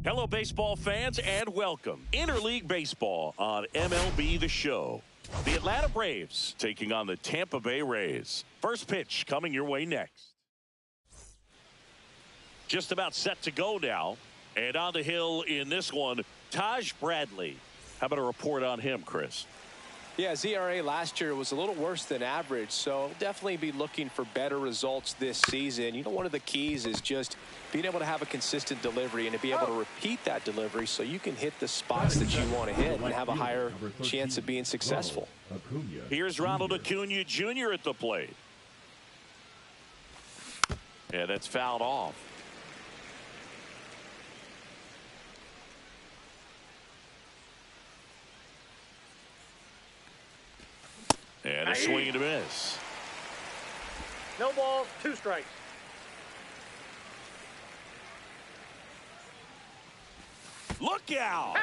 Hello, baseball fans, and welcome. Interleague Baseball on MLB The Show. The Atlanta Braves taking on the Tampa Bay Rays. First pitch coming your way next. Just about set to go now. And on the hill in this one, Taj Bradley. How about a report on him, Chris? Yeah, his ERA last year was a little worse than average, so definitely be looking for better results this season. You know, one of the keys is just being able to have a consistent delivery and to be able to repeat that delivery so you can hit the spots that you want to hit and have a higher chance of being successful. Here's Ronald Acuna Jr. at the plate. Yeah, that's fouled off. And a swing and a miss. No ball, 2 strikes. Look out!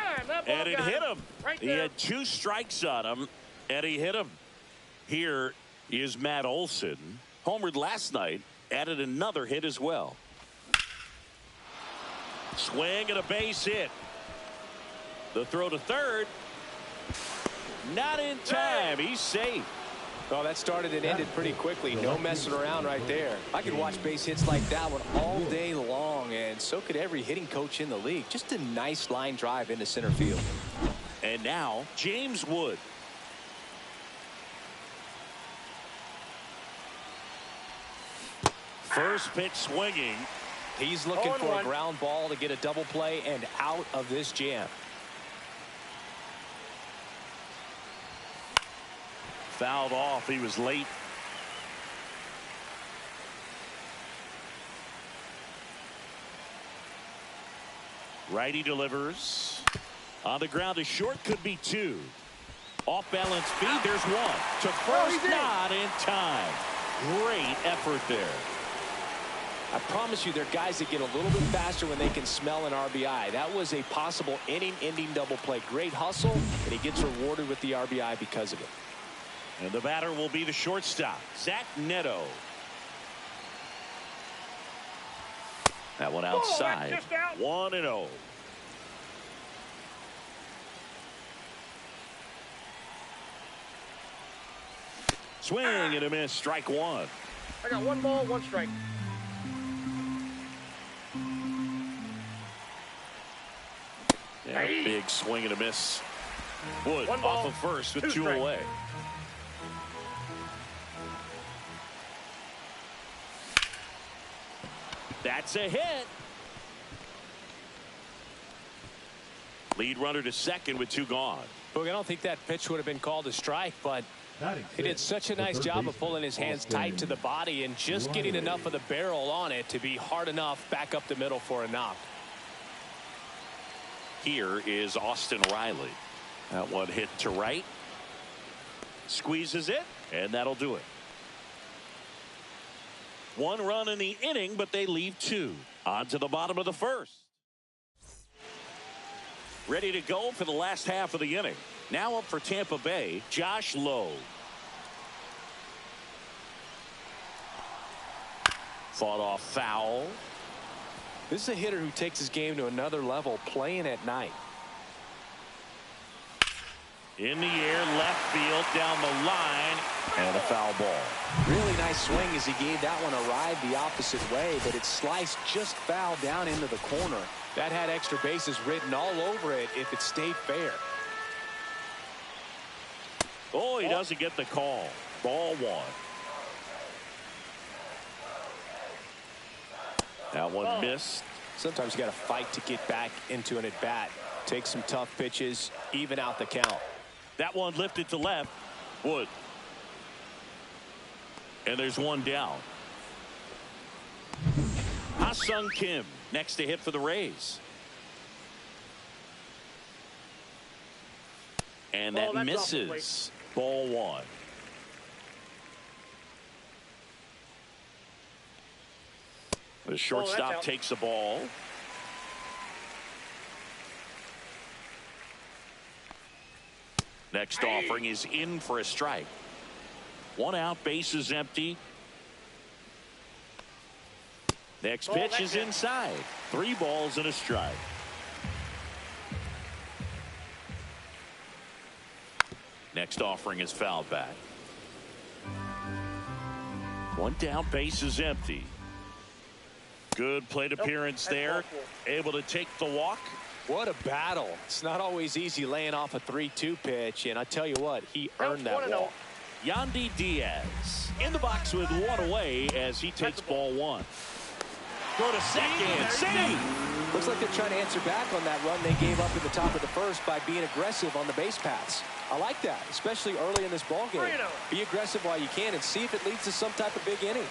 And it hit him. Right he there. had 2 strikes on him, and he hit him. Here is Matt Olson. Homered last night, added another hit as well. Swing and a base hit. The throw to third. Not in time. He's safe. Well, that started and ended pretty quickly. No messing around right there. I could watch base hits like that one all day long, and so could every hitting coach in the league. Just a nice line drive into center field. And now, James Wood. First pitch swinging. He's looking for a ground ball to get a double play and out of this jam. Fouled off. He was late. Righty delivers. On the ground to short, could be 2. Off balance feed. There's 1. To first, not in time. Great effort there. I promise you, there are guys that get a little bit faster when they can smell an RBI. That was a possible inning-ending double play. Great hustle, and he gets rewarded with the RBI because of it. And the batter will be the shortstop, Zach Neto. That one outside. 1-0. Swing and a miss. Strike 1. I got 1 ball, 1 strike. Yeah, big swing and a miss. Wood 1 ball, off of first with 2 strikes. away. That's a hit. Lead runner to second with 2 gone. Look, I don't think that pitch would have been called a strike, but he did such a nice job of pulling his hands tight to the body and just getting enough of the barrel on it to be hard enough back up the middle for a knock. Here is Austin Riley. That one hit to right. Squeezes it, and that'll do it. 1 run in the inning, but they leave 2. On to the bottom of the first. Ready to go for the last half of the inning. Now up for Tampa Bay, Josh Lowe. Fought off foul. This is a hitter who takes his game to another level, playing at night. In the air, left field, down the line, and a foul ball. Really nice swing as he gave that one a ride the opposite way, but it sliced just foul down into the corner. That had extra bases written all over it if it stayed fair. Oh, he doesn't get the call. Ball 1. That one missed. Sometimes you got to fight to get back into an at-bat. Take some tough pitches, even out the count. That one lifted to left. Wood. And there's 1 down. Ha-Sung Kim next to hit for the Rays. And that misses. Ball 1. The shortstop takes the ball. Next offering is in for a strike. 1 out, bases empty. Next pitch is inside. 3 balls and a strike. Next offering is fouled back. One down, base is empty. Good plate appearance there. Able to take the walk. What a battle. It's not always easy laying off a 3-2 pitch, and I tell you what, he earned that walk. Yandy Diaz in the box with one away as he takes ball one. Go to second. Save. Looks like they're trying to answer back on that run they gave up in the top of the first by being aggressive on the base paths. I like that, especially early in this ball game. Be aggressive while you can and see if it leads to some type of big inning.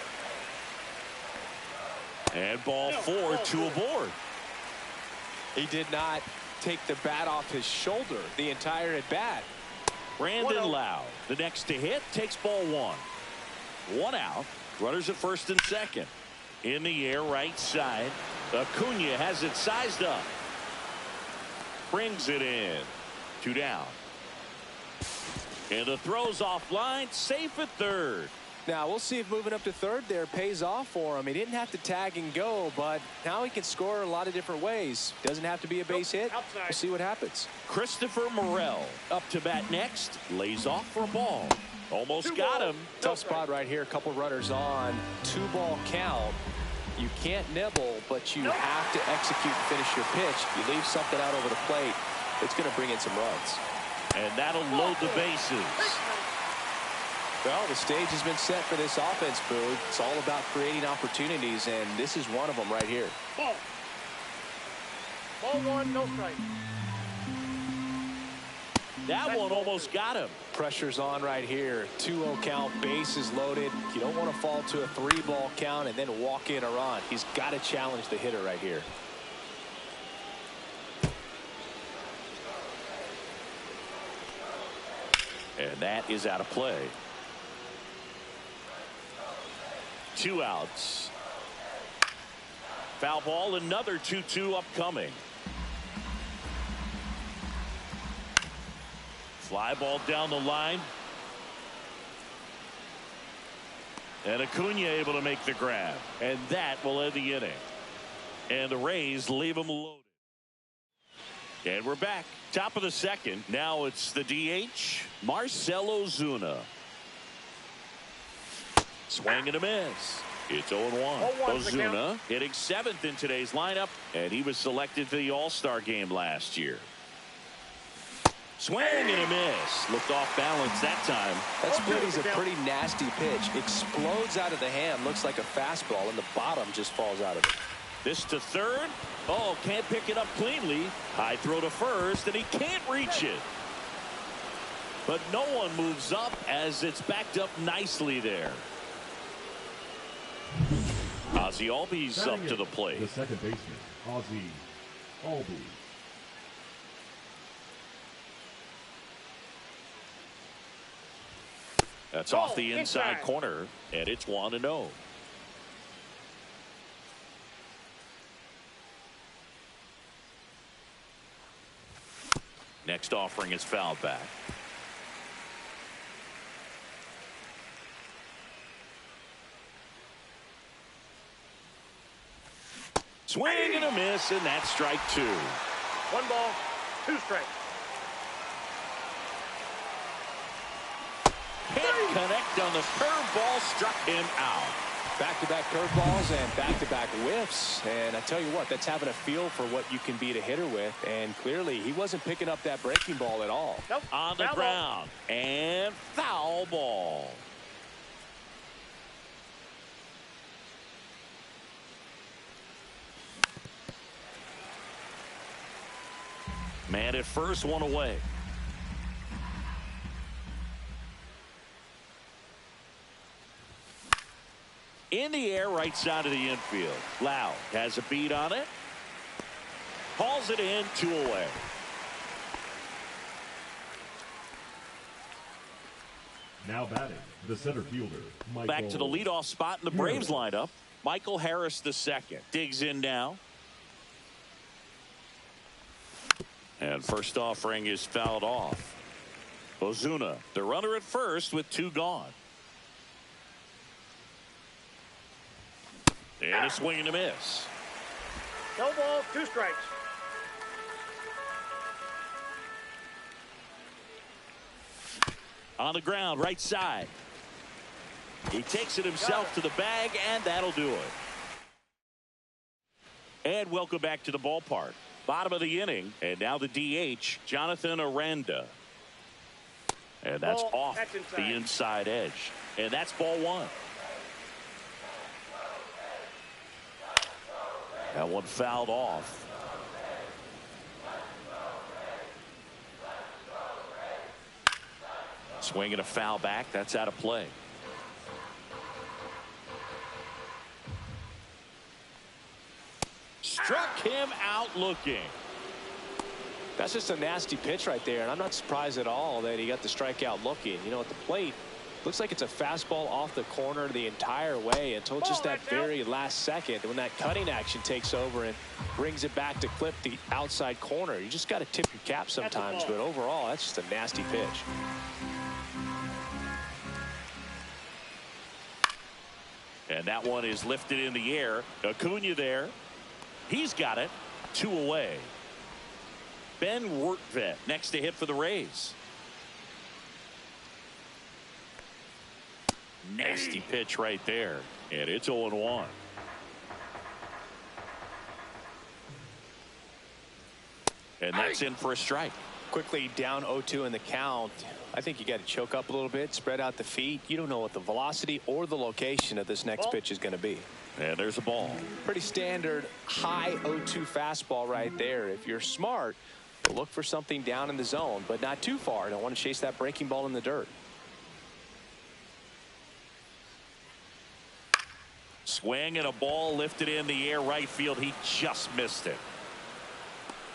And ball four, two aboard. He did not take the bat off his shoulder the entire at bat. Brandon Lowe, the next to hit, takes ball one. One out. Runners at first and second. In the air, right side. Acuna has it sized up. Brings it in. Two down. And the throw's offline, safe at third. Now we'll see if moving up to third there pays off for him. He didn't have to tag and go, but now he can score a lot of different ways. Doesn't have to be a base hit. We'll see what happens. Christopher Morel up to bat next. Lays off for a ball. Almost got him. Tough spot right here. A couple runners on. 2-ball count. You can't nibble, but you have to execute and finish your pitch. You leave something out over the plate, it's going to bring in some runs. And that'll load the bases. Well, the stage has been set for this offense, Boog. It's all about creating opportunities, and this is one of them right here. Ball. Ball one, no strike. That one almost got him. Pressure's on right here. 2-0 count, bases loaded. You don't want to fall to a 3-ball count and then walk in or on. He's got to challenge the hitter right here. And that is out of play. 2 outs. Foul ball, another 2-2 upcoming. Fly ball down the line. And Acuna able to make the grab. And that will end the inning. And the Rays leave them loaded. And we're back. Top of the second. Now it's the DH, Marcell Ozuna. Swing and a miss. It's 0-1. Ozuna hitting 7th in today's lineup, and he was selected for the All-Star game last year. Swing and a miss. Looked off balance that time. That split is a pretty nasty pitch. Explodes out of the hand. Looks like a fastball, and the bottom just falls out of it. This to third. Oh, can't pick it up cleanly. High throw to first, and he can't reach it. But no one moves up as it's backed up nicely there. Ozzie Albies up to the plate. The second baseman, Ozzie Albies. That's off the inside corner, and it's 1-0. Next offering is fouled back. Swing and a miss, and that's strike 2. 1 ball, 2 strikes. Can't connect on the curveball, struck him out. Back-to-back curveballs and back-to-back whiffs. And I tell you what, that's having a feel for what you can beat a hitter with. And clearly, he wasn't picking up that breaking ball at all. Nope. On the ground. And foul ball. Man at first, one away. In the air, right side of the infield. Lowe has a beat on it. Hauls it in, 2 away. Now batting, the center fielder, Michael. Back to the leadoff spot in the Braves lineup. Michael Harris II digs in now. And first offering is fouled off. Ozuna, the runner at first with 2 gone. And a swing and a miss. No ball, 2 strikes. On the ground, right side. He takes it himself to the bag, and that'll do it. And welcome back to the ballpark. Bottom of the inning, and now the DH, Jonathan Aranda. And that's off the inside edge. And that's ball one. That one fouled off. Swing and a foul back. That's out of play. Struck him out looking. That's just a nasty pitch right there, and I'm not surprised at all that he got the strikeout looking. You know, at the plate, looks like it's a fastball off the corner the entire way until just that very last second when that cutting action takes over and brings it back to clip the outside corner. You just got to tip your cap sometimes, but overall, that's just a nasty pitch. And that one is lifted in the air. Acuna there. He's got it. 2 away. Ben Wertvet next to hit for the Rays. Nasty pitch right there. And it's 0-1. And that's in for a strike. Quickly down 0-2 in the count. I think you got to choke up a little bit, spread out the feet. You don't know what the velocity or the location of this next pitch is going to be. And there's a ball. Pretty standard high 0-2 fastball right there. If you're smart, look for something down in the zone, but not too far. Don't want to chase that breaking ball in the dirt. Swing and a ball lifted in the air right field. He just missed it.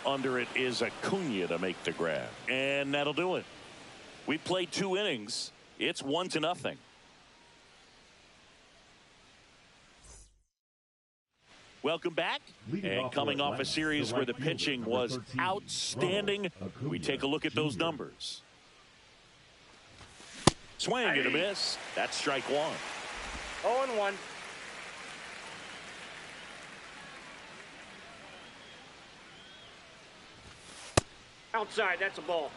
Under it is Acuna to make the grab. And that'll do it. We played 2 innings. It's 1-0. Welcome back. And coming off a series where the pitching was outstanding, we take a look at those numbers. Swing and a miss. That's strike 1. 0-1. Outside, that's a ball.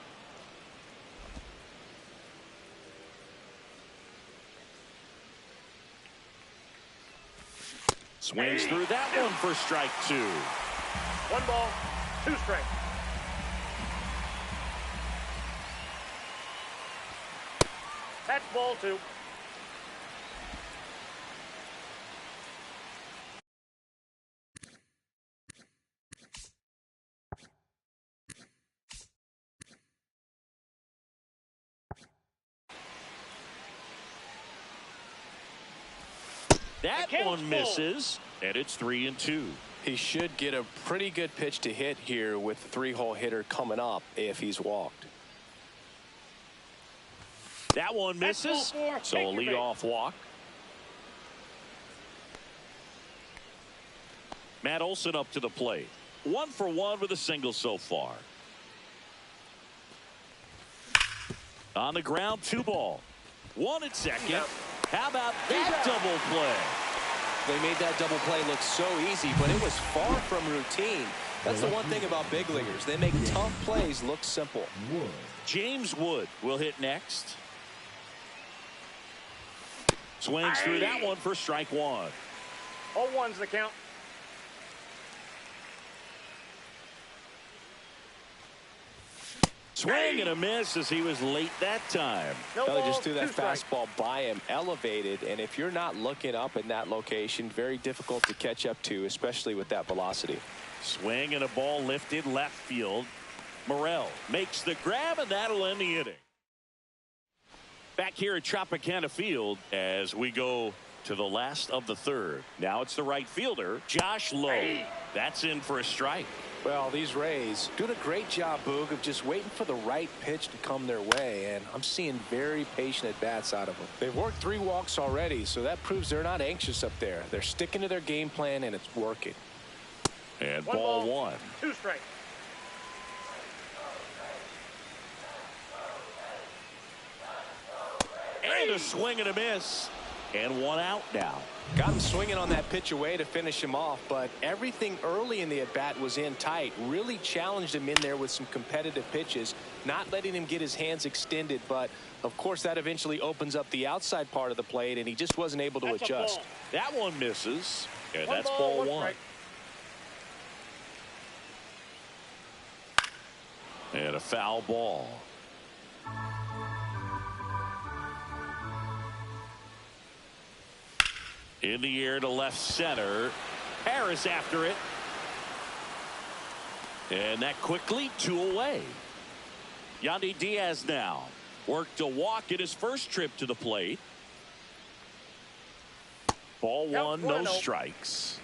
Swings through that one for strike 2. 1 ball, 2 strikes. That's ball 2. That one misses, and it's 3-2. He should get a pretty good pitch to hit here with the 3-hole hitter coming up if he's walked. That one misses, so a leadoff walk. Matt Olson up to the plate. 1 for 1 with a single so far. On the ground, 2 ball. 1 at second. How about that double play? They made that double play look so easy, but it was far from routine. That's the one thing about big leaguers. They make tough plays look simple. James Wood will hit next. Swings through that one for strike 1. 0-1's the count. Swing and a miss as he was late that time. No They ball, just threw that 2 strikes. fastball by him, elevated, and if you're not looking up in that location, very difficult to catch up to, especially with that velocity. Swing and a ball lifted left field. Morel makes the grab, and that'll end the inning. Back here at Tropicana Field as we go to the last of the 3rd. Now it's the right fielder, Josh Lowe. That's in for a strike. Well, these Rays doing a great job, Boog, of just waiting for the right pitch to come their way, and I'm seeing very patient at-bats out of them. They've worked 3 walks already, so that proves they're not anxious up there. They're sticking to their game plan, and it's working. And 1 ball ball, 1. 2 strikes. And a swing and a miss. And one out now. Got him swinging on that pitch away to finish him off, but everything early in the at-bat was in tight. Really challenged him in there with some competitive pitches, not letting him get his hands extended, but of course that eventually opens up the outside part of the plate, and he just wasn't able to adjust. That one misses, and One that's ball, ball one one. strike. And a foul ball. In the air to left center. Harris after it. And that quickly, 2 away. Yandy Diaz now worked a walk in his first trip to the plate. Ball one, no strikes.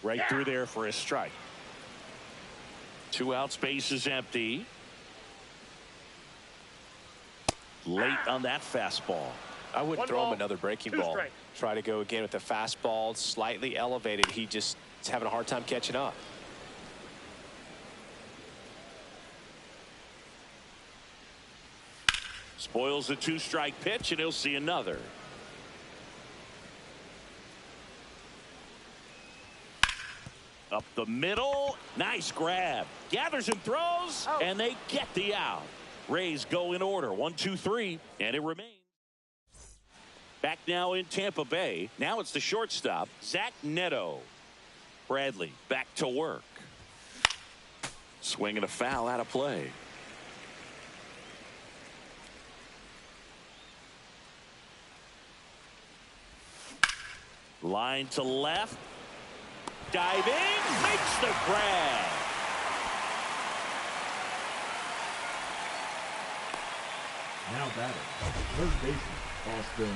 Right through there for a strike. 2 outs, base is empty. Late on that fastball. I wouldn't One throw him ball, another breaking 2 ball. strikes. Try to go again with the fastball, slightly elevated. He just is having a hard time catching up. Spoils a 2-strike pitch, and he'll see another. Up the middle. Nice grab. Gathers and throws, and they get the out. Rays go in order. 1, 2, 3, and it remains. Back now in Tampa Bay. Now it's the shortstop, Zach Neto. Bradley back to work. Swinging a foul out of play. Line to left. Diving, makes the grab. Now batting, third baseman, Austin.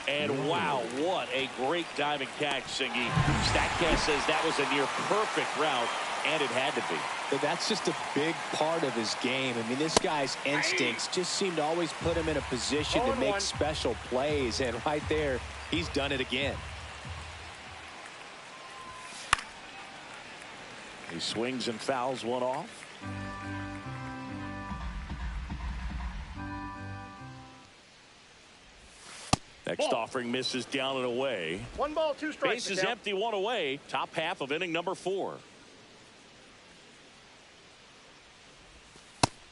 And wow, what a great diving catch, Singy. StatCast says that was a near perfect route, and it had to be. But that's just a big part of his game. I mean, this guy's instincts just seem to always put him in a position to make special plays, and right there, he's done it again. He swings and fouls one off. Next offering misses down and away. 1 ball, 2 strikes. Base is empty, 1 away. Top half of inning number 4.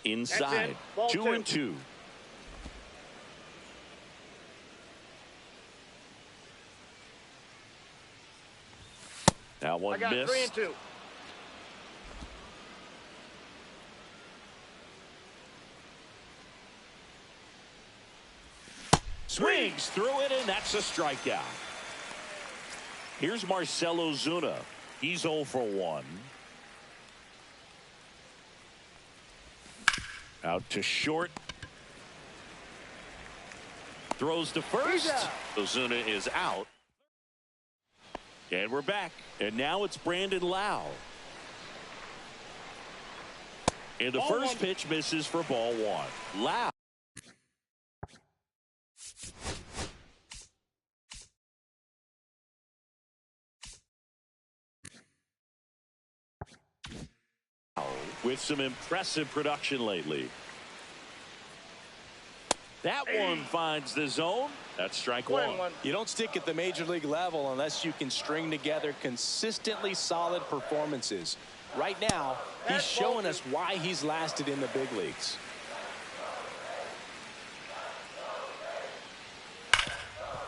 Inside. Ball 2 and 2. Now one I got missed. 3 and 2. Swings through it, and that's a strikeout. Here's Marcelo Zuna. He's 0 for 1. Out to short. Throws to first. Ozuna is out. And we're back. And now it's Brandon Lau. And the first pitch misses for ball 1. Lau. With some impressive production lately. That one finds the zone. That's strike 1. You don't stick at the major league level unless you can string together consistently solid performances. Right now, he's showing us why he's lasted in the big leagues.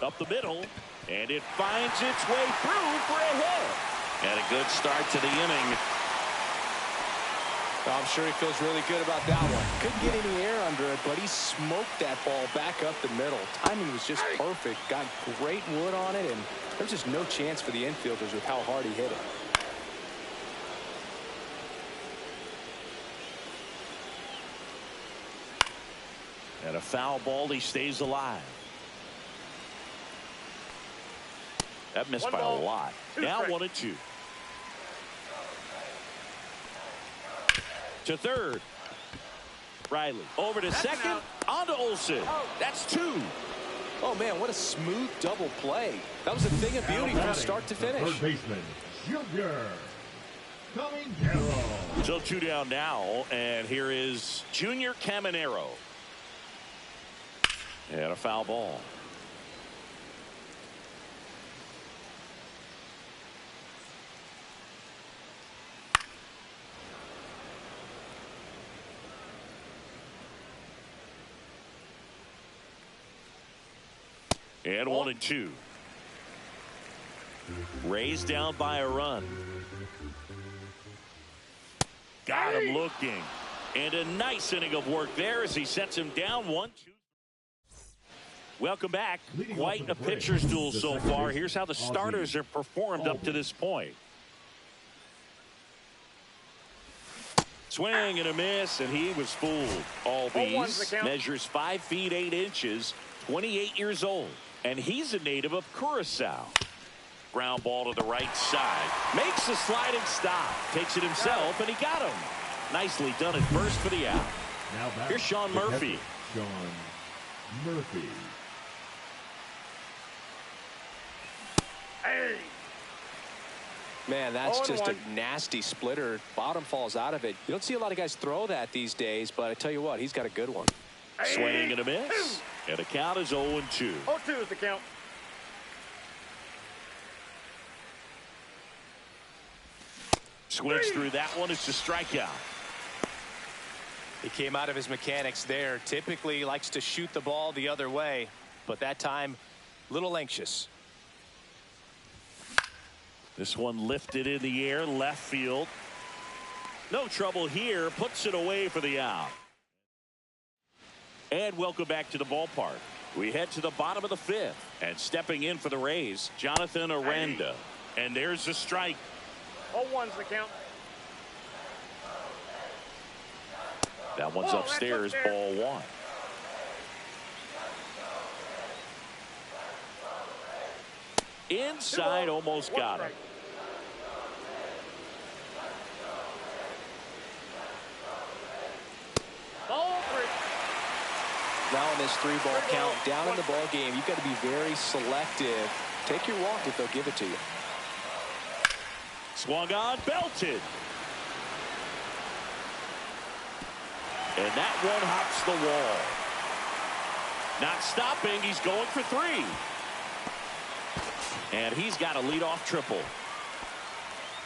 Up the middle, and it finds its way through for a hit. And a good start to the inning. I'm sure he feels really good about that one. Couldn't get any air under it, but he smoked that ball back up the middle. Timing was just perfect. Got great wood on it, and there's just no chance for the infielders with how hard he hit it. And a foul ball, he stays alive. That missed by a lot. Now 1 and 2. To third. Riley over to second. On to Olsen. That's 2. Oh, man, what a smooth double play. That was a thing of beauty from start to finish. Third baseman, Junior. Caminero. So 2 down now, and here is Junior Caminero. And a foul ball. And 1-2. Raised down by a run. Got him looking. And a nice inning of work there as he sets him down 1-2. Welcome back. Quite a pitcher's duel so far. Here's how the starters have performed up to this point. Swing and a miss, and he was fooled. Albies measures 5 feet 8 inches, 28 years old, and he's a native of Curacao. Ground ball to the right side. Makes a sliding stop. Takes it himself, and he got him. Nicely done at first for the out. Here's Sean Murphy. Sean Murphy. Man, that's just a nasty splitter. Bottom falls out of it. You don't see a lot of guys throw that these days, but I tell you what, he's got a good one. Swing and a miss. And the count is 0-2. 0-2 is the count. Swings through that one. It's a strikeout. He came out of his mechanics there. Typically likes to shoot the ball the other way, but that time, a little anxious. This one lifted in the air, left field. No trouble here. Puts it away for the out. And welcome back to the ballpark. We head to the bottom of the 5th. And stepping in for the Rays, Jonathan Aranda. And there's a strike. 0-1's the count. That one's upstairs, ball 1. Inside, almost got him. Ball 3. Now in this 3-ball count, down in the ball game, you've got to be very selective. Take your walk if they'll give it to you. Swung on, belted. And that one hops the wall. Not stopping, he's going for 3. And he's got a leadoff triple.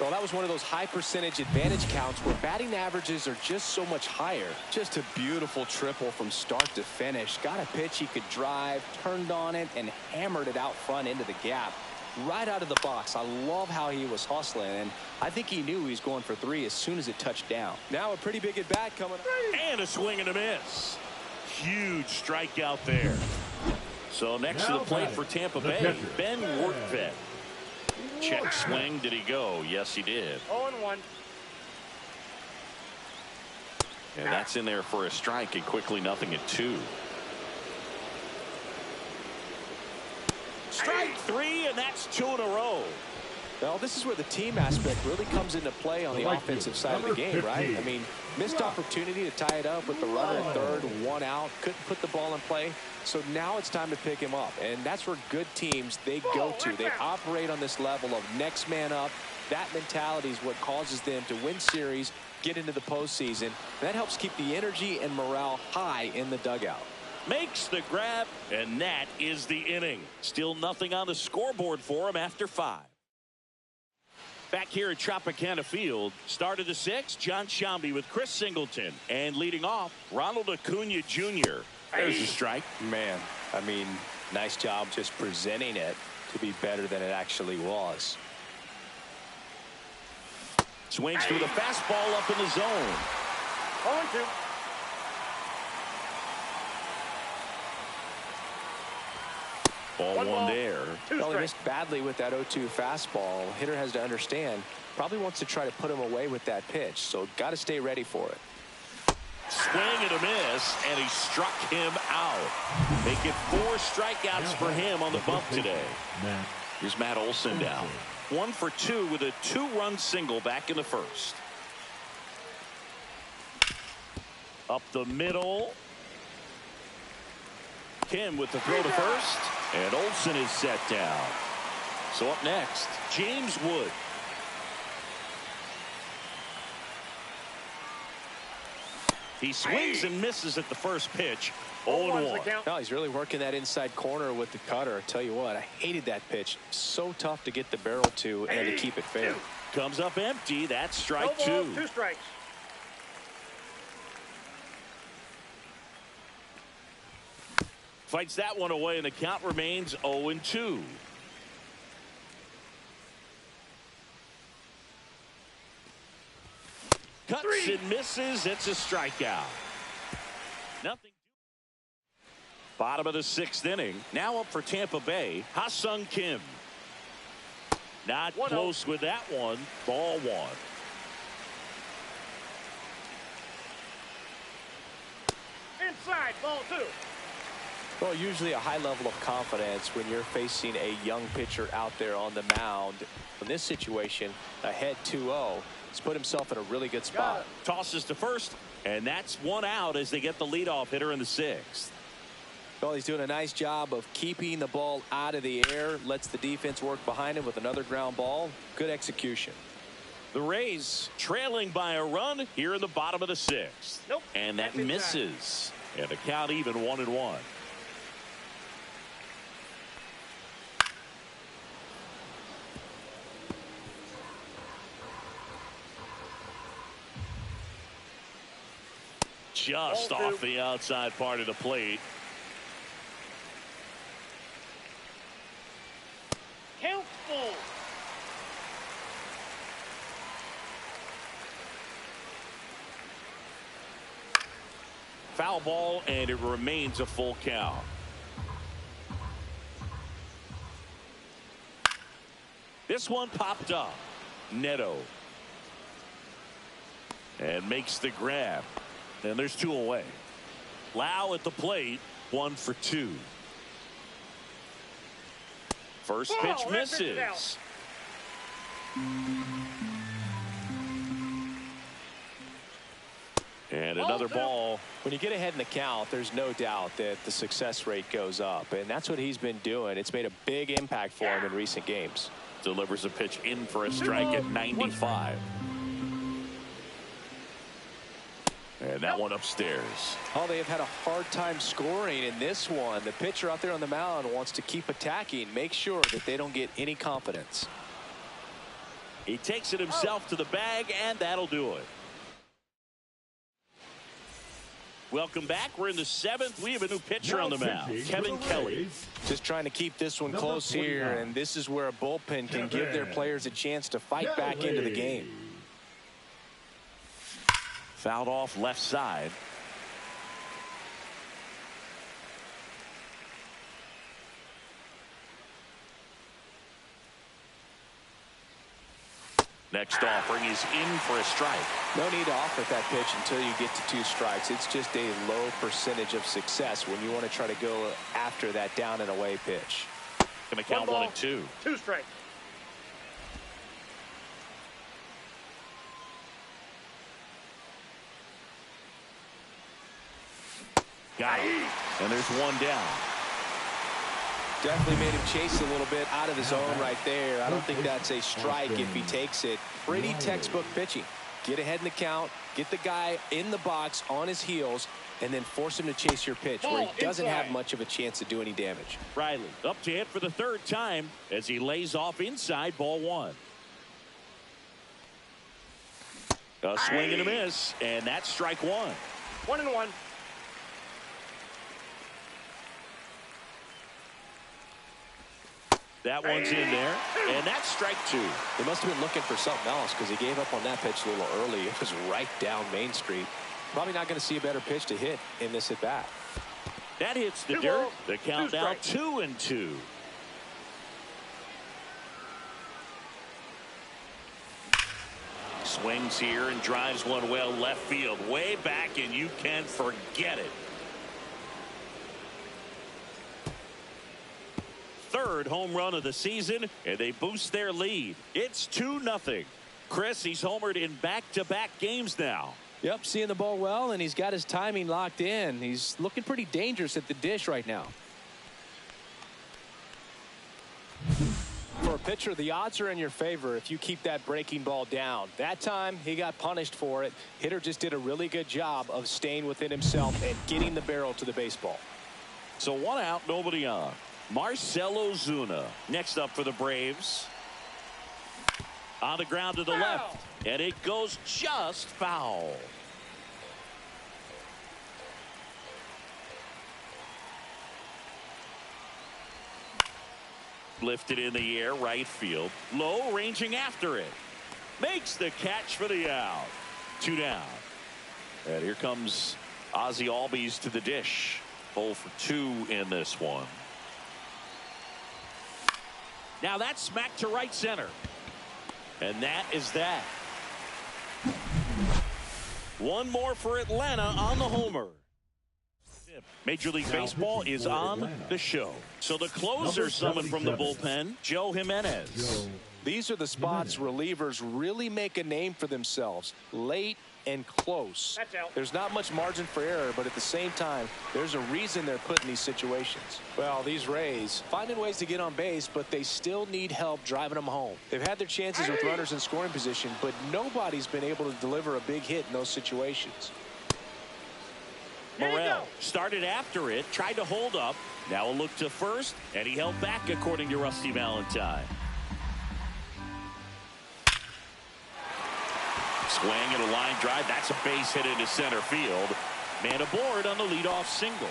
Well, that was one of those high percentage advantage counts where batting averages are just so much higher. Just a beautiful triple from start to finish. Got a pitch he could drive, turned on it, and hammered it out front into the gap. Right out of the box. I love how he was hustling, and I think he knew he was going for 3 as soon as it touched down. Now a pretty big at bat coming up. And a swing and a miss. Huge strikeout there. So next to the plate for Tampa Bay, Ben Workvet. Check swing. Did he go? Yes, he did. 0-1. And that's in there for a strike, and quickly nothing at 2. Strike 3, and that's 2 in a row. Well, this is where the team aspect really comes into play on the offensive side of the game, right? I mean, missed opportunity to tie it up with the runner at third, 1 out, couldn't put the ball in play. So now it's time to pick him up, and that's where good teams, they go to. They operate on this level of next man up. That mentality is what causes them to win series, get into the postseason. That helps keep the energy and morale high in the dugout. Makes the grab, and that is the inning. Still nothing on the scoreboard for him after 5. Back here at Tropicana Field, start of the 6th, John Sciambi with Chris Singleton. And leading off, Ronald Acuna Jr. There's a strike. Man, I mean, nice job just presenting it to be better than it actually was. Swings through the fastball up in the zone. 0-2. Ball 1 there. Well, he missed badly with that 0-2 fastball. Hitter has to understand, probably wants to try to put him away with that pitch, so got to stay ready for it. Swing and a miss, and he struck him out. Make it 4 strikeouts for him on the bump today. Here's Matt Olson down. 1 for 2 with a 2-run single back in the 1st. Up the middle. Kim with the throw to first. And Olson is set down. So up next, James Wood. He swings and misses at the first pitch. 0-1. No, he's really working that inside corner with the cutter. I tell you what, I hated that pitch. So tough to get the barrel to and to keep it fair. Comes up empty. That's strike No two. balls, 2 strikes. Fights that one away, and the count remains 0-2. Cuts and misses. It's a strikeout. Nothing. Bottom of the 6th inning. Now up for Tampa Bay, Ha-Sung Kim. Not close with that one. Ball 1. Inside, ball 2. Well, usually a high level of confidence when you're facing a young pitcher out there on the mound. In this situation, ahead 2-0. He's put himself in a really good spot. Tosses to first, and that's 1 out as they get the leadoff hitter in the 6th. Well, he's doing a nice job of keeping the ball out of the air. Lets the defense work behind him with another ground ball. Good execution. The Rays trailing by a run here in the bottom of the 6th. Nope. And that misses. And the count even 1-1. Just off the outside part of the plate. Count full. Foul ball, and it remains a full count. This one popped up. Neto. And makes the grab. And there's 2 away. Lau at the plate, 1 for 2. First pitch misses. And another ball. When you get ahead in the count, there's no doubt that the success rate goes up. And that's what he's been doing. It's made a big impact for him in recent games. Delivers a pitch in for a strike at 95. And that one upstairs. Oh, they have had a hard time scoring in this one. The pitcher out there on the mound wants to keep attacking, make sure that they don't get any confidence. He takes it himself to the bag, and that'll do it. Welcome back. We're in the 7th. We have a new pitcher on the mound, Kevin Kelly. Just trying to keep this one close here, and this is where a bullpen can give their players a chance to fight back into the game. Fouled off left side. Next offering is in for a strike. No need to offer that pitch until you get to 2 strikes. It's just a low percentage of success when you want to try to go after that down and away pitch. Going to count 1 and 2. 2 strikes. Got him. And there's 1 down. Definitely made him chase a little bit out of the zone right there. I don't think that's a strike if he takes it. Pretty textbook pitching. Get ahead in the count, get the guy in the box on his heels, and then force him to chase your pitch where he doesn't have much of a chance to do any damage. Riley up to hit for the 3rd time as he lays off inside, ball 1. A swing and a miss, and that's strike 1. 1-1. That one's in there, and that's strike 2. He must have been looking for something else because he gave up on that pitch a little early. It was right down Main Street. Probably not going to see a better pitch to hit in this at bat. That hits the dirt. The count now 2 and 2. Swings here and drives one well left field, way back, and you can forget it. 3rd home run of the season, and they boost their lead. It's 2-0. Chris, he's homered in back-to-back games now. Yep, seeing the ball well, and he's got his timing locked in. He's looking pretty dangerous at the dish right now. For a pitcher, the odds are in your favor if you keep that breaking ball down. That time, he got punished for it. Hitter just did a really good job of staying within himself and getting the barrel to the baseball. So 1 out, nobody on. Marcell Ozuna next up for the Braves. On the ground to the left, and it goes just foul. Lifted in the air, right field. Low, ranging after it. Makes the catch for the out. 2 down. And here comes Ozzie Albies to the dish. 0 for 2 in this one. Now that's smacked to right center. And that is that. 1 more for Atlanta on the homer. Major League Baseball is on the show. So the closer summoned from the bullpen, Joe Jimenez. These are the spots relievers really make a name for themselves. Late and close. There's not much margin for error, but at the same time, there's a reason they're put in these situations. Well, these Rays finding ways to get on base, but they still need help driving them home. They've had their chances with runners in scoring position, but nobody's been able to deliver a big hit in those situations. Morel started after it, tried to hold up. Now a look to first, and he held back, according to Rusty Valentine. Swing and a line drive. That's a base hit into center field. Man aboard on the leadoff single.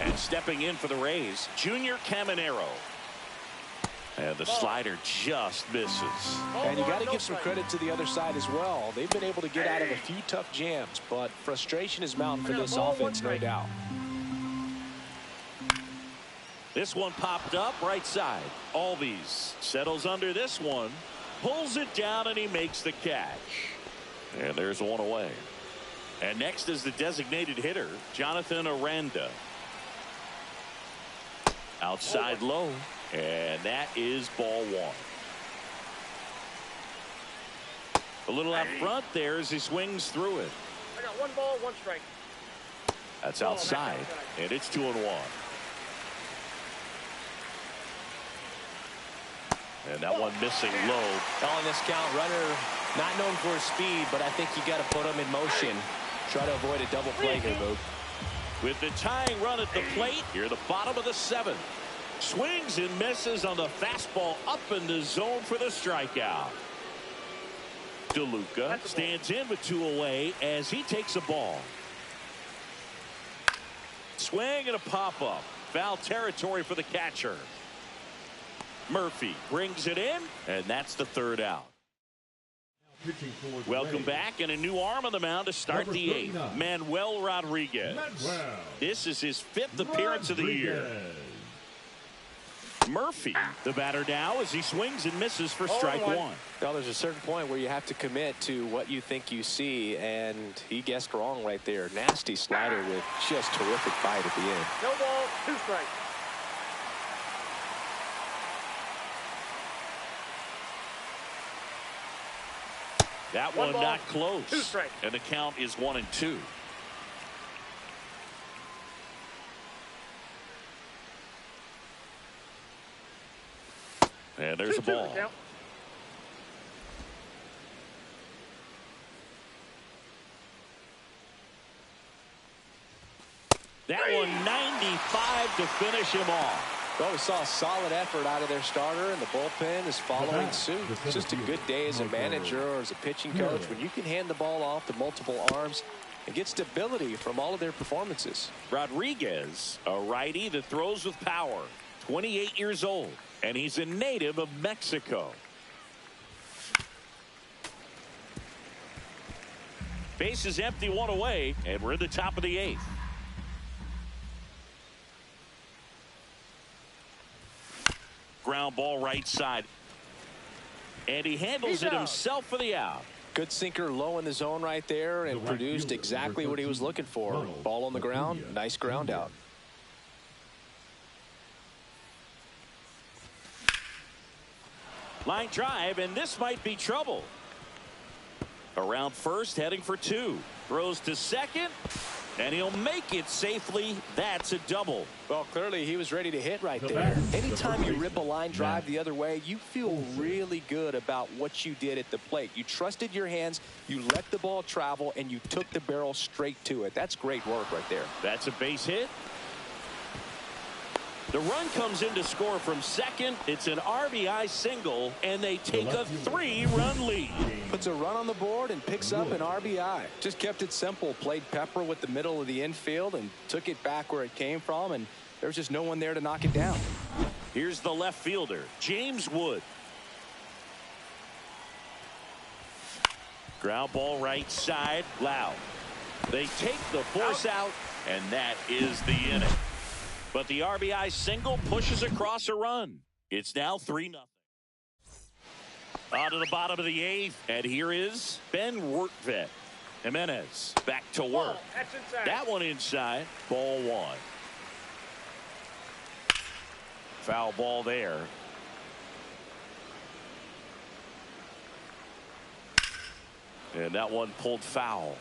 And stepping in for the Rays, Junior Caminero. And the slider just misses. And you got to give some credit to the other side as well. They've been able to get out of a few tough jams, but frustration is mounting for this offense, no doubt. This one popped up right side. Albies settles under this one, pulls it down, and he makes the catch. And there's one away. And next is the designated hitter, Jonathan Aranda. Outside low. And that is ball 1. A little out front there as he swings through it. I got 1 ball, 1 strike. That's outside, and it's 2-1. And that one missing low. On this count, runner not known for his speed, but I think you got to put him in motion. Try to avoid a double play here, Moog. With the tying run at the plate, here the bottom of the 7th. Swings and misses on the fastball up in the zone for the strikeout. DeLuca stands in with 2 away as he takes a ball. Swing and a pop-up. Foul territory for the catcher. Murphy brings it in, and that's the 3rd out. Welcome back, and a new arm on the mound to start the 8th. Manuel Rodriguez. This is his 5th appearance of the year. Murphy, the batter now, as he swings and misses for strike 1. Well, there's a certain point where you have to commit to what you think you see, and he guessed wrong right there. Nasty slider with just terrific bite at the end. No ball, 2 strikes. That one not close. 2 strikes. And the count is 1-2. And there's a ball. That one 95 to finish him off. Well, we saw a solid effort out of their starter, and the bullpen is following suit. It's just a good day as a manager or as a pitching coach when you can hand the ball off to multiple arms and get stability from all of their performances. Rodriguez, a righty that throws with power, 28 years old, and he's a native of Mexico. Base is empty, 1 away, and we're in the top of the 8th. Ground ball right side. And he handles it himself for the out. Good sinker low in the zone right there and produced exactly what he was looking for. Ball on the ground, nice ground out. Line drive, and this might be trouble. Around first, heading for 2. Throws to second. And he'll make it safely. That's a double. Well, clearly he was ready to hit right there. Anytime you rip a line drive the other way, you feel really good about what you did at the plate. You trusted your hands, you let the ball travel, and you took the barrel straight to it. That's great work right there. That's a base hit. The run comes in to score from second. It's an RBI single, and they take a 3-run lead. Puts a run on the board and picks up an RBI. Just kept it simple. Played pepper with the middle of the infield and took it back where it came from, and there's just no one there to knock it down. Here's the left fielder, James Wood. Ground ball right side, Lau. They take the force out, and that is the inning. But the RBI single pushes across a run. It's now 3-0. On to the bottom of the 8th, and here is Ben Wertvet. Jimenez back to work. That one inside. Ball 1. Foul ball there. And that one pulled foul.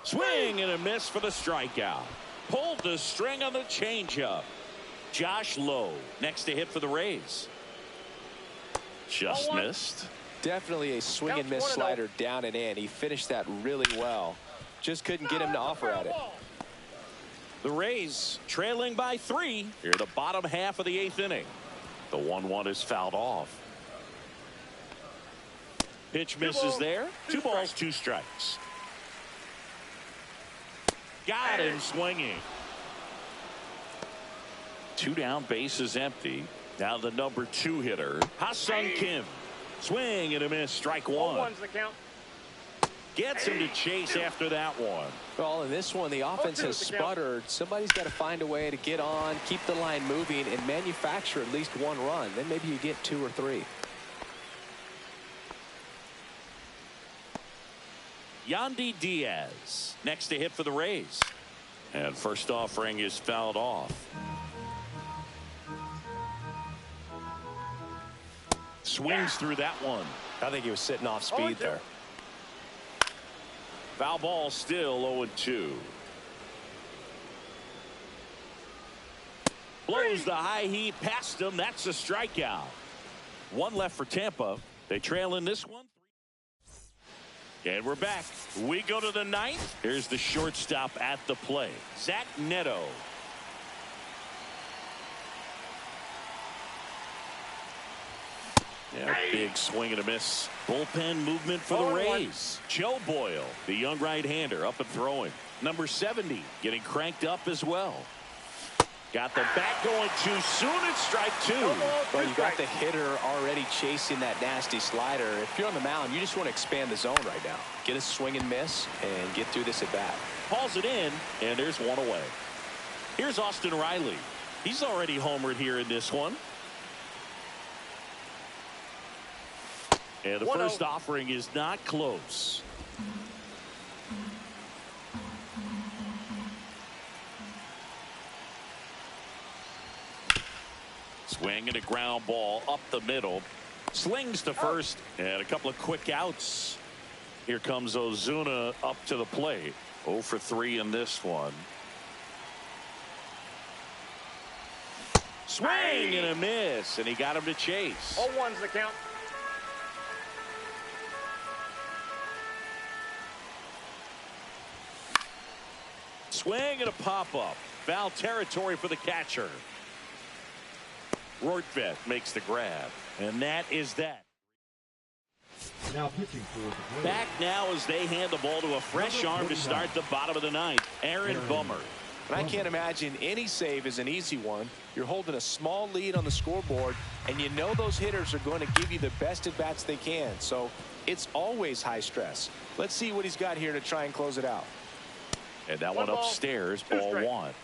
Swing and a miss for the strikeout. Pulled the string on the changeup. Josh Lowe next to hit for the Rays. Just missed. Definitely a swing and miss slider down and in. He finished that really well. Just couldn't get him to offer at it. The Rays trailing by 3 here, the bottom half of the 8th inning. The 1-1 is fouled off. Pitch misses there. 2 balls, 2 strikes. Got him swinging. 2 down, bases empty. Now the number 2 hitter, Ha-Sung Kim. Swing and a miss, strike 1. 0-1's the count. Gets him to chase after that one. Well, in this one, the offense has sputtered. Somebody's got to find a way to get on, keep the line moving, and manufacture at least 1 run. Then maybe you get 2 or 3. Yandy Diaz next to hit for the Rays. And first offering is fouled off. Swings through that one. I think he was sitting off speed there. Foul ball, still 0-2. Blows the high heat past him. That's a strikeout. 1 left for Tampa. They trail in this one. And we're back. We go to the 9th. Here's the shortstop at the plate, Zach Neto. Yeah, big swing and a miss. Bullpen movement for the Rays. Joe Boyle, the young right-hander, up and throwing. Number 70 getting cranked up as well. Got the bat going too soon. It's strike 2. Well, you got the hitter already chasing that nasty slider. If you're on the mound, you just want to expand the zone right now. Get a swing and miss and get through this at bat. Hauls it in, and there's 1 away. Here's Austin Riley. He's already homered here in this one. And the first offering is not close. Swing and a ground ball up the middle. Slings to first, and a couple of quick outs. Here comes Ozuna up to the plate. 0 for 3 in this one. Swing and a miss, and he got him to chase. 0-1's the count. Swing and a pop-up. Foul territory for the catcher. Rortvedt makes the grab, and that is that. Now pitching for the Players. Back now as they hand the ball to a fresh arm to start the bottom of the 9th, Aaron Bummer. And I can't imagine any save is an easy one. You're holding a small lead on the scoreboard, and you know those hitters are going to give you the best at bats they can. So it's always high stress. Let's see what he's got here to try and close it out. And that one upstairs, ball 1.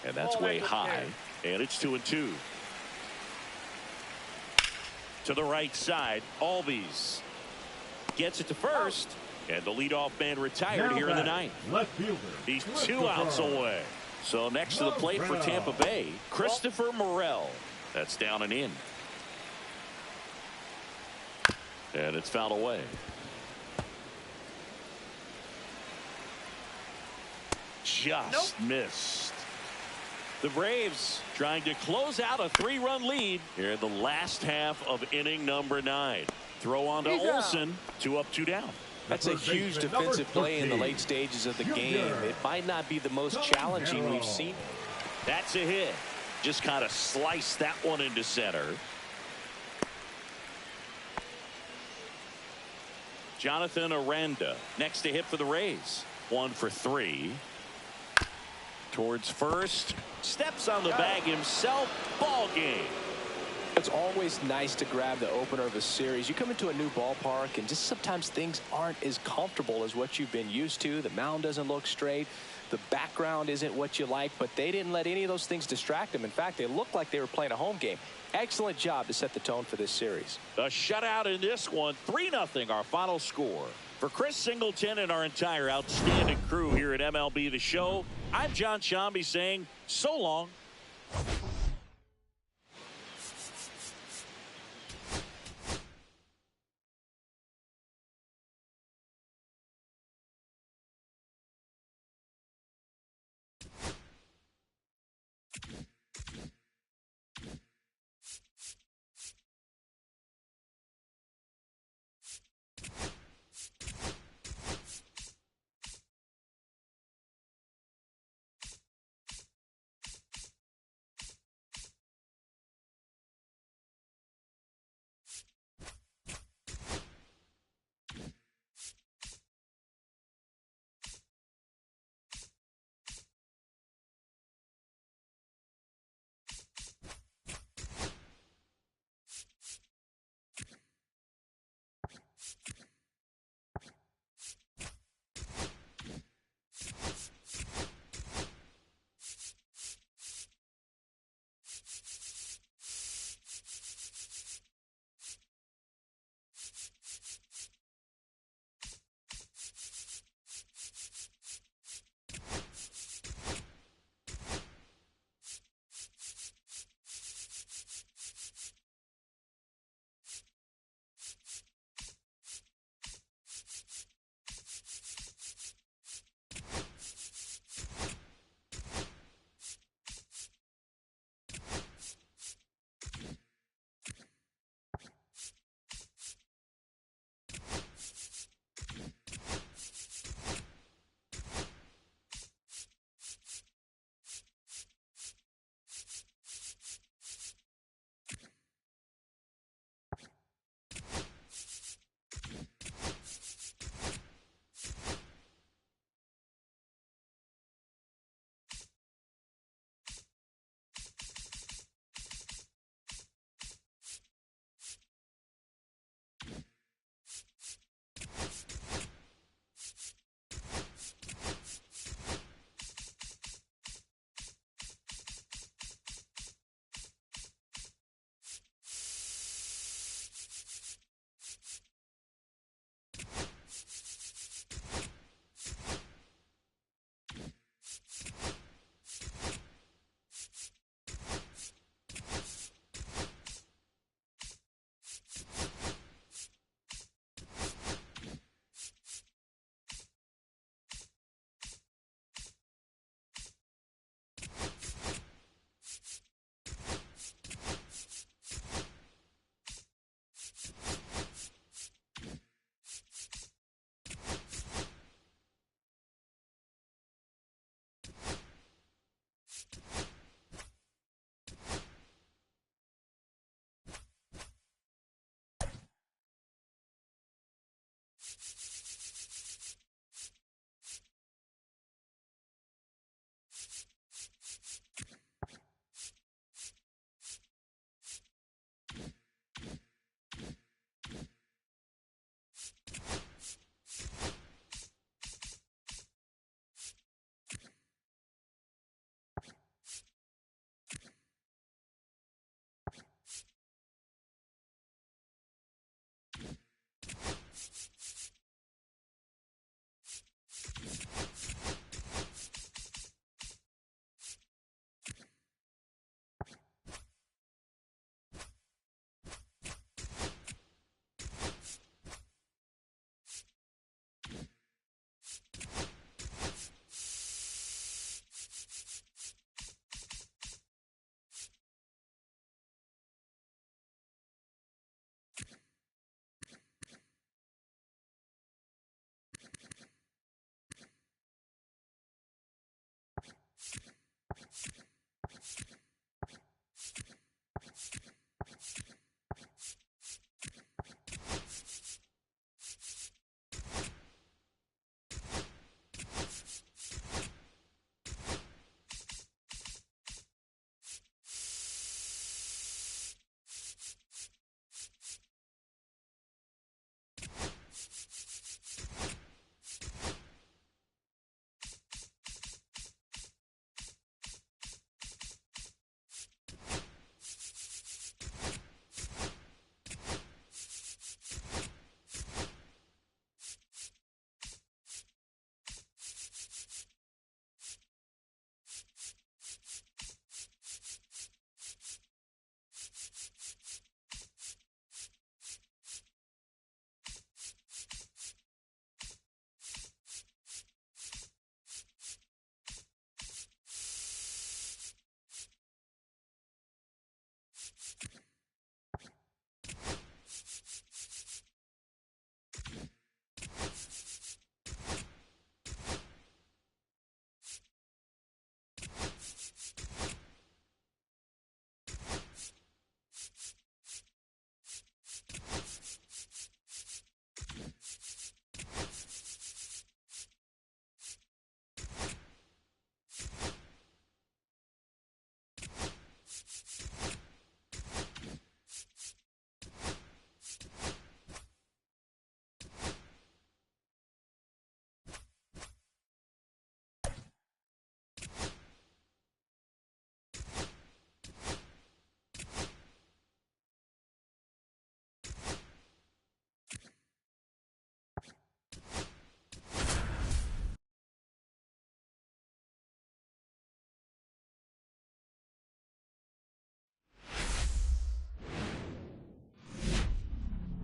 And that's way high. And it's 2-2. To the right side, Albies gets it to first. And the leadoff man retired here in the 9th. Left fielder. He's 2 outs away. So next to the plate for Tampa Bay, Christopher Morel. That's down and in. And it's fouled away. Just missed. The Braves trying to close out a 3-run lead here in the last half of inning number 9. Throw on to Olsen. 2 up, 2 down. That's a huge defensive play in the late stages of the game. It might not be the most challenging we've seen. That's a hit. Just kind of sliced that one into center. Jonathan Aranda next to hit for the Rays. 1 for 3. Towards first. Steps on the bag himself. Ball game. It's always nice to grab the opener of a series. You come into a new ballpark and just sometimes things aren't as comfortable as what you've been used to. The mound doesn't look straight. The background isn't what you like, but they didn't let any of those things distract them. In fact, they looked like they were playing a home game. Excellent job to set the tone for this series. A shutout in this one. 3-0 our final score. For Chris Singleton and our entire outstanding crew here at MLB The Show, I'm John Shambi saying so long.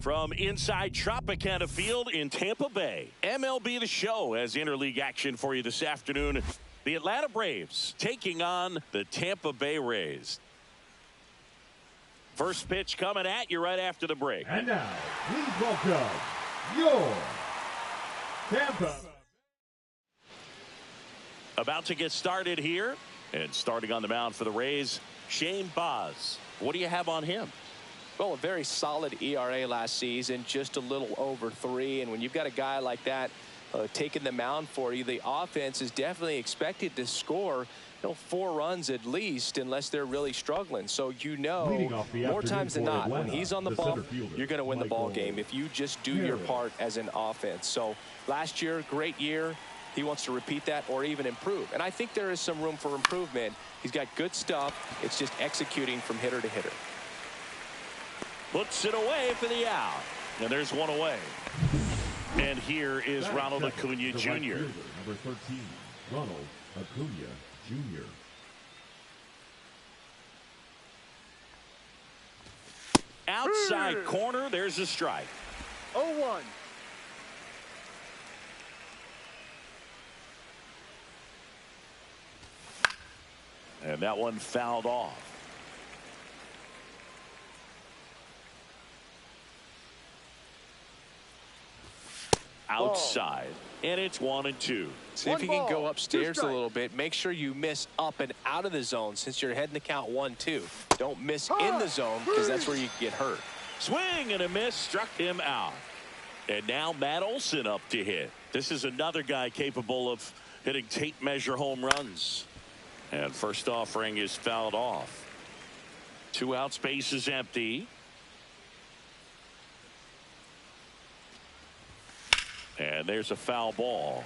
From inside Tropicana Field in Tampa Bay, MLB The Show has interleague action for you this afternoon. The Atlanta Braves taking on the Tampa Bay Rays. First pitch coming at you right after the break. And now, please welcome your Tampa. About to get started here, and starting on the mound for the Rays, Shane Baz. What do you have on him? Well, a very solid ERA last season, just a little over 3. And when you've got a guy like that taking the mound for you, the offense is definitely expected to score 4 runs at least, unless they're really struggling. So more times than not, when he's on the bump, you're going to win the ball game if you just do your part as an offense. So last year, great year. He wants to repeat that or even improve. And I think there is some room for improvement. He's got good stuff. It's just executing from hitter to hitter. Puts it away for the out. And there's one away. And here is Ronald Acuna Jr. Number 13, Ronald Acuna Jr. Outside corner, there's a strike. 0-1. And that one fouled off. Outside, and it's 1-2. See if you can go upstairs a little bit. Make sure you miss up and out of the zone since you're heading to count 1-2. Don't miss in the zone because that's where you get hurt. Swing and a miss, struck him out. And now Matt Olson up to hit. This is another guy capable of hitting tape measure home runs. And first offering is fouled off. 2 outs, base is empty. And there's a foul ball.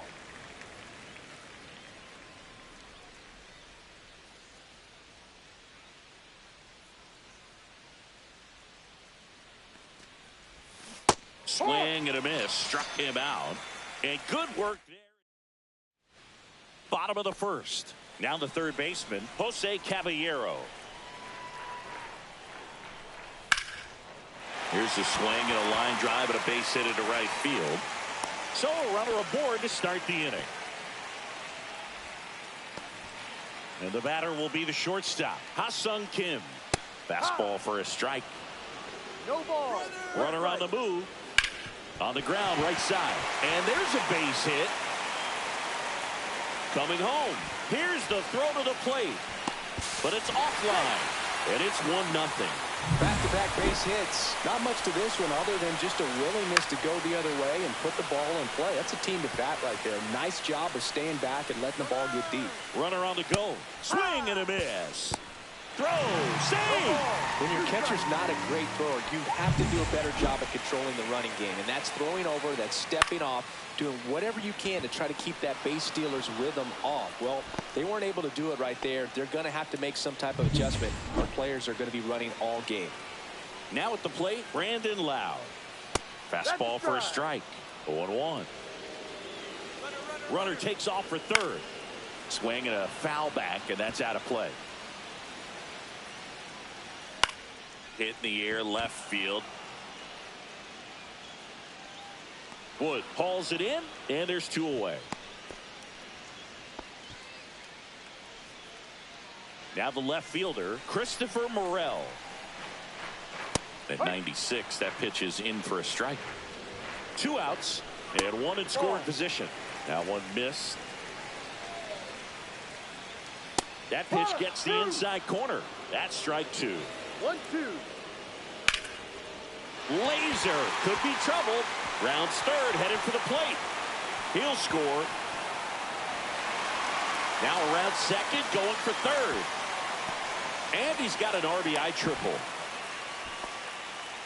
Swing and a miss, struck him out. And good work there. Bottom of the first. Now the third baseman, Jose Caballero. Here's a swing and a line drive and a base hit into right field. So a runner aboard to start the inning. And the batter will be the shortstop, Ha-Sung Kim. Fastball for a strike. No ball. Runner on the move. On the ground, right side. And there's a base hit. Coming home. Here's the throw to the plate. But it's offline. And it's 1-0. Back-to-back base hits. Not much to this one other than just a willingness to go the other way and put the ball in play. That's a team to bat right there. Nice job of staying back and letting the ball get deep. Runner on the go. Swing and a miss. Throw. Save. When your catcher's not a great thrower, you have to do a better job of controlling the running game. And that's throwing over, that's stepping off, doing whatever you can to try to keep that base stealer's rhythm off. Well, they weren't able to do it right there. They're going to have to make some type of adjustment. Our players are going to be running all game. Now at the plate, Brandon Loud. Fastball for a strike. 0-1. Runner takes off for third. Swing and a foul back, and that's out of play. Hit in the air, left field. Wood hauls it in, and there's 2 away. Now the left fielder, Christopher Morel. At 96, that pitch is in for a strike. 2 outs, and 1 in scoring position. Now 1 missed. That pitch gets the inside corner. That's strike 2. 1-2. Laser could be trouble. Rounds third, headed for the plate. He'll score. Now around second, going for third. And he's got an RBI triple.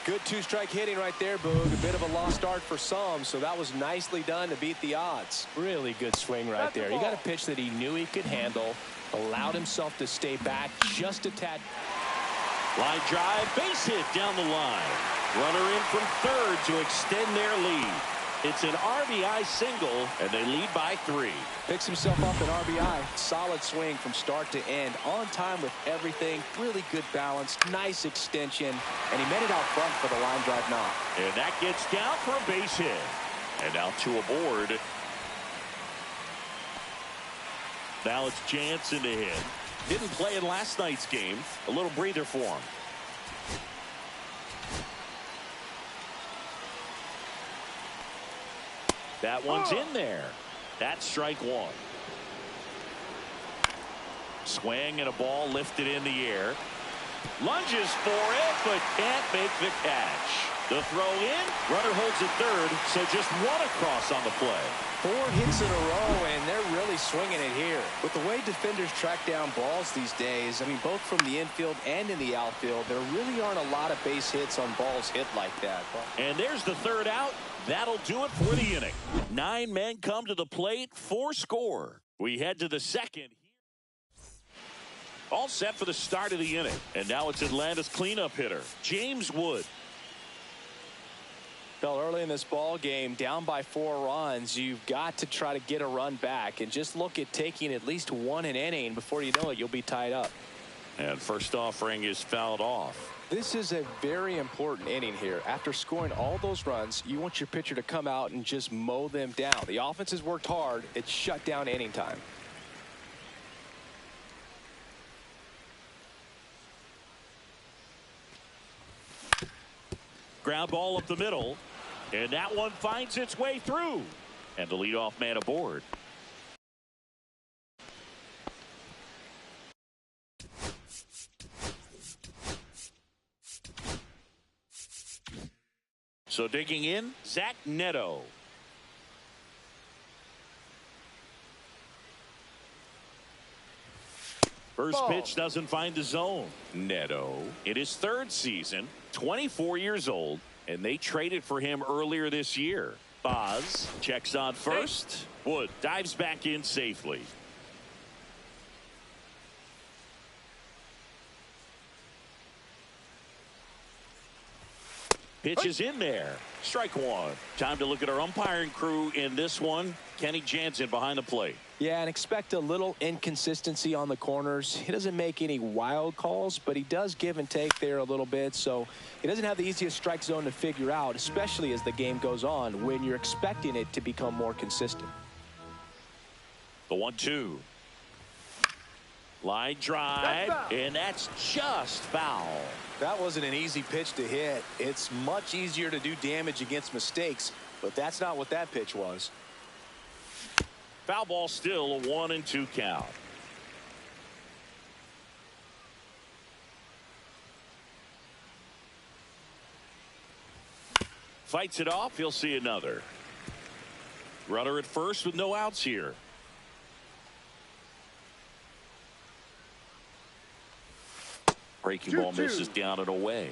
Good 2-strike hitting right there, Boog. A bit of a lost art for some, so that was nicely done to beat the odds. Really good swing right there. He got a pitch that he knew he could handle, allowed himself to stay back just a tad. Line drive, base hit down the line. Runner in from third to extend their lead. It's an RBI single, and they lead by 3. Picks himself up an RBI. Solid swing from start to end. On time with everything. Really good balance. Nice extension. And he made it out front for the line drive knock. And that gets down for a base hit. And now 2 aboard. Now it's Jansen to hit. Didn't play in last night's game. A little breather for him. That one's in there. That's strike 1. Swing and a ball lifted in the air. Lunges for it, but can't make the catch. The throw in. Runner holds at third, so just 1 across on the play. 4 hits in a row, and they're really swinging it here. With the way defenders track down balls these days, I mean, both from the infield and in the outfield, there really aren't a lot of base hits on balls hit like that. And there's the third out. That'll do it for the inning. 9 men come to the plate, 4 score. We head to the second. All set for the start of the inning. And now it's Atlanta's cleanup hitter, James Wood. Well, early in this ball game, down by 4 runs, you've got to try to get a run back and just look at taking at least 1 an inning. Before you know it, you'll be tied up. And first offering is fouled off. This is a very important inning here. After scoring all those runs, you want your pitcher to come out and just mow them down. The offense has worked hard. It's shut down inning time. Ground ball up the middle. And that one finds its way through. And the leadoff man aboard. So digging in, Zach Neto. First pitch doesn't find the zone. Neto in his 3rd season, 24 years old, and they traded for him earlier this year. Boz checks on first. Wood dives back in safely. Pitch is in there. Strike 1. Time to look at our umpiring crew in this one. Kenny Jansen behind the plate. Yeah, and expect a little inconsistency on the corners. He doesn't make any wild calls, but he does give and take there a little bit. So he doesn't have the easiest strike zone to figure out, especially as the game goes on when you're expecting it to become more consistent. The 1-2. Line drive, and that's just foul. That wasn't an easy pitch to hit. It's much easier to do damage against mistakes, but that's not what that pitch was. Foul ball, still a 1-2 count. Fights it off. He'll see another. Runner at first with no outs here. Breaking ball misses down and away.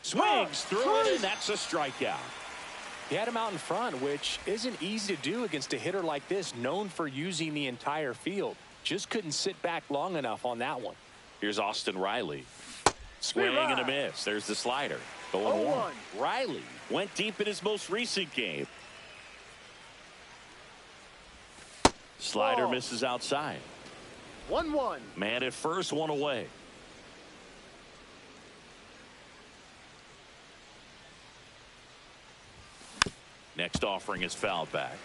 Swings through it, and that's a strikeout. He had him out in front, which isn't easy to do against a hitter like this, known for using the entire field. Just couldn't sit back long enough on that one. Here's Austin Riley. Swing and a miss. There's the slider. 0-1. Riley went deep in his most recent game. Slider misses outside. 1-1. Man at first, 1 away. Next offering is fouled back.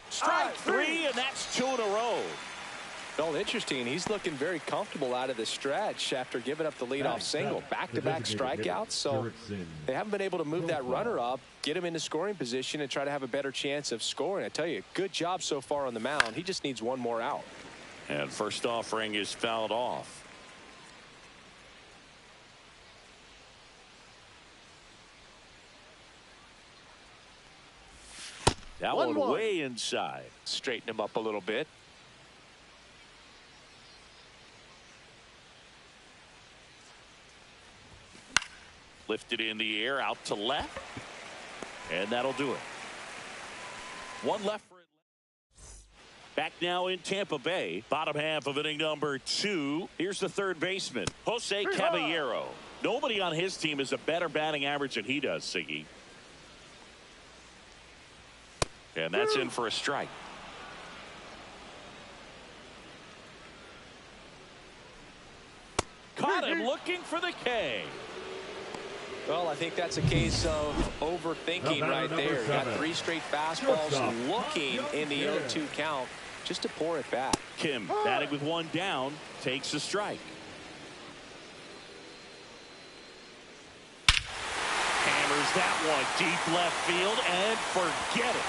Strike 3, and that's 2 in a row. Well, interesting. He's looking very comfortable out of the stretch after giving up the leadoff single. Back-to-back strikeouts, so they haven't been able to move that runner up, get him into scoring position, and try to have a better chance of scoring. I tell you, good job so far on the mound. He just needs 1 more out. And first offering is fouled off. That one way inside. Straighten him up a little bit. Lifted in the air, out to left. And that'll do it. One left for it. Back now in Tampa Bay. Bottom half of inning number 2. Here's the third baseman, Jose Caballero. Nobody on his team has a better batting average than he does, Siggy. And that's in for a strike. Caught him looking for the K. Well, I think that's a case of overthinking right there. Got 3 straight fastballs looking in the 0-2 count just to pour it back. Kim batting with 1 down takes a strike. Hammers that one deep left field and forget it.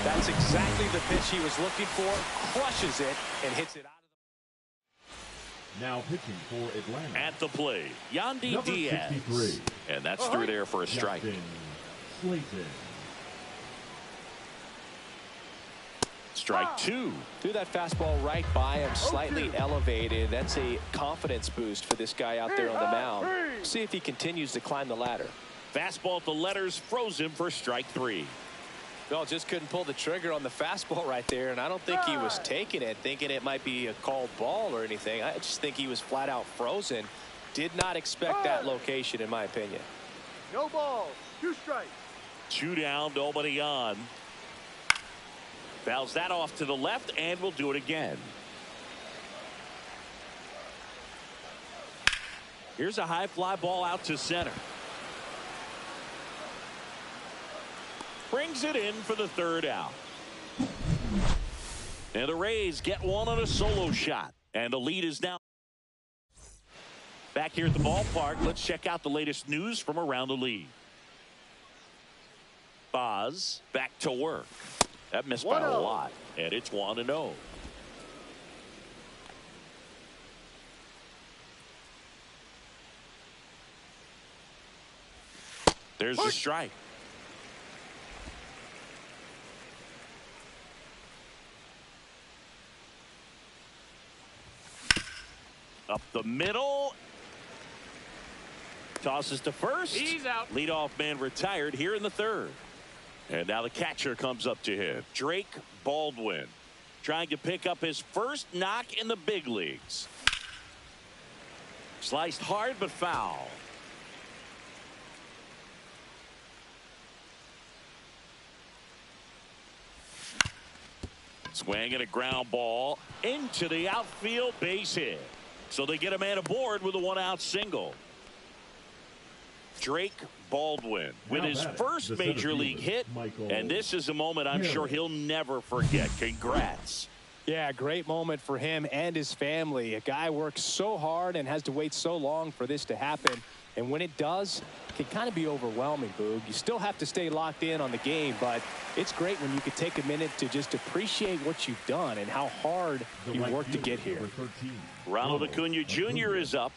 That's exactly the pitch he was looking for. Crushes it and hits it out of the... Now pitching for Atlanta. At the plate, Yandy Number Diaz. 63. And that's through there for a strike. Justin Slayton. Strike 2. Threw that fastball right by him, slightly elevated. That's a confidence boost for this guy out there on the mound. See if he continues to climb the ladder. Fastball at the letters froze him for strike 3. Well, just couldn't pull the trigger on the fastball right there, and I don't think he was taking it, thinking it might be a called ball or anything. I just think he was flat out frozen. Did not expect that location, in my opinion. No balls. 2 strikes. 2 down, nobody on. Fouls that off to the left, and we'll do it again. Here's a high fly ball out to center. Brings it in for the 3rd out. And the Rays get one on a solo shot. And the lead is now back here at the ballpark. Let's check out the latest news from around the league. Boz back to work. That missed by a lot. And it's 1-0. There's the strike. Up the middle. Tosses to first. He's out. Leadoff man retired here in the 3rd. And now the catcher comes up to him. Drake Baldwin trying to pick up his first knock in the big leagues. Sliced hard but foul. Swing and a ground ball into the outfield, base hit. So they get a man aboard with a 1-out single. Drake Baldwin with his first major league hit, and this is a moment I'm sure he'll never forget. Congrats. Yeah, great moment for him and his family. A guy works so hard and has to wait so long for this to happen. And when it does, it can kind of be overwhelming, Boog. You still have to stay locked in on the game, but it's great when you can take a minute to just appreciate what you've done and how hard you worked to get here. Ronald Acuna Jr. is up.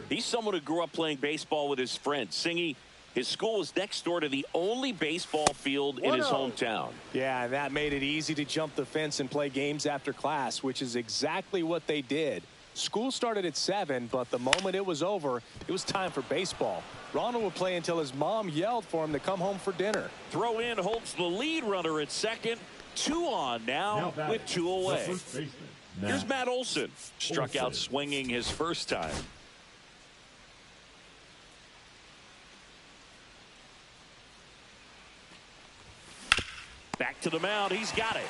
He's someone who grew up playing baseball with his friends. Singy, his school was next door to the only baseball field in his hometown. Yeah, that made it easy to jump the fence and play games after class, which is exactly what they did. School started at 7, but the moment it was over, it was time for baseball. Ronald would play until his mom yelled for him to come home for dinner. Throw in holds the lead runner at second. 2 on now with 2 away. Here's Matt Olson. Struck out swinging his first time. Back to the mound. He's got it.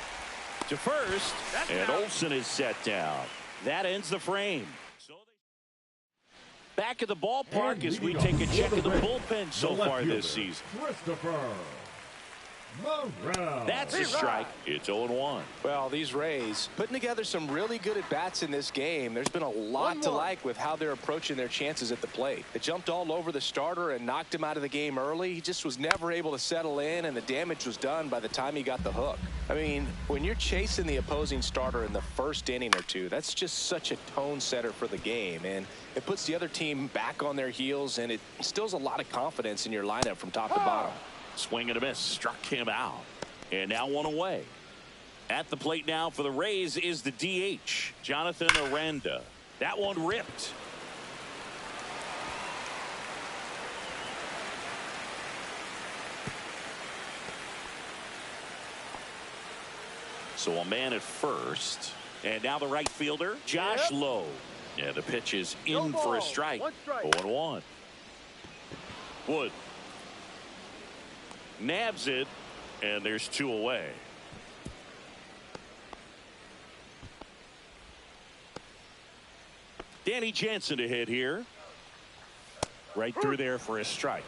To first. And Olson is set down. That ends the frame. Back at the ballpark as we take a check of the bullpen so far this season. That's a strike. It's 0-1. Well, these Rays putting together some really good at-bats in this game. There's been a lot to like with how they're approaching their chances at the plate. They jumped all over the starter and knocked him out of the game early. He just was never able to settle in, and the damage was done by the time he got the hook. I mean, when you're chasing the opposing starter in the first inning or two, that's just such a tone setter for the game, and it puts the other team back on their heels, and it instills a lot of confidence in your lineup from top to bottom. Swing and a miss, struck him out. And now 1 away. At the plate now for the Rays is the DH, Jonathan Aranda. That one ripped. So a man at first. And now the right fielder, Josh Lowe. Yeah, the pitch is in for a strike. 0-1. Wood nabs it, and there's 2 away. Danny Jansen to hit here. Right through there for a strike.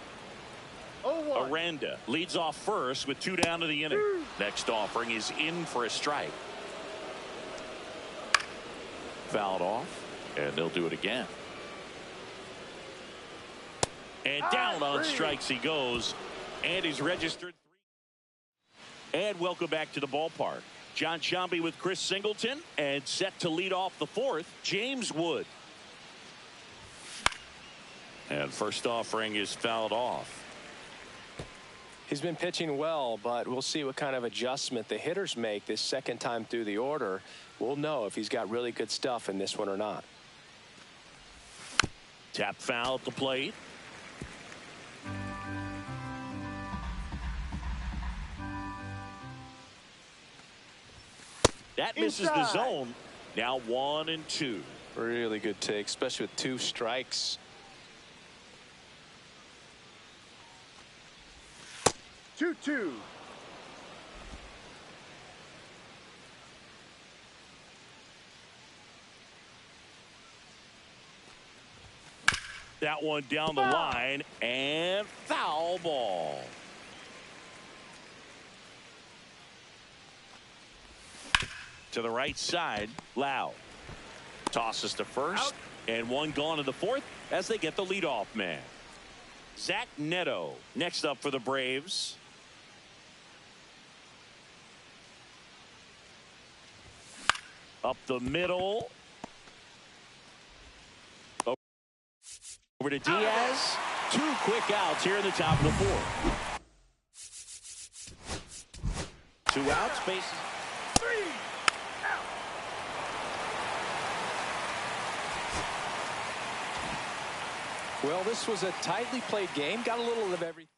Aranda leads off first with 2 down to the inning. Next offering is in for a strike. Fouled off, and they'll do it again. And down on strikes he goes, and he's registered 3. And welcome back to the ballpark. John Sciambi with Chris Singleton, and set to lead off the 4th, James Wood. And first offering is fouled off. He's been pitching well, but we'll see what kind of adjustment the hitters make this second time through the order. We'll know if he's got really good stuff in this one or not. Tap foul at the plate. That misses the zone. Now 1-2. Really good take, especially with 2 strikes. 2-2. That one down the line, and foul ball. To the right side, Lau tosses to first, and 1 gone in the 4th as they get the leadoff man. Zach Neto next up for the Braves. Up the middle. Over to Diaz. 2 quick outs here in the top of the 4th. 2 outs, bases. 3 out. Well, this was a tightly played game. Got a little of everything.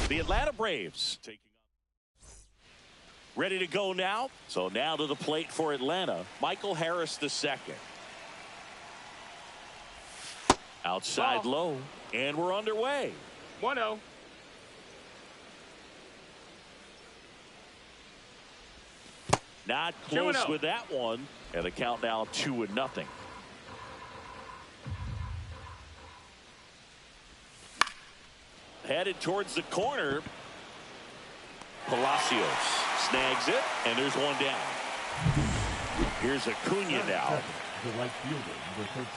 The Atlanta Braves taking up. Ready to go now. So now to the plate for Atlanta, Michael Harris II. Outside low, and we're underway. 1-0. Not close with that one, and the count now 2-0. Headed towards the corner. Palacios snags it, and there's 1 down. Here's Acuna now. The right fielder, number 13,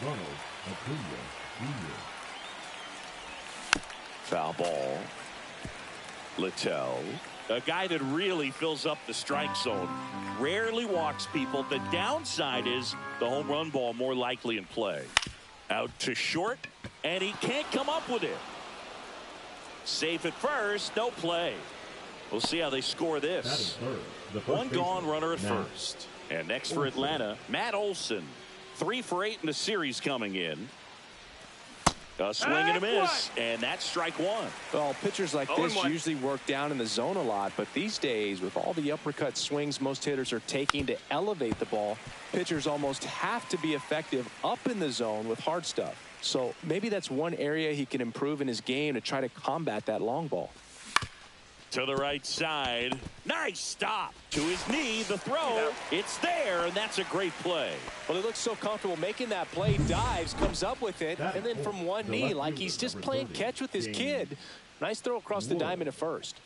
Ronald Acuna Jr. Foul ball. Littell A guy that really fills up the strike zone. Rarely walks people. The downside is the home run ball more likely in play. Out to short, and he can't come up with it. Safe at first, no play. We'll see how they score this. One gone runner at first. And next for Atlanta, Matt Olson. 3 for 8 in the series coming in. A swing and a miss, and that's strike one. Well, pitchers like this usually work down in the zone a lot, but these days, with all the uppercut swings most hitters are taking to elevate the ball, pitchers almost have to be effective up in the zone with hard stuff. So maybe that's one area he can improve in his game to try to combat that long ball. To the right side. Nice stop. To his knee, the throw. It's there, and that's a great play. Well, he looks so comfortable making that play. Dives, comes up with it, and then from one knee, like he's just playing catch with his kid. Nice throw across the diamond at first.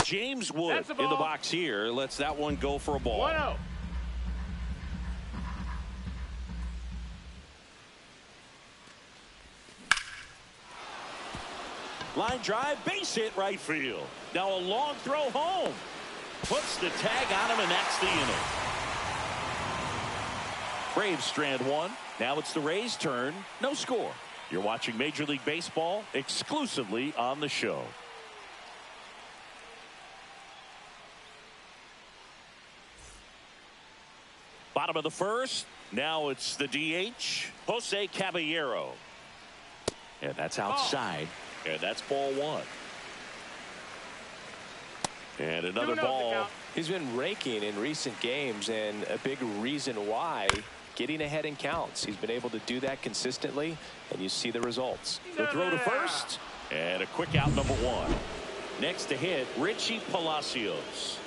James Wood in the box here. Lets that one go for a ball. 1-0. Line drive, base hit right field. Now a long throw home. Puts the tag on him, and that's the inning. Braves strand one. Now it's the Rays' turn. No score. You're watching Major League Baseball exclusively on the show. Bottom of the first. Now it's the DH, Jose Caballero. And that's outside. And that's ball one. And another ball. He's been raking in recent games, and a big reason why, getting ahead in counts. He's been able to do that consistently, and you see the results. The throw to first, and a quick out, number one. Next to hit, Richie Palacios.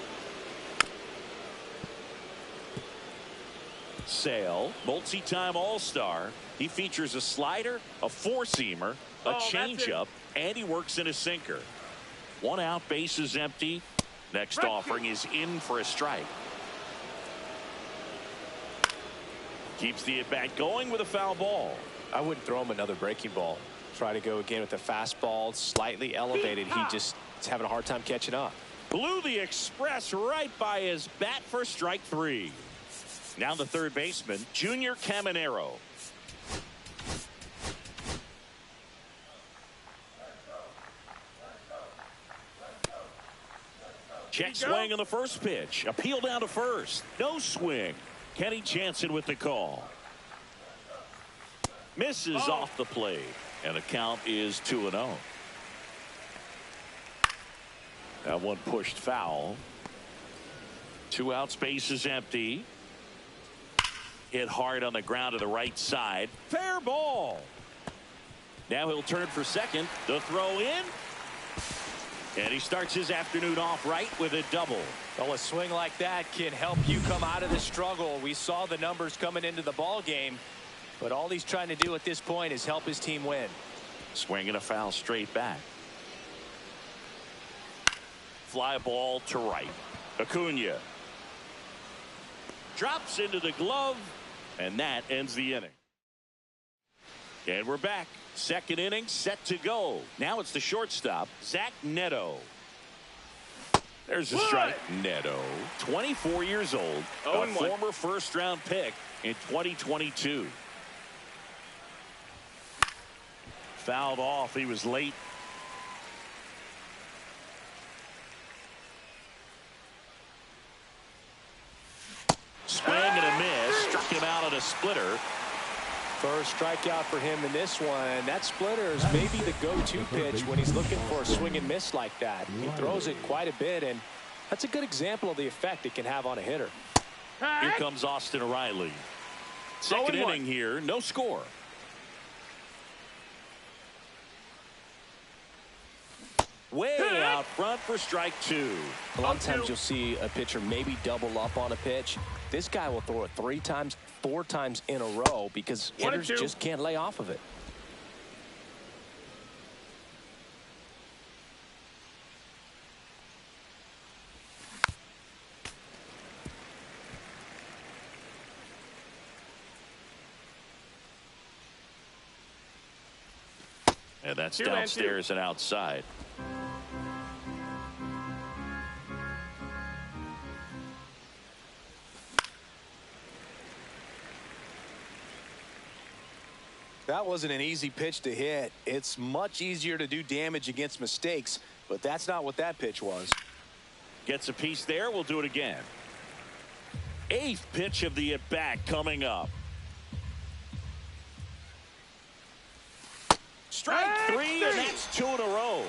Sale, multi-time All-Star. He features a slider, a four-seamer, a changeup, and he works in a sinker. One out, base is empty. Next offering is in for a strike. Keeps the at-bat going with a foul ball. I wouldn't throw him another breaking ball. Try to go again with a fastball, slightly elevated. He just is having a hard time catching up. Blew the express right by his bat for strike three. Now the third baseman, Junior Caminero. Check swing on the first pitch. Appeal down to first. No swing. Kenny Jansen with the call. Misses off the plate. And the count is 2-0. That one pushed foul. 2 outs, base is empty. Hit hard on the ground to the right side. Fair ball. Now he'll turn for second. The throw in. And he starts his afternoon off right with a double. Well, a swing like that can help you come out of the struggle. We saw the numbers coming into the ball game, but all he's trying to do at this point is help his team win. Swinging a foul straight back. Fly ball to right. Acuna drops into the glove, and that ends the inning. And we're back. Second inning set to go. Now it's the shortstop, Zach Neto. There's a strike. Neto, 24 years old, a former first-round pick in 2022. Fouled off. He was late. Swing and a miss. Struck him out at a splitter. First strikeout for him in this one. That splitter is maybe the go-to pitch when he's looking for a swing and miss like that. He throws it quite a bit, and that's a good example of the effect it can have on a hitter. Here comes Austin Riley. Second inning here, no score. Way out front for strike two. A lot of times you'll see a pitcher maybe double up on a pitch. This guy will throw it 3 times, 4 times in a row because hitters just can't lay off of it. And that's downstairs and outside. wasn't an easy pitch to hit. It's much easier to do damage against mistakes, but that's not what that pitch was. Gets a piece there. We'll do it again. 8th pitch of the at-bat coming up. Strike 3, and that's 2 in a row.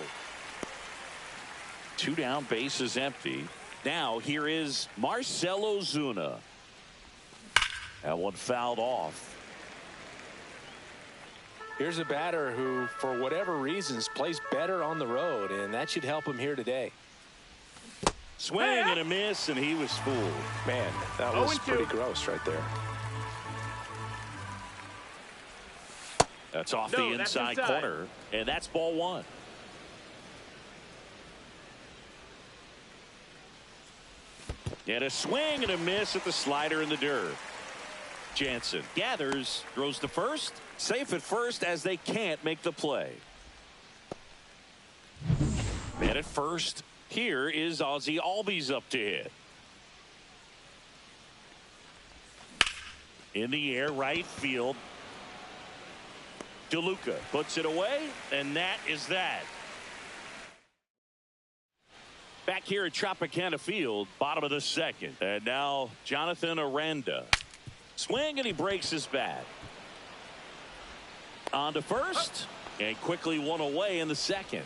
2 down, bases empty. Now here is Marcell Ozuna. That one fouled off. Here's a batter who, for whatever reasons, plays better on the road, and that should help him here today. Swing and a miss, and he was fooled. Man, that was pretty gross right there. That's off the inside corner, and that's ball 1. And a swing and a miss at the slider in the dirt. Jansen gathers, throws to first, safe at first as they can't make the play. And at first, here is Ozzie Albies up to hit. In the air, right field. DeLuca puts it away, and that is that. Back here at Tropicana Field, bottom of the 2nd. And now Jonathan Aranda. Swing, and he breaks his bat. On to first, and quickly one away in the 2nd.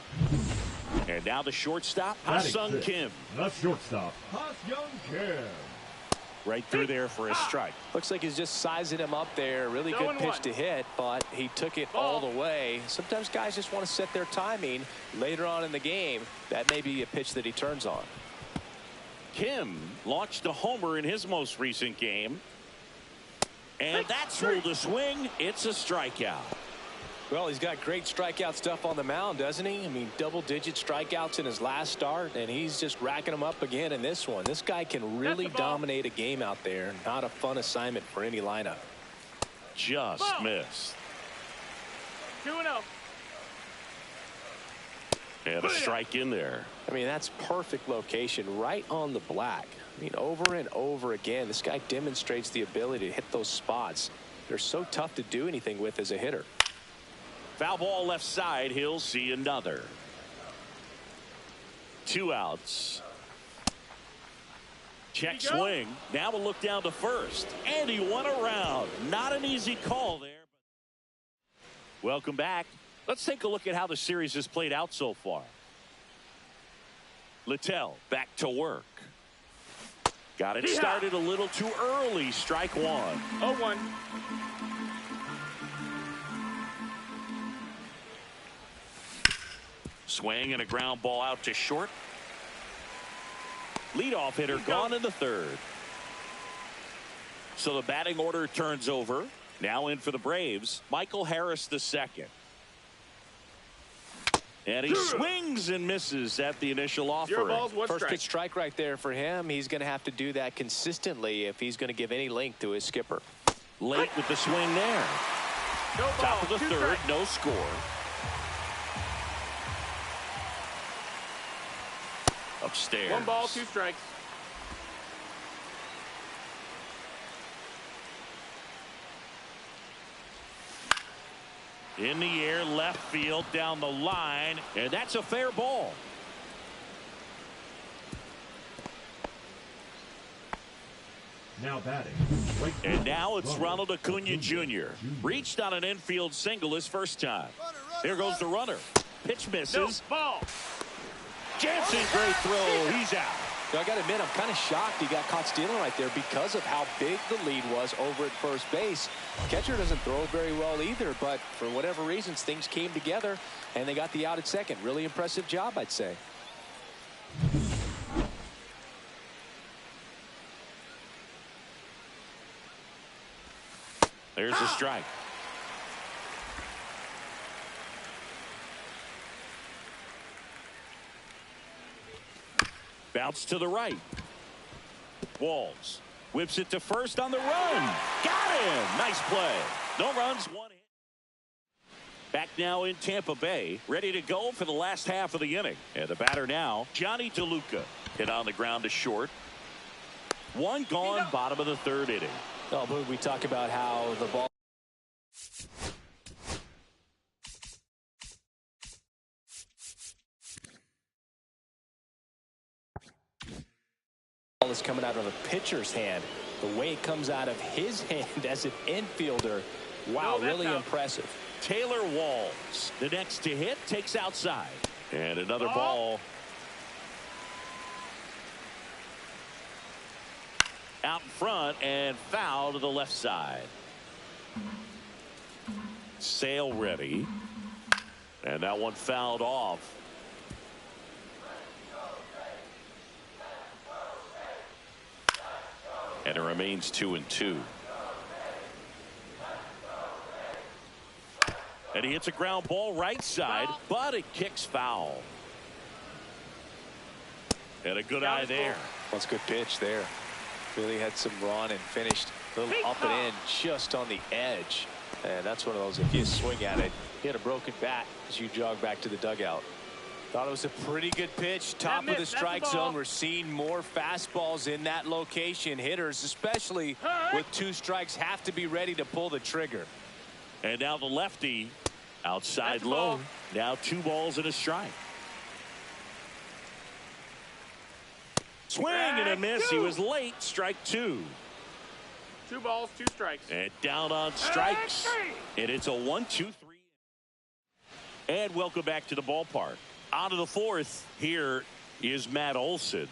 And now the shortstop, Ha-Sung Kim. The shortstop, Ha-Sung Kim. Right through there for a strike. Looks like he's just sizing him up there. Really good pitch to hit, but he took it all the way. Sometimes guys just want to set their timing later on in the game. That may be a pitch that he turns on. Kim launched a homer in his most recent game. And that's ruled a swing. It's a strikeout. Well, he's got great strikeout stuff on the mound, doesn't he? I mean, double-digit strikeouts in his last start, and he's just racking them up again in this one. This guy can really dominate a game out there. Not a fun assignment for any lineup. Just missed. 2-0. And a strike in there. I mean, that's perfect location, right on the black. I mean, over and over again, this guy demonstrates the ability to hit those spots. They're so tough to do anything with as a hitter. Foul ball left side. He'll see another. 2 outs. Check swing. Now we'll look down to first. And he went around. Not an easy call there. Welcome back. Let's take a look at how the series has played out so far. Littell back to work. Got it started a little too early. Strike 1. 0-1. Swing and a ground ball out to short. Leadoff hitter gone in the 3rd. So the batting order turns over. Now in for the Braves, Michael Harris II. And he swings and misses at the initial offering. First pitch strike right there for him. He's going to have to do that consistently if he's going to give any length to his skipper. Late with the swing there. Top of the 3rd, no score. Upstairs. 1 ball, 2 strikes. In the air, left field, down the line, and that's a fair ball. Now batting. And now it's Ronald Acuna Jr. Reached on an infield single his first time. Here goes the runner. Pitch misses. Ball. Jansen, great throw. He's out. Now, I got to admit, I'm kind of shocked he got caught stealing right there because of how big the lead was over at first base. Catcher doesn't throw very well either, but for whatever reasons, things came together, and they got the out at second. Really impressive job, I'd say. There's a strike. Bounce to the right. Walls whips it to first on the run. Got him. Nice play. No runs, 1 hit. Back now in Tampa Bay, ready to go for the last half of the inning. And the batter now, Johnny DeLuca. Hit on the ground to short. 1 gone, bottom of the 3rd inning. Oh, but we talk about how the ball. is coming out of the pitcher's hand. The way it comes out of his hand as an infielder, wow, really impressive. Taylor Walls, the next to hit, takes outside. And another ball. Out in front and foul to the left side. Sale ready. And that one fouled off. And it remains 2-2. And he hits a ground ball right side, but it kicks foul. And a good eye there. That's a good pitch there. Really had some run and finished a little up and in just on the edge. And that's one of those, if you swing at it, you hit a broken bat as you jog back to the dugout. Thought it was a pretty good pitch. Top of the strike zone. We're seeing more fastballs in that location. Hitters, especially with 2 strikes, have to be ready to pull the trigger. And now the lefty outside low. Now 2 balls and a strike. Swing and a miss. He was late. Strike 2. 2 balls, 2 strikes. And down on strikes. And it's a 1-2-3. And welcome back to the ballpark. On to the 4th. Here is Matt Olson.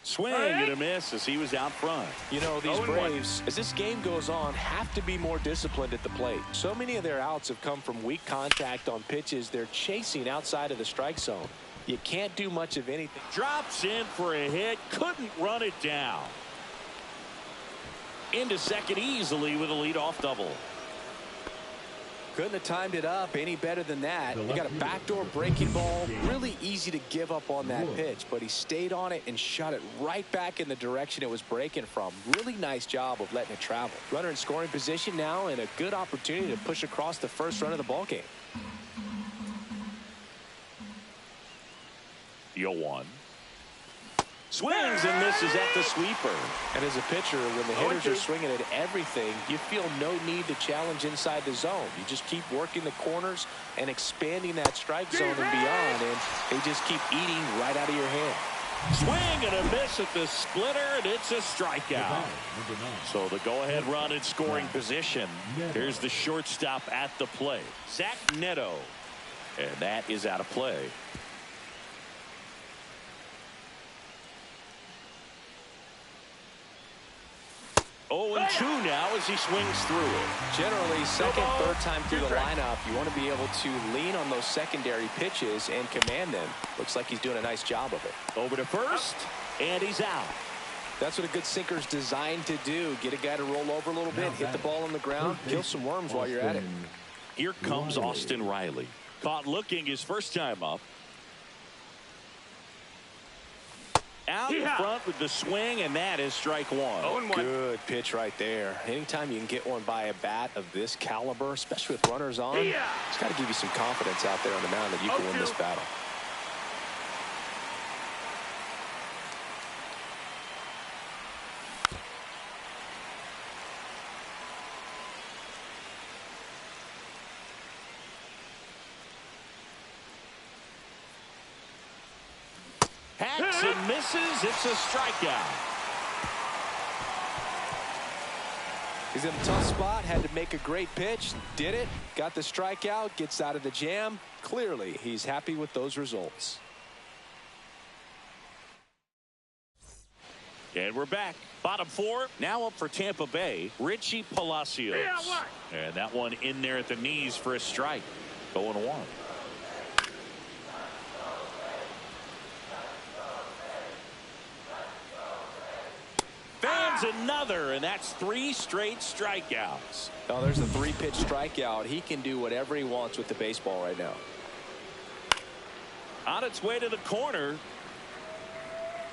Swing and a miss as he was out front. You know, these Braves, as this game goes on, have to be more disciplined at the plate. So many of their outs have come from weak contact on pitches they're chasing outside of the strike zone. You can't do much of anything. Drops in for a hit. Couldn't run it down. Into second easily with a leadoff double. Couldn't have timed it up any better than that. He got a backdoor breaking ball. Really easy to give up on that pitch, but he stayed on it and shot it right back in the direction it was breaking from. Really nice job of letting it travel. Runner in scoring position now and a good opportunity to push across the first run of the ball game. 0-1. Swings and misses at the sweeper. And as a pitcher, when the hitters are swinging at everything, you feel no need to challenge inside the zone. You just keep working the corners and expanding that strike zone and beyond, and they just keep eating right out of your hand. Swing and a miss at the splitter, and it's a strikeout. So the go-ahead run in scoring position. Here's the shortstop at the plate, Zach Neto. And that is out of play. 0-2 now as he swings through it. Generally, second, third time through the lineup, you want to be able to lean on those secondary pitches and command them. Looks like he's doing a nice job of it. Over to first, and he's out. That's what a good sinker's designed to do. Get a guy to roll over a little bit, hit the ball on the ground, kill some worms while you're at it. Here comes Austin Riley. Caught looking his first time up. Out in front with the swing, and that is strike 1. Good pitch right there. Anytime you can get one by a bat of this caliber, especially with runners on, it's got to give you some confidence out there on the mound that you can win this battle. Hacks and misses. It's a strikeout. He's in a tough spot. Had to make a great pitch. Did it. Got the strikeout. Gets out of the jam. Clearly, he's happy with those results. And we're back. Bottom 4. Now up for Tampa Bay. Richie Palacios. And that one in there at the knees for a strike. 0-1. Another, and that's 3 straight strikeouts. Oh, there's a 3-pitch strikeout. He can do whatever he wants with the baseball right now. On its way to the corner,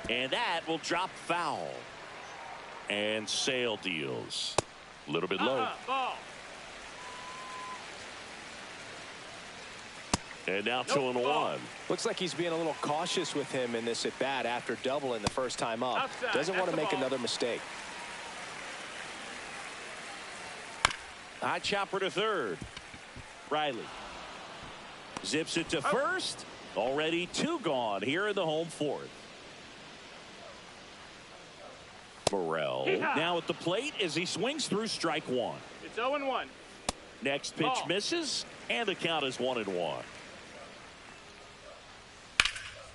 and that will drop foul. And Sale deals a little bit low. Ball. And now 2-1. Looks like he's being a little cautious with him in this at bat after doubling the first time up. Outside. Doesn't want to make another mistake. High chopper to third. Riley zips it to first. Already 2 gone here in the home 4th. Morel now at the plate as he swings through strike one. It's 0-1. Next pitch misses, and the count is 1-1.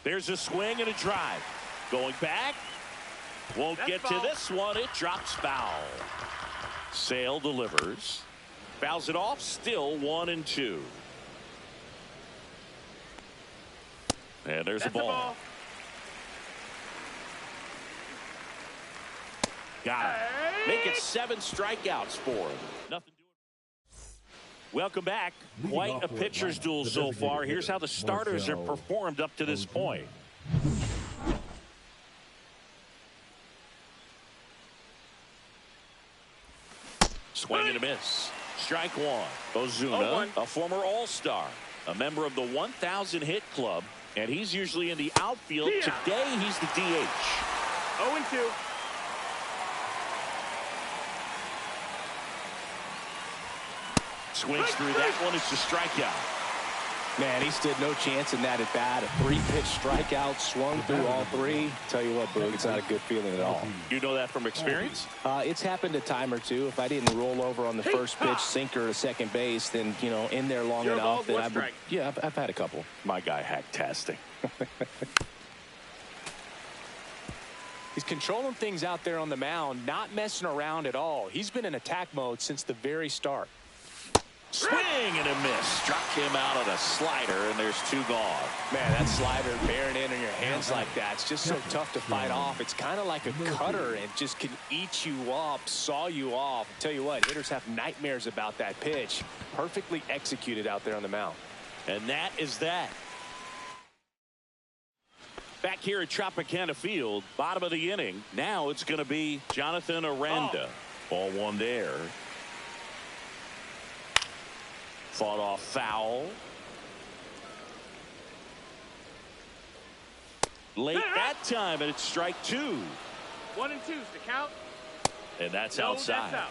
There's a swing and a drive. Going back. Won't get foul. To this one. It drops foul. Sale delivers. Fouls it off. Still 1-2. And there's a ball. Got it. Make it 7 strikeouts for him. Nothing doing. Welcome back. Quite a pitcher's duel so far. Here's how the starters have performed up to this point. Swing and a miss. Strike one. Ozuna, a former All-Star, a member of the 1,000 hit club, and he's usually in the outfield. Today, he's the DH. 0-2. Swings through that one. It's a strikeout. Man, he stood no chance in that at bat. A 3-pitch strikeout, swung through all 3. Tell you what, Boog, it's not a good feeling at all. You know that from experience? It's happened a time or two. If I didn't roll over on the first pitch, sinker to second base, then, you know, in there long enough that I would. Yeah, I've had a couple. My guy hack-tastic. He's controlling things out there on the mound, not messing around at all. He's been in attack mode since the very start. Swing and a miss. Struck him out on a slider, and there's 2 gone. Man, that slider bearing in on your hands like that, it's just so tough to fight off. It's kind of like a cutter and just can eat you up, saw you off. I'll tell you what, hitters have nightmares about that pitch. Perfectly executed out there on the mound. And that is that. Back here at Tropicana Field, bottom of the inning. Now it's going to be Jonathan Aranda. Ball one there. Fought off foul. Late that time, and it's strike 2. 1 and 2's the count. And that's outside. That's out.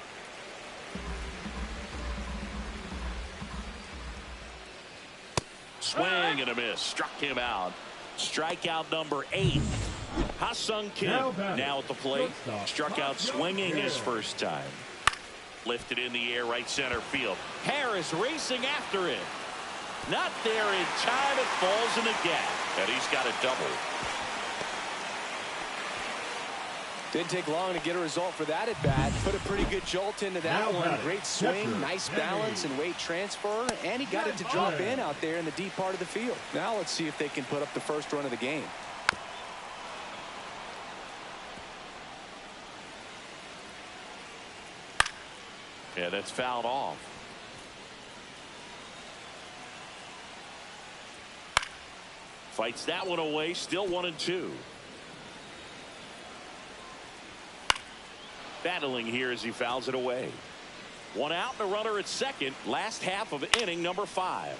Swing and a miss. Struck him out. Strikeout number 8. Ha-Sung Kim now at the plate. Struck out swinging his first time. Lifted in the air, right center field. Harris racing after it. Not there in time. It falls in the gap. And he's got a double. Didn't take long to get a result for that at bat. Put a pretty good jolt into that one. Great swing, nice balance and weight transfer. And he got it to drop in out there in the deep part of the field. Now let's see if they can put up the first run of the game. Yeah, that's fouled off. Fights that one away. Still 1 and 2. Battling here as he fouls it away. 1 out and a runner at second. Last half of inning number 5.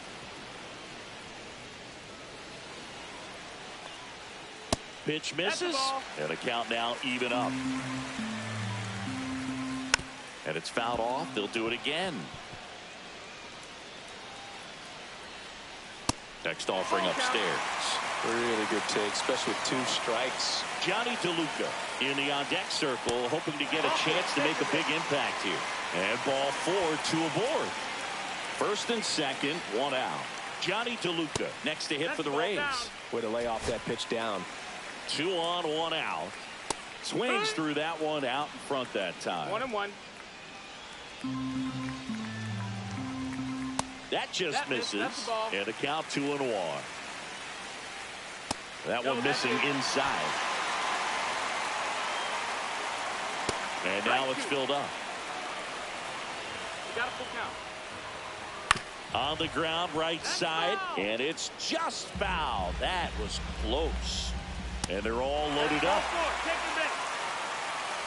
Pitch misses. And the count now even up. And it's fouled off. They'll do it again. Next offering upstairs. Really good take, especially with 2 strikes. Johnny DeLuca in the on-deck circle, hoping to get a chance to make a big impact here. And ball 4, 2 aboard. First and second, 1 out. Johnny DeLuca next to hit for the Rays. Way to lay off that pitch down. 2 on, 1 out. Swings through that one out in front that time. 1 and 1. That just misses. And the count 2 and 1. That one missing inside. And now it's filled up. You got a full count. On the ground, right side, and it's just foul. That was close. And they're all loaded up.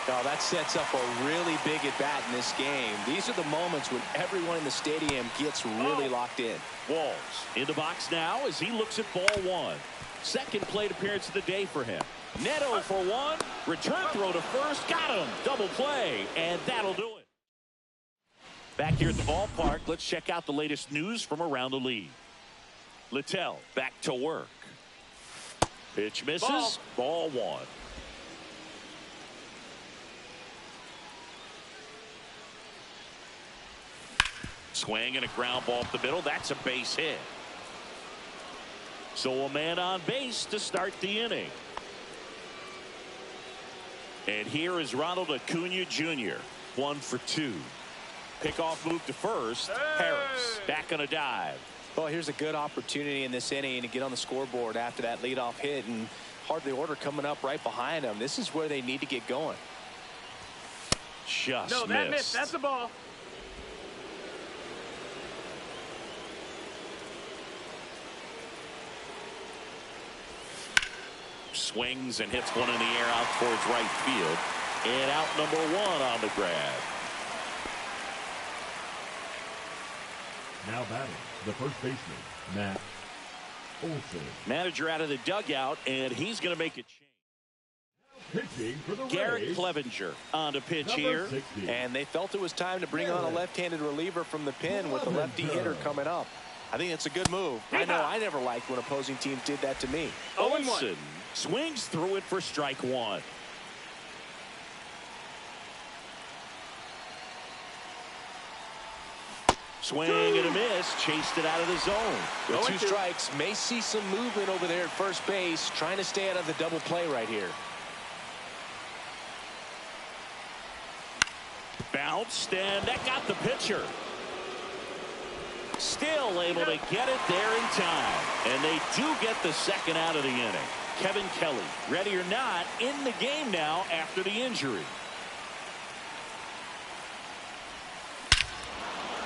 Now that sets up a really big at bat in this game. These are the moments when everyone in the stadium gets really locked in. Walls in the box now as he looks at ball 1. Second plate appearance of the day for him. Neto for 1. Return throw to first. Got him. Double play. And that'll do it. Back here at the ballpark, let's check out the latest news from around the league. Littell back to work. Pitch misses. Ball 1. Swing and a ground ball up the middle. That's a base hit. So a man on base to start the inning. And here is Ronald Acuna Jr. 1 for 2. Pickoff move to first. Harris back on a dive. Well, here's a good opportunity in this inning to get on the scoreboard after that leadoff hit, and hardly order coming up right behind them. This is where they need to get going. Just no, that missed. That's the ball. Swings and hits one in the air out towards right field. And out number 1 on the grab. Now batting, the first baseman, Matt Olson. Manager out of the dugout, and he's going to make a change. Pitching for the Garrett Rays, Clevenger on to pitch number here. 60. And they felt it was time to bring on a left-handed reliever from the pen with the lefty hitter coming up. I think it's a good move. I know I never liked when opposing teams did that to me. Olson swings through it for strike 1. Swing and a miss. Chased it out of the zone. With 2 strikes, may see some movement over there at first base, trying to stay out of the double play right here. Bounced, and that got the pitcher. Still able to get it there in time. And they do get the second out of the inning. Kevin Kelly, ready or not, in the game now after the injury.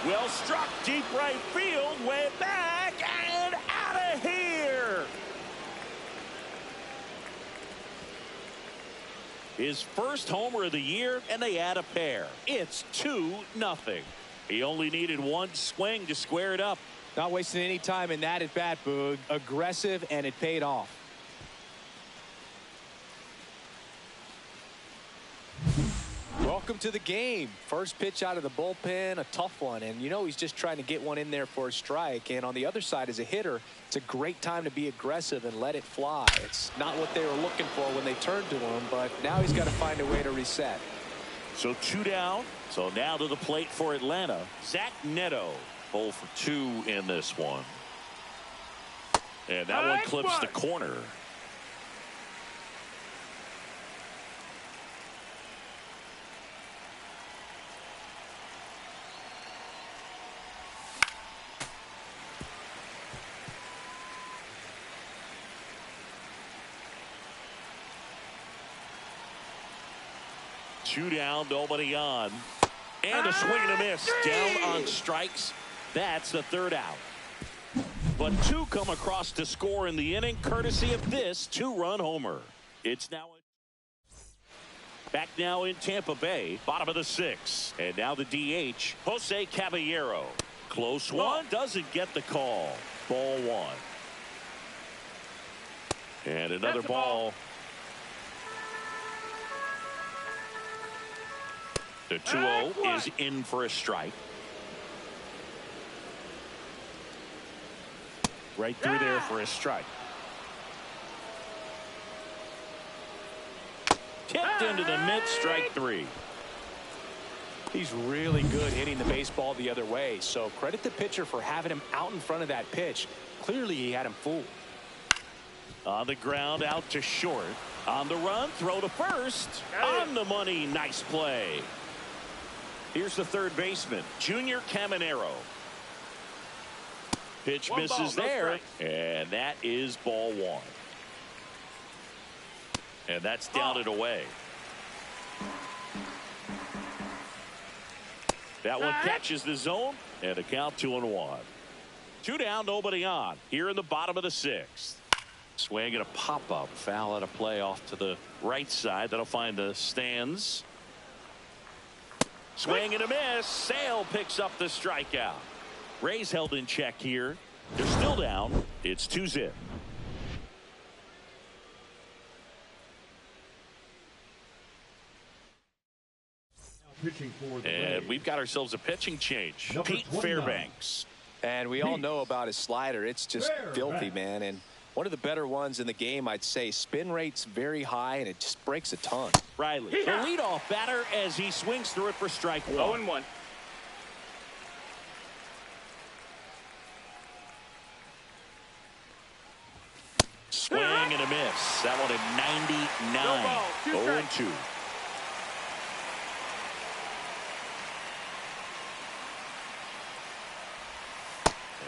Well struck, deep right field, way back, and out of here. His first homer of the year, and they add a pair. It's 2-0. He only needed 1 swing to square it up. Not wasting any time in that at bat, Boog. Aggressive, and it paid off. Welcome to the game. First pitch out of the bullpen, a tough one, and you know he's just trying to get one in there for a strike. And on the other side, as a hitter, it's a great time to be aggressive and let it fly. It's not what they were looking for when they turned to him, but now he's got to find a way to reset. So 2 down. So now to the plate for Atlanta, Zach Neto. 0 for 2 in this one. And that one clips the corner. Two down, nobody on. And a swing and a miss. Down on strikes. That's the 3rd out. But 2 come across to score in the inning, courtesy of this 2-run homer. It's now back now in Tampa Bay, bottom of the 6th. And now the DH, Jose Caballero. Close one, doesn't get the call. Ball 1. And another ball. The 2-0 is in for a strike. Right through there for a strike. Tipped into the mid, strike 3. He's really good hitting the baseball the other way, so credit the pitcher for having him out in front of that pitch. Clearly he had him fooled. On the ground, out to short. On the run, throw to first. On the money, nice play. Here's the 3rd baseman, Junior Caminero. Pitch misses there, and that is ball 1. And that's down and away. That one catches the zone, and a count 2-1. 2 down, nobody on. Here in the bottom of the 6th. Swing and a pop-up. Foul out of play off to the right side. That'll find the stands. Swing and a miss. Sale picks up the strikeout. Rays held in check here. They're still down. It's 2-0. And we've got ourselves a pitching change. Pete Fairbanks. And we all know about his slider. It's just filthy, man. And one of the better ones in the game, I'd say. Spin rate's very high, and it just breaks a ton. Riley, the leadoff batter as he swings through it for strike 1. 0-1. and a miss. That one at 99. No ball, 2 0-2.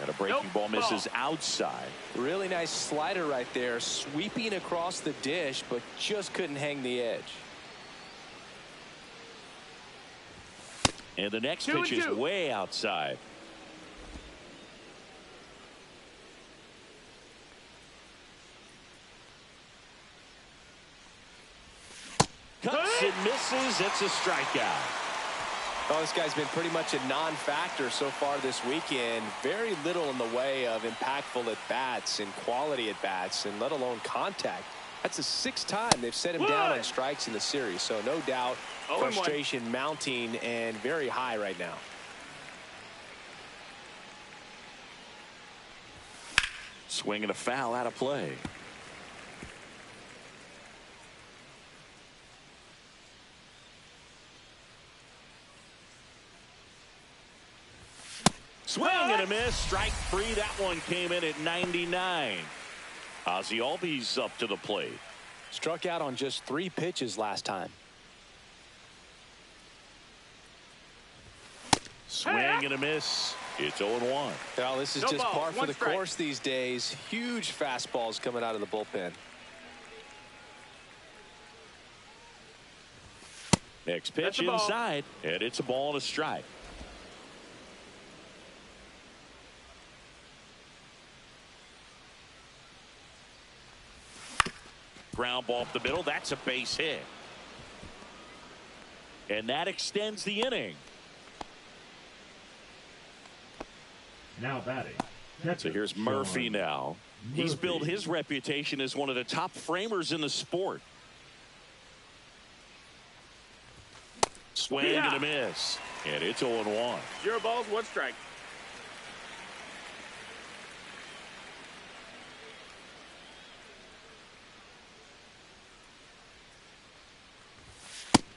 And a breaking ball misses outside. Really nice slider right there, sweeping across the dish, but just couldn't hang the edge. And the next pitch is way outside. Cuts and misses. It's a strikeout. Well, this guy's been pretty much a non-factor so far this weekend. Very little in the way of impactful at-bats and quality at-bats, and let alone contact. That's the 6th time they've set him down on strikes in the series. So no doubt frustration mounting and very high right now. Swing and a foul out of play. Swing and a miss. Strike 3. That one came in at 99. Ozzie Albies up to the plate. Struck out on just 3 pitches last time. Swing and a miss. It's 0-1. Well, this is just par for the course these days. Huge fastballs coming out of the bullpen. Next pitch inside, and it's a ball and a strike. Ground ball up the middle. That's a base hit. And that extends the inning. Now batting. So here's Murphy now. He's built his reputation as one of the top framers in the sport. Swing and a miss. And it's 0-1. 0 balls, 1 strike.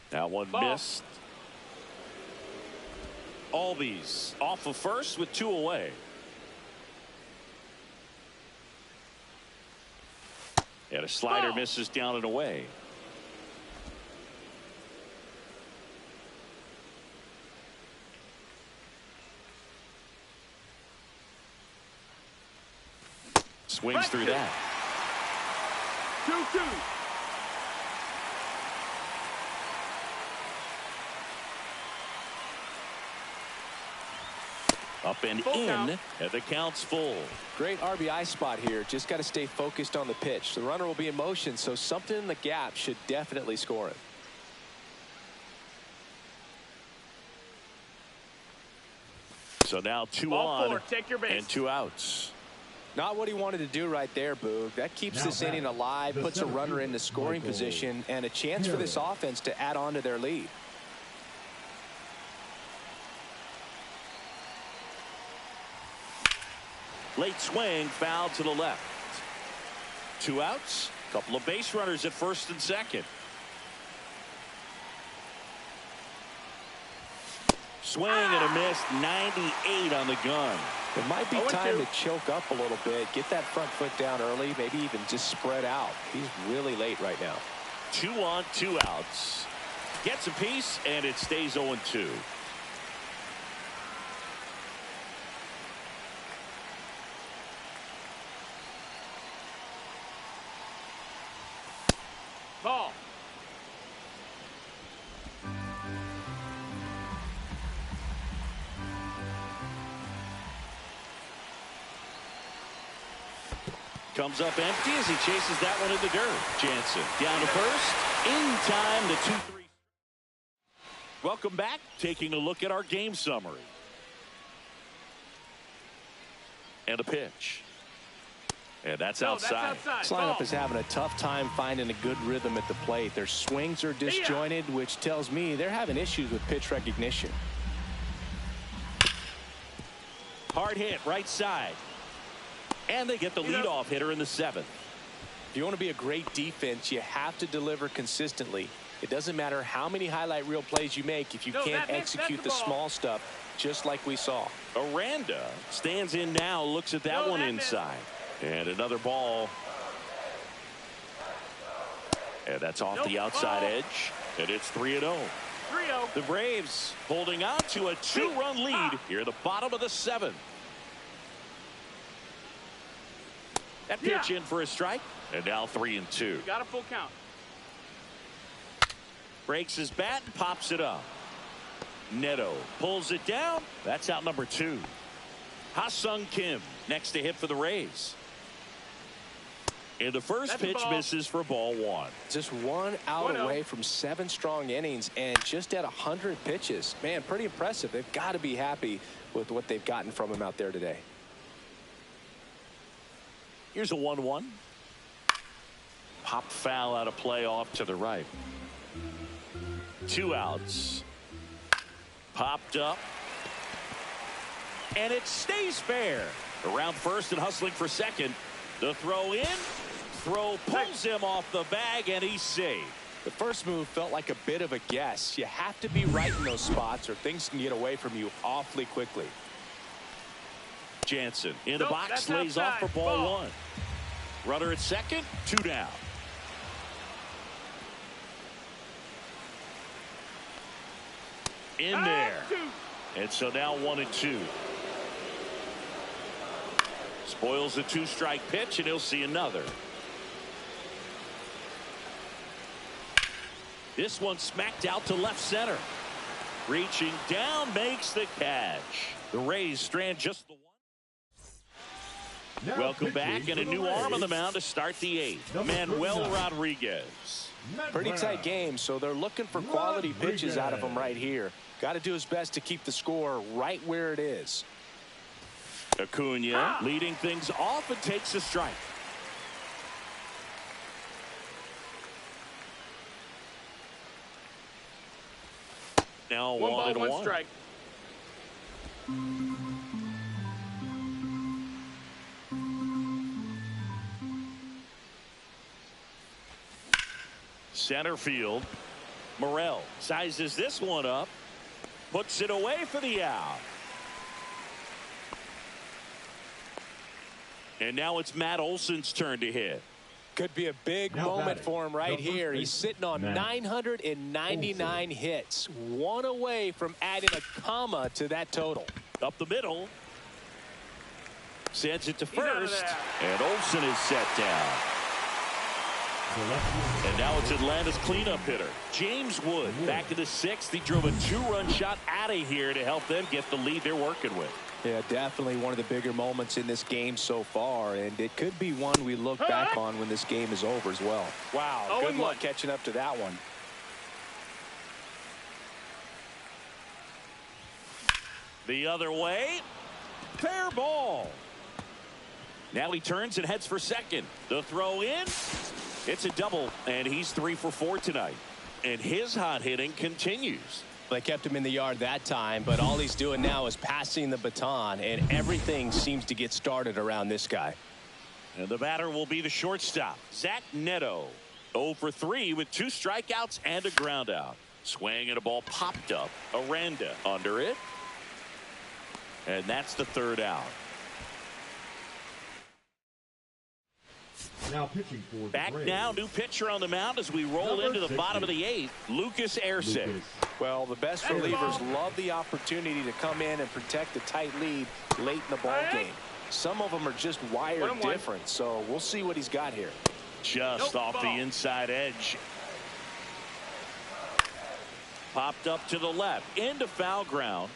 That one missed. Albies off of first with 2 away. And a slider misses down and away. Swings through that. 2-2. Up and in, and the count's full. Great RBI spot here. Just got to stay focused on the pitch. The runner will be in motion, so something in the gap should definitely score it. So now 2 Ball on 4, take your base. and 2 outs. Not what he wanted to do right there, Boog. That keeps this inning alive, puts a runner in the scoring position, and a chance for this offense to add on to their lead. Late swing, foul to the left. 2 outs, couple of base runners at first and second. Swing and a miss, 98 on the gun. It might be time to choke up a little bit, get that front foot down early, maybe even just spread out. He's really late right now. 2 on, 2 outs. Gets a piece, and it stays 0-2. Ball. Comes up empty as he chases that one in the dirt. Jansen down to first. In time, the 2-3. Welcome back. Taking a look at our game summary. And a pitch. And that's outside. This lineup is having a tough time finding a good rhythm at the plate. Their swings are disjointed, which tells me they're having issues with pitch recognition. Hard hit, right side. And they get the leadoff hitter in the 7th. If you want to be a great defense, you have to deliver consistently. It doesn't matter how many highlight reel plays you make if you can't execute the small stuff, just like we saw. Aranda stands in now, looks at that one inside. And another ball. And that's off the outside edge. And it's 3-0. 3-0. The Braves holding on to a 2-run lead here at the bottom of the 7th. That pitch in for a strike. And now 3-2. You got a full count. Breaks his bat and pops it up. Neto pulls it down. That's out number 2. Ha-Sung Kim next to hit for the Rays. And the first pitch misses for ball 1. Just 1 out away from 7 strong innings and just at 100 pitches. Man, pretty impressive. They've got to be happy with what they've gotten from him out there today. Here's a 1-1. Popped foul out of play off to the right. 2 outs. Popped up. And it stays fair. Around first and hustling for second. The throw in. Throw pulls him off the bag, and he's safe. The first move felt like a bit of a guess. You have to be right in those spots or things can get away from you awfully quickly. Jansen in the box, lays off for ball 1. Runner at second, 2 down. In there. And so now 1-2. Spoils the 2-strike pitch, and he'll see another. This one smacked out to left center. Reaching down, makes the catch. The Rays strand just the 1. Welcome back, and a new arm on the mound to start the 8th. Manuel Rodriguez. Pretty tight game, so they're looking for quality pitches out of him right here. Got to do his best to keep the score right where it is. Acuna leading things off and takes a strike. Now 1-1. Strike. Center field. Morel sizes this one up. Puts it away for the out. And now it's Matt Olson's turn to hit. Could be a big moment for him right here. He's sitting on 999 hits. 1 away from adding a comma to that total. Up the middle. Sends it to first. And Olson is set down. And now it's Atlanta's cleanup hitter, James Wood, back in the 6th. He drove a 2-run shot out of here to help them get the lead they're working with. Yeah, definitely one of the bigger moments in this game so far, and it could be one we look back on when this game is over as well. Wow, good luck catching up to that one. The other way. Fair ball. Now he turns and heads for second. The throw in. It's a double, and he's 3 for 4 tonight. And his hot hitting continues. They kept him in the yard that time, but all he's doing now is passing the baton, and everything seems to get started around this guy. And the batter will be the shortstop, Zach Neto. 0 for 3 with 2 strikeouts and a ground out. Swing and a ball popped up. Aranda under it. And that's the 3rd out. Now pitching for back now, new pitcher on the mound as we roll into the bottom of the 8th. Lucas Erceg. Well, the best relievers love the opportunity to come in and protect a tight lead late in the ball game. Some of them are just wired different, so we'll see what he's got here. Just off the inside edge. Popped up to the left into foul ground.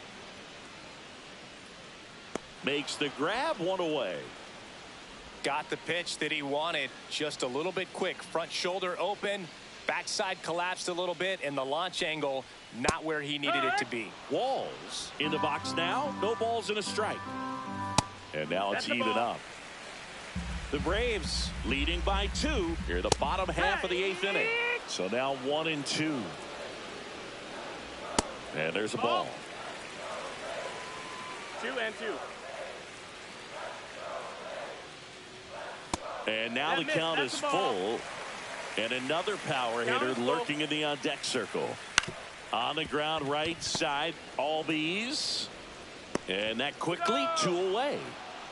Makes the grab, 1 away. Got the pitch that he wanted, just a little bit quick. Front shoulder open, backside collapsed a little bit, and the launch angle not where he needed it to be. Walls in the box now. No balls and a strike. And now it's even up. The Braves leading by 2 here, the bottom half of the 8th inning. So now 1-2. And there's a ball. 2-2. And now the count is full. And another power hitter lurking in the on-deck circle. On the ground right side, Albies. And that quickly 2 away.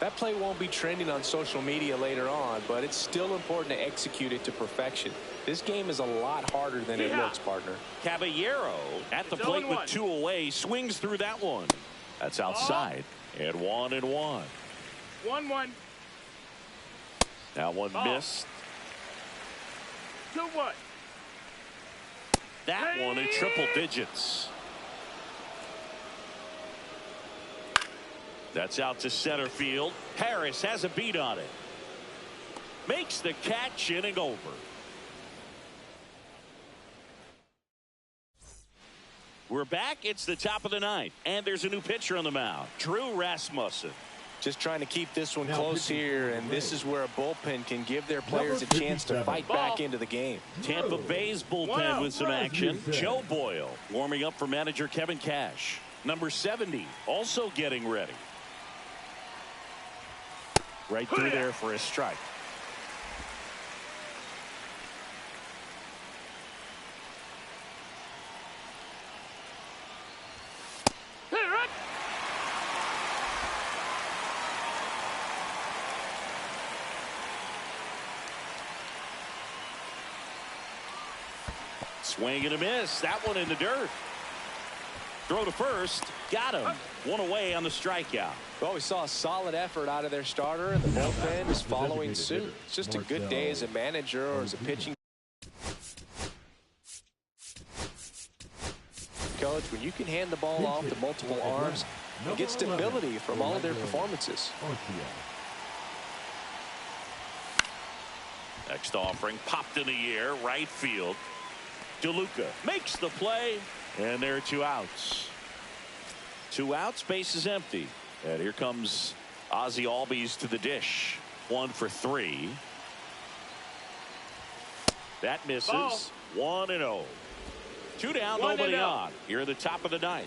That play won't be trending on social media later on, but it's still important to execute it to perfection. This game is a lot harder than it looks, partner. Caballero at the plate with 2 away, swings through that one. That's outside. And 1-1. 1-1. That one missed. 2-1. That one in triple digits. That's out to center field. Harris has a beat on it. Makes the catch, inning over. We're back. It's the top of the 9th, and there's a new pitcher on the mound, Drew Rasmussen. Just trying to keep this one close here, and this is where a bullpen can give their players a chance to fight back into the game. Tampa Bay's bullpen with some action. Joe Boyle warming up for manager Kevin Cash. Number 70 also getting ready. Right through there for a strike. Swing and a miss. That one in the dirt. Throw to first. Got him. One away on the strikeout. Well, we saw a solid effort out of their starter, and the bullpen is following suit. It's just a good day as a manager or as a pitching coach when you can hand the ball off to multiple arms and get stability from all of their performances. Next offering popped in the air, right field. DeLuca makes the play, and there are 2 outs. 2 outs, base is empty. And here comes Ozzie Albies to the dish. 1 for 3. That misses. 1-0. 2 down, nobody on. Here at the top of the 9th.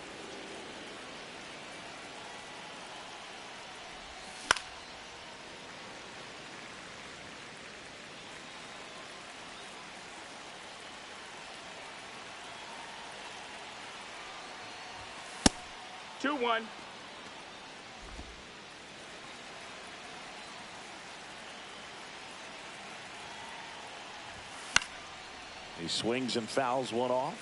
Two, 1. He swings and fouls one off.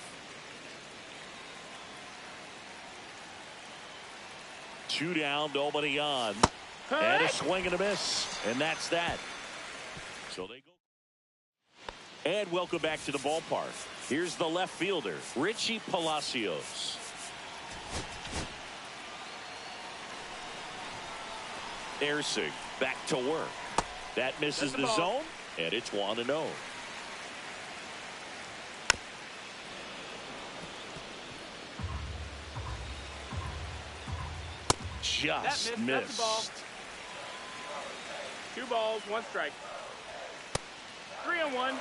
2 down, nobody on. And a swing and a miss. And that's that. So they go. And welcome back to the ballpark. Here's the left fielder, Richie Palacios. Ersing back to work. That misses the zone, and it's 1-0. Just missed. 2 balls, 1 strike. 3-1.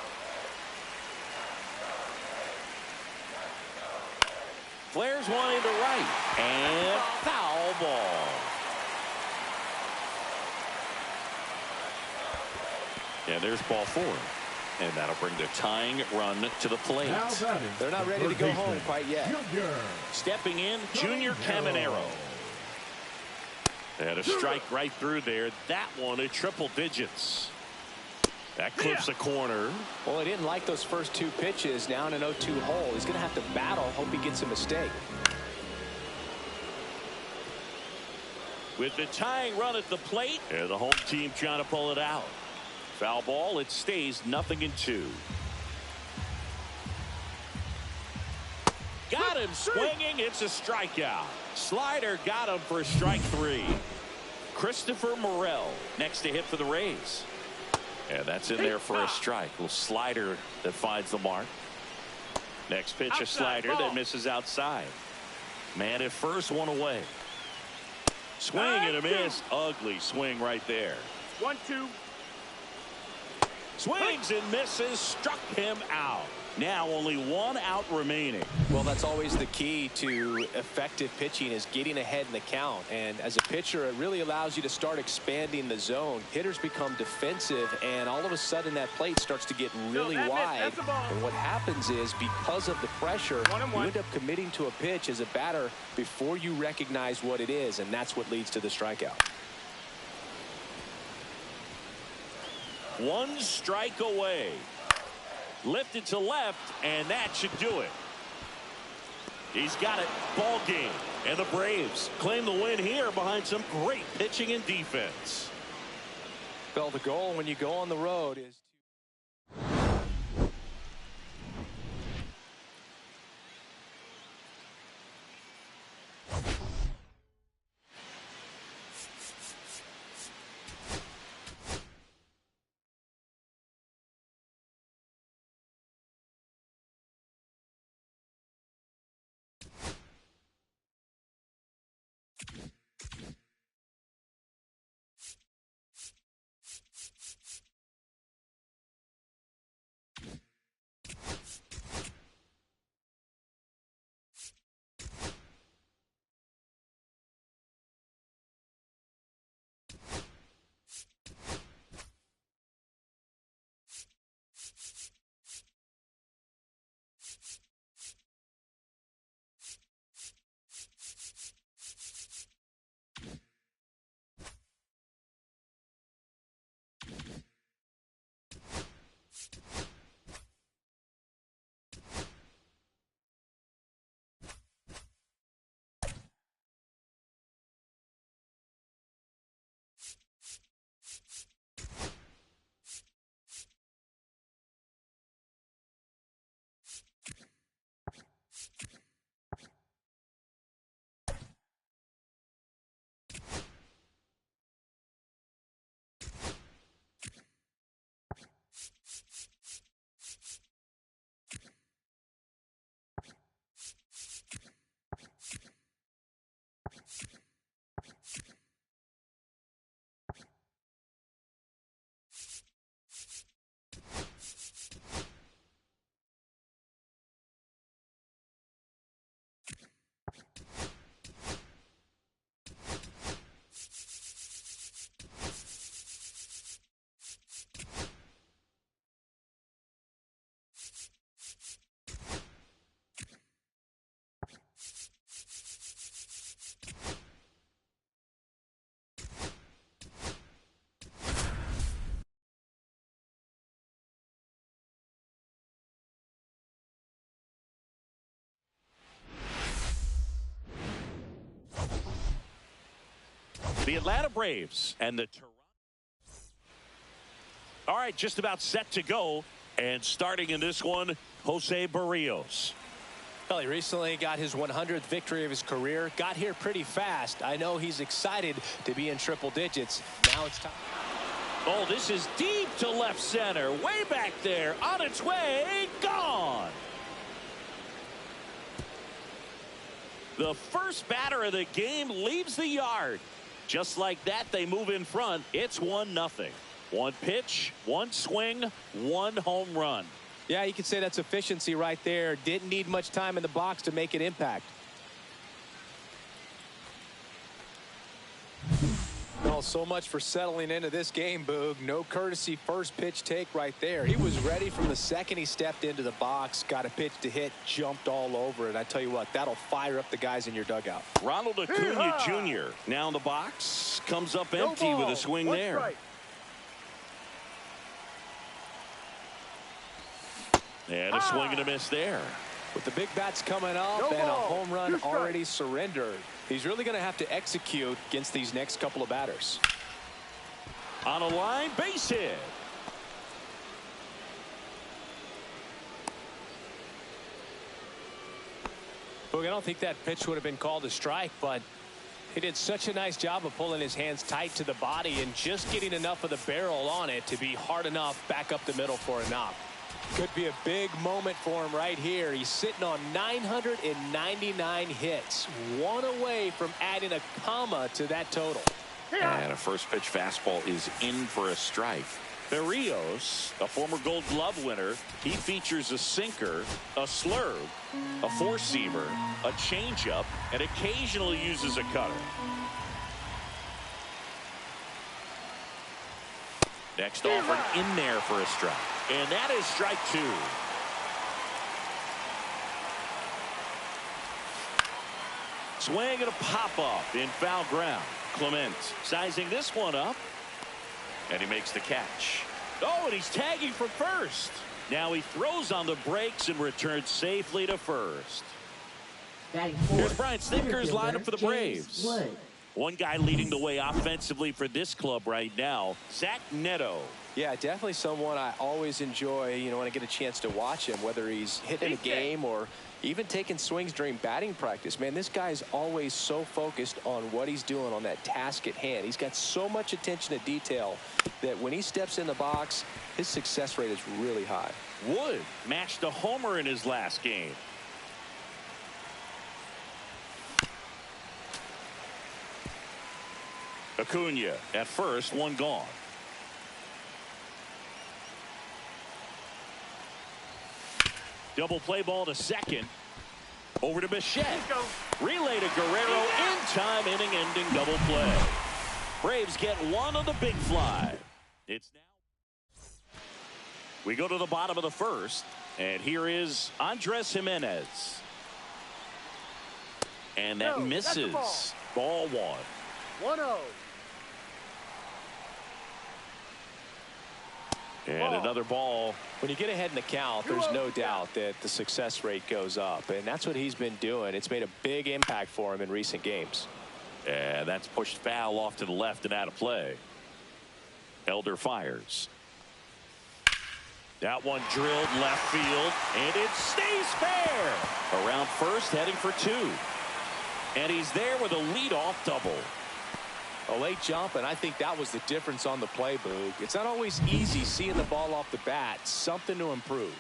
Flares one into right, and foul ball. And there's ball 4. And that'll bring the tying run to the plate. They're not ready to go home quite yet. Stepping in, Junior Caminero. And a strike right through there. That one at triple digits. That clips a corner. Well, he didn't like those first 2 pitches. Now in an 0-2 hole. He's going to have to battle. Hope he gets a mistake. With the tying run at the plate. And the home team trying to pull it out. Foul ball. It stays 0-2. Got him swinging. It's a strikeout. Slider got him for strike 3. Christopher Morel next to hit for the Rays. And that's in there for a strike. Little slider that finds the mark. Next pitch, a slider that misses outside. Man at first, 1 away. Swing and a miss. Ugly swing right there. 1-2. Swings and misses. Struck him out. Now only 1 out remaining. Well, that's always the key to effective pitching, is getting ahead in the count. And as a pitcher, it really allows you to start expanding the zone. Hitters become defensive, and all of a sudden that plate starts to get really wide. And what happens is, because of the pressure, you end up committing to a pitch as a batter before you recognize what it is, and that's what leads to the strikeout. One strike away. Lifted to left, and that should do it. He's got it. Ball game. And the Braves claim the win here behind some great pitching and defense. Well, the goal when you go on the road is the Atlanta Braves and the Toronto. All right, just about set to go. And starting in this one, Jose Barrios. Well, he recently got his 100th victory of his career. Got here pretty fast. I know he's excited to be in triple digits. Now it's time. Oh, this is deep to left center. Way back there. On its way. Gone. The first batter of the game leaves the yard. Just like that, they move in front. It's 1-0. One pitch, one swing, one home run. Yeah, you could say that's efficiency right there. Didn't need much time in the box to make an impact. Well, so much for settling into this game, Boog. No courtesy first pitch take right there. He was ready from the second he stepped into the box, got a pitch to hit, jumped all over it. I tell you what, that'll fire up the guys in your dugout. Ronald Acuna Jr. now in the box, comes up empty with a swing there. Right. And a swing and a miss there. With the big bats coming up and a home run already surrendered, he's really going to have to execute against these next couple of batters. On a line, base hit. Boog, I don't think that pitch would have been called a strike, but he did such a nice job of pulling his hands tight to the body and just getting enough of the barrel on it to be hard enough back up the middle for a knock. Could be a big moment for him right here. He's sitting on 999 hits, one away from adding a comma to that total. And a first pitch fastball is in for a strike. Barrios, a former Gold Glove winner, he features a sinker, a slurve, a four-seamer, a changeup, and occasionally uses a cutter. Next offering in there for a strike. And that is strike two. Swing and a pop-up in foul ground. Clement sizing this one up. And he makes the catch. Oh, and he's tagging from first. Now he throws on the brakes and returns safely to first. Here's Brian Snitker's lineup for the Braves. One guy leading the way offensively for this club right now, Zach Neto. Yeah, definitely someone I always enjoy, when I get a chance to watch him, whether he's hitting a game or even taking swings during batting practice. Man, this guy is always so focused on what he's doing on that task at hand. He's got so much attention to detail that when he steps in the box, his success rate is really high. Wood matched a homer in his last game. Acuna at first, one gone. Double play ball to second. Over to Bichette. Relay to Guerrero in time, inning-ending double play. Braves get one on the big fly. It's now. We go to the bottom of the first, and here is Andres Jimenez. And that misses. Ball one. 1-0. And another ball. When you get ahead in the count, there's no doubt that the success rate goes up, and that's what he's been doing. It's made a big impact for him in recent games. And that's pushed foul off to the left and out of play. Elder fires. That one drilled left field, and it stays fair. Around first, heading for two. And he's there with a leadoff double. A late jump, and I think that was the difference on the play, Boog. It's not always easy seeing the ball off the bat. Something to improve.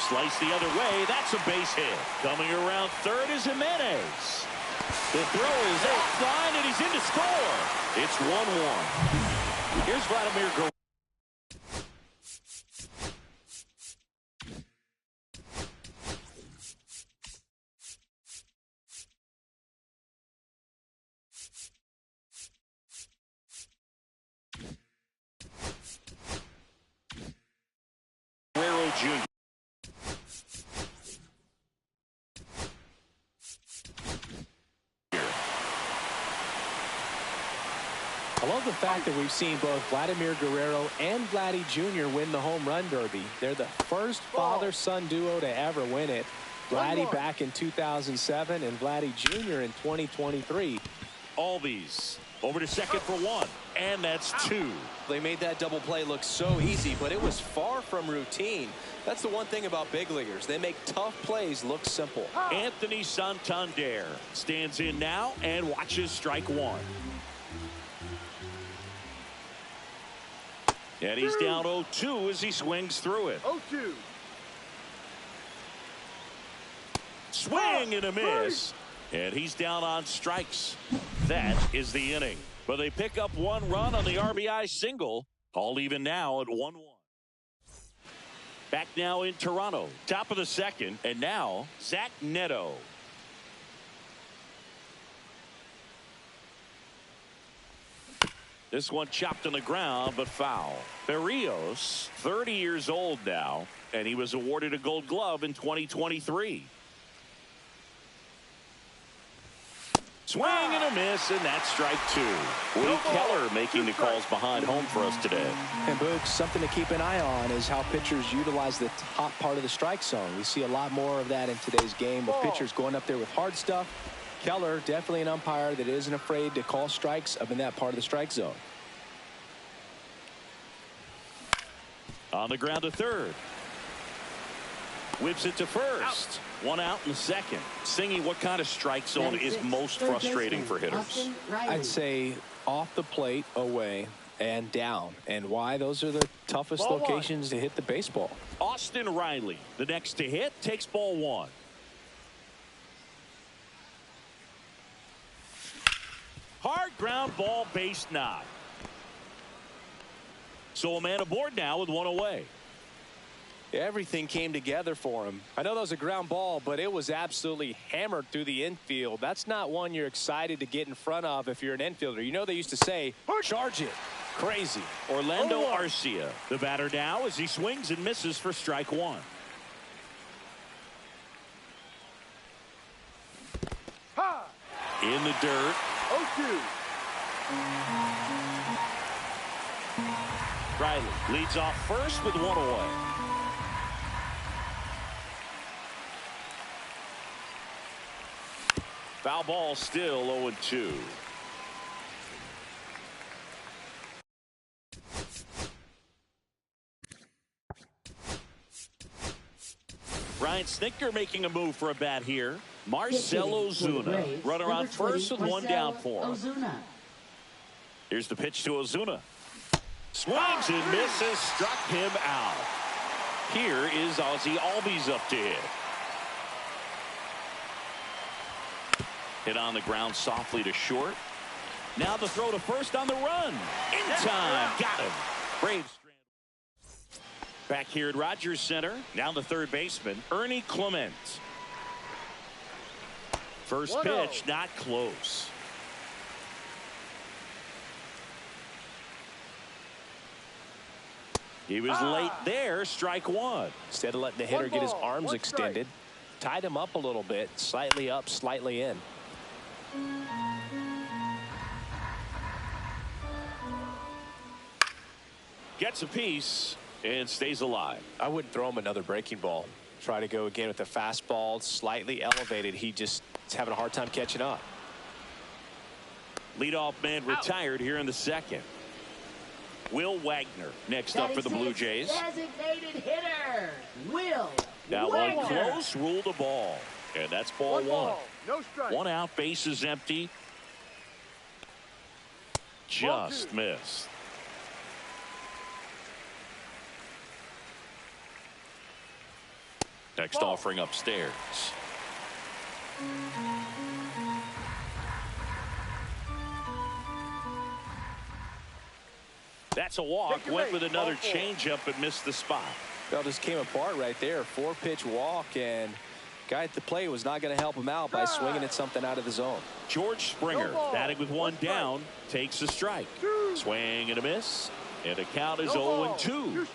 Slice the other way. That's a base hit. Coming around third is Jimenez. The throw is offline, and he's in to score. It's 1-1. Here's Vladimir Guerrero. Jr. I love the fact that we've seen both Vladimir Guerrero and Vladdy Jr. win the home run derby. They're the first father-son duo to ever win it. Vladdy back in 2007 and Vladdy Jr. in 2023. Albies over to second for one, and that's two. They made that double play look so easy, but it was far from routine. That's the one thing about big leaguers. They make tough plays look simple. Anthony Santander stands in now and watches strike one. And he's down 0-2 as he swings through it. 0-2. Swing and a miss. And he's down on strikes. That is the inning. But they pick up one run on the RBI single. All even now at 1-1. Back now in Toronto. Top of the second. And now Zach Neto. This one chopped on the ground, but foul. Berrios, 30 years old now, and he was awarded a Gold Glove in 2023. Swing and a miss, and that's strike two. Woody Keller making the calls behind home for us today. And Boog, something to keep an eye on is how pitchers utilize the top part of the strike zone. We see a lot more of that in today's game with pitchers going up there with hard stuff. Keller, definitely an umpire that isn't afraid to call strikes up in that part of the strike zone. On the ground to third. Whips it to first. One out in the second. Singing, what kind of strike zone is most frustrating for hitters? I'd say off the plate, away, and down. And why? Those are the toughest locations to hit the baseball. Austin Riley, the next to hit, takes ball one. Hard ground ball, base knock. So a man aboard now with one away. Everything came together for him. I know that was a ground ball, but it was absolutely hammered through the infield. That's not one you're excited to get in front of if you're an infielder. You know they used to say, charge it. Crazy. Orlando Arcia, the batter now as he swings and misses for strike one. In the dirt. 0-2. Riley leads off first with one away. Foul ball, still 0-2. Ryan Snitker making a move for a bat here. Marcell Ozuna, runner on first with one down for him. Here's the pitch to Ozuna. Swings and misses, struck him out. Here is Ozzy Albies up to hit. Hit on the ground softly to short. Now the throw to first on the run. In time. Got him. Braves. Back here at Rogers Center. Now the third baseman, Ernie Clement. First pitch, not close. He was late there. Strike one. Instead of letting the hitter get his arms extended, tied him up a little bit. Slightly up, slightly in. Gets a piece and stays alive. I wouldn't throw him another breaking ball. Try to go again with the fastball, slightly elevated. He just is having a hard time catching up. Leadoff man retired here in the second. Will Wagner next up for the Blue Jays. Designated hitter, Will Now Wagner. One close, ruled a ball. And that's ball one. No strike. One out, base is empty. Just missed. Next offering upstairs. That's a walk. Went with another changeup but missed the spot. Well, just came apart right there. 4-pitch walk, and guy at the plate was not going to help him out by swinging at something out of the zone. George Springer batting with one down, takes a strike. Swing and a miss, and the count is 0-2.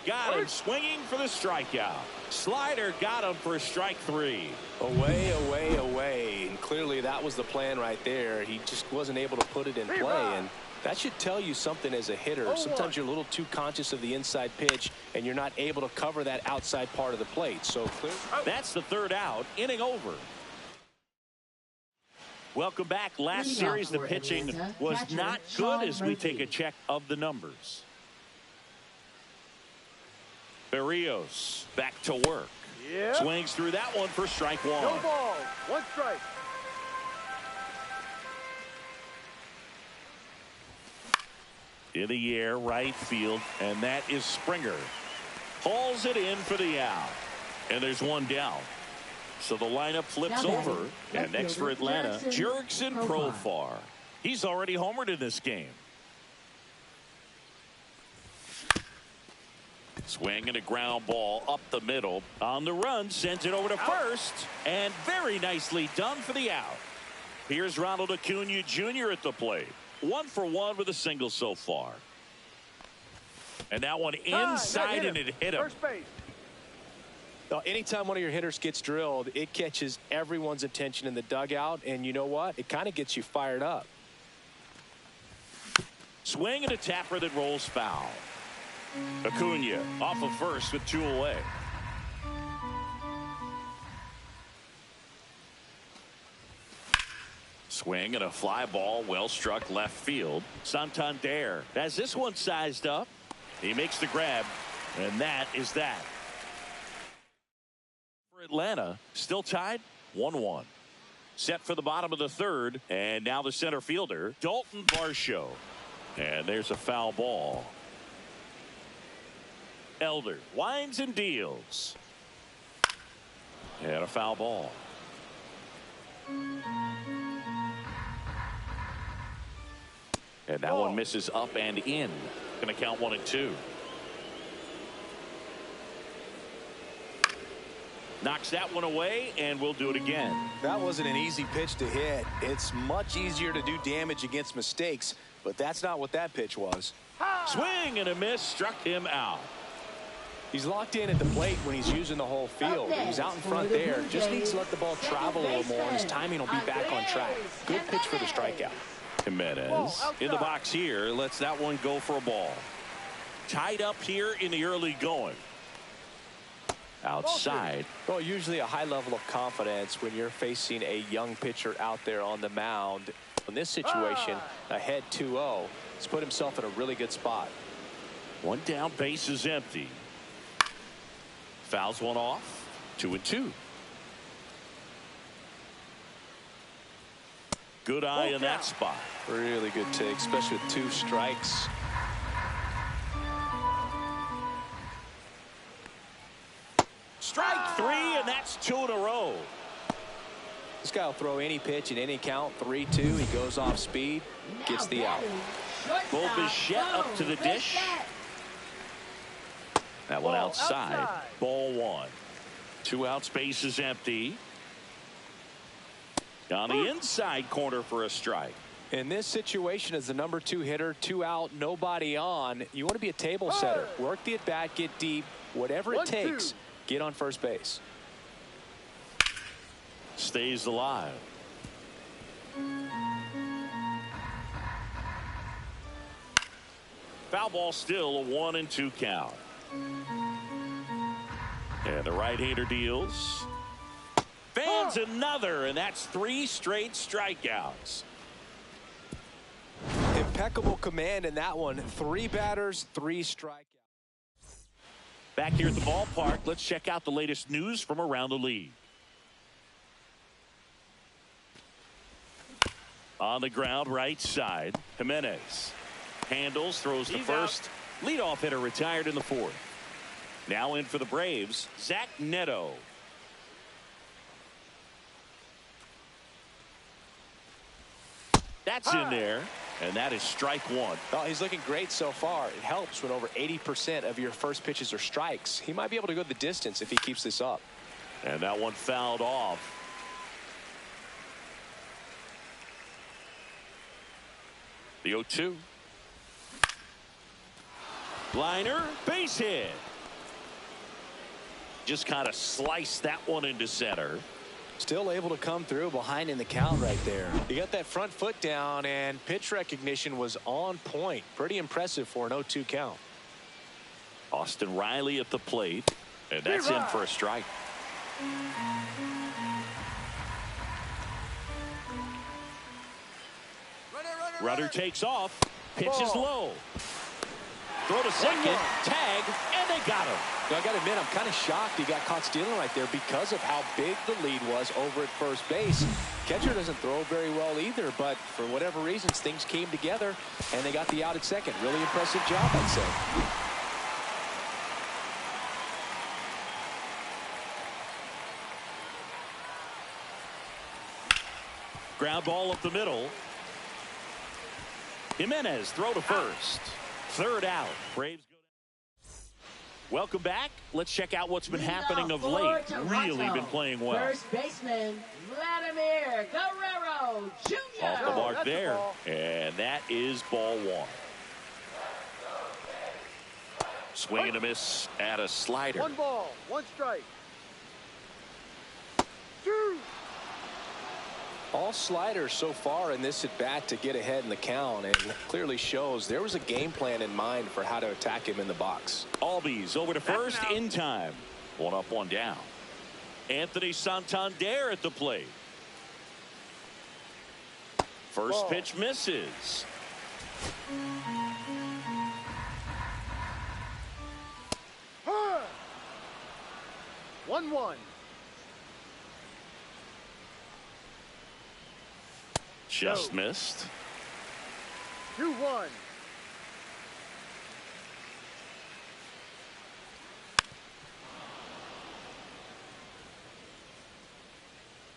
Got him swinging for the strikeout. Slider got him for strike three. Away, away, away. And clearly that was the plan right there. He just wasn't able to put it in play. And that should tell you something as a hitter. Sometimes you're a little too conscious of the inside pitch, and you're not able to cover that outside part of the plate. So clear. That's the third out. Inning over. Welcome back. Last series, the pitching was not good as we take a check of the numbers. Berrios back to work. Swings through that one for strike one. No ball. One strike. In the air, right field, and that is Springer. Hauls it in for the out. And there's one down. So the lineup flips over. And next for Atlanta, Jurickson Profar. He's already homered in this game. Swing and a ground ball up the middle. On the run, sends it over to first. And very nicely done for the out. Here's Ronald Acuna Jr. at the plate. 1 for 1 with a single so far. And that one inside, and it hit him. First base. Now, anytime one of your hitters gets drilled, it catches everyone's attention in the dugout. And you know what? It kind of gets you fired up. Swing and a tapper that rolls foul. Acuna off of first with 2 away. Swing and a fly ball, well struck left field. Santander has this one sized up. He makes the grab, and that is that. For Atlanta, still tied 1-1. Set for the bottom of the third, and now the center fielder, Dalton Varsho. And there's a foul ball. Elder winds and deals. And a foul ball. And that one misses up and in. Going to count 1 and 2. Knocks that one away, and we'll do it again. That wasn't an easy pitch to hit. It's much easier to do damage against mistakes, but that's not what that pitch was. Swing and a miss, struck him out. He's locked in at the plate when he's using the whole field. He's out in front there. Just needs to let the ball travel a little more, and his timing will be back on track. Good pitch for the strikeout. Jimenez in the box here, lets that one go for a ball. tied up here in the early going. Outside. Well, usually a high level of confidence when you're facing a young pitcher out there on the mound. In this situation, ahead 2-0, he's put himself in a really good spot. One down, base is empty. Fouls one off. 2-2. Good eye in that spot. Really good take, especially with 2 strikes. Strike 3, and that's 2 in a row. This guy will throw any pitch in any count. 3-2. He goes off speed, gets the out. Bo Bichette up to the dish. That one outside. Ball 1. 2 outs, base is empty. On the inside corner for a strike. In this situation, as the number 2 hitter, 2 out, nobody on, you want to be a table setter. Work the at bat, get deep, whatever it takes. Get on first base. Stays alive. Foul ball, still a 1-2 count. And the right-hander deals. Fans another, and that's 3 straight strikeouts. Impeccable command in that one. 3 batters, 3 strikeouts. Back here at the ballpark, let's check out the latest news from around the league. On the ground, right side, Jimenez handles, throws to first. Leadoff hitter retired in the 4th. Now in for the Braves, Zach Neto. That's in there, and that is strike 1. Oh, he's looking great so far. It helps when over 80% of your first pitches are strikes. He might be able to go the distance if he keeps this up. And that one fouled off. The 0-2. Liner, base hit. Just kind of sliced that one into center. Still able to come through behind in the count right there. He got that front foot down, and pitch recognition was on point. Pretty impressive for an 0-2 count. Austin Riley at the plate, and that's in for a strike. Runner takes off. Pitch is low. Throw to second. Tag, and they got him. Now, I got to admit, I'm kind of shocked he got caught stealing right there because of how big the lead was over at first base. Catcher doesn't throw very well either, but for whatever reasons, things came together, and they got the out at second. Really impressive job, I'd say. Ground ball up the middle. Jimenez, throw to first. 3rd out. Braves go down. Welcome back. Let's check out what's been happening of late. Really been playing well. First baseman, Vladimir Guerrero Jr. Off the mark there. And that is ball 1. Swing and a miss at a slider. 1 ball, 1 strike. 2. All sliders so far in this at bat to get ahead in the count, and clearly shows there was a game plan in mind for how to attack him in the box. Albies over to first in time. 1 up, 1 down. Anthony Santander at the plate. First pitch misses. 1-1. Just missed. 2-1.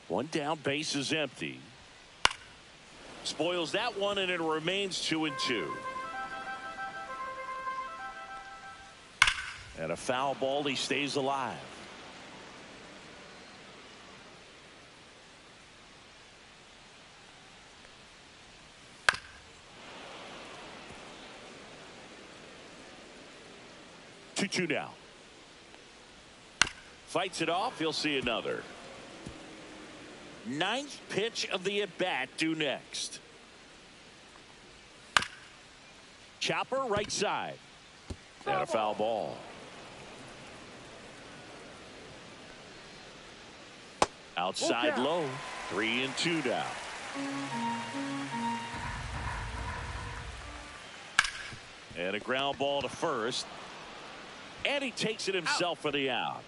One down, base is empty. Spoils that one, and it remains 2-2. And a foul ball. He stays alive. Two now. Fights it off. He'll see another. 9th pitch of the at-bat due next. Chopper right side. And a foul ball. Outside low. 3-2 now. And a ground ball to first. And he takes it himself for the out.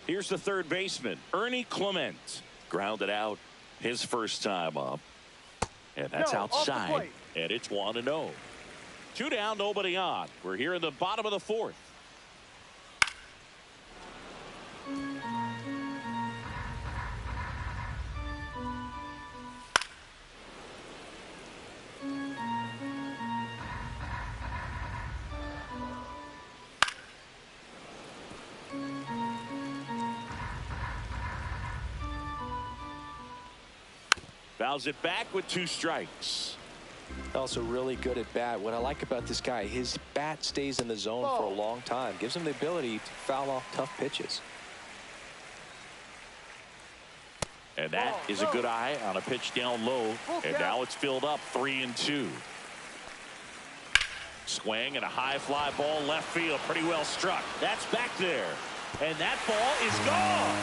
Here's the third baseman, Ernie Clement. Grounded out his first time up. And that's outside. And it's 1-0. 2 down, nobody on. We're here in the bottom of the fourth. Fouls it back with 2 strikes. Also really good at bat. What I like about this guy, his bat stays in the zone for a long time. Gives him the ability to foul off tough pitches. And that is a good eye on a pitch down low. And now it's filled up 3-2. Swing and a high fly ball left field. Pretty well struck. That's back there. And that ball is gone.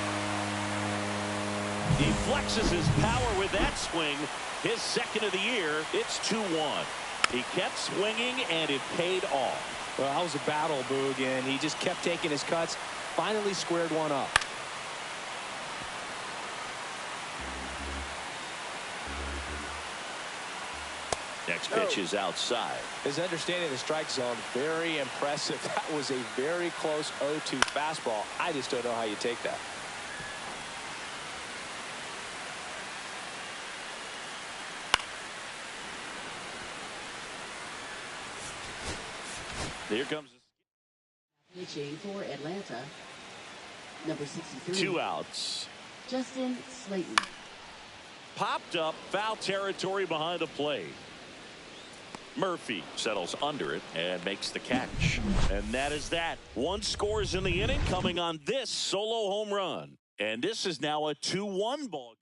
He flexes his power with that swing. His second of the year. It's 2-1. He kept swinging and it paid off. Well, that was a battle, Boog, and he just kept taking his cuts. Finally squared one up. Next pitch is outside. His understanding of the strike zone, very impressive. That was a very close 0-2 fastball. I just don't know how you take that. Here comes pitching for Atlanta, number 63. 2 outs. Justin Slayton. Popped up, foul territory behind the plate. Murphy settles under it and makes the catch. And that is that. 1 scores in the inning coming on this solo home run. And this is now a 2-1 ball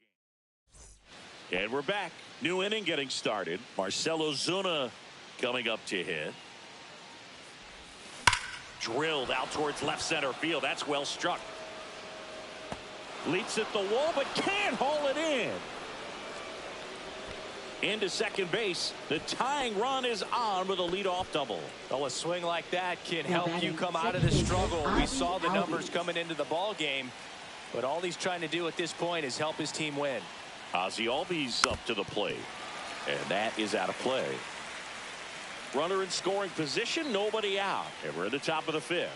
game. And we're back. New inning getting started. Marcell Ozuna coming up to hit. Drilled out towards left center field. That's well struck. Leaps at the wall but can't haul it in. Into second base. The tying run is on with a leadoff double. Well, a swing like that can help you come out of the struggle. We saw the numbers coming into the ball game, but all he's trying to do at this point is help his team win. Ozzy Albies up to the plate, and that is out of play. Runner in scoring position, nobody out, and we're at the top of the 5th.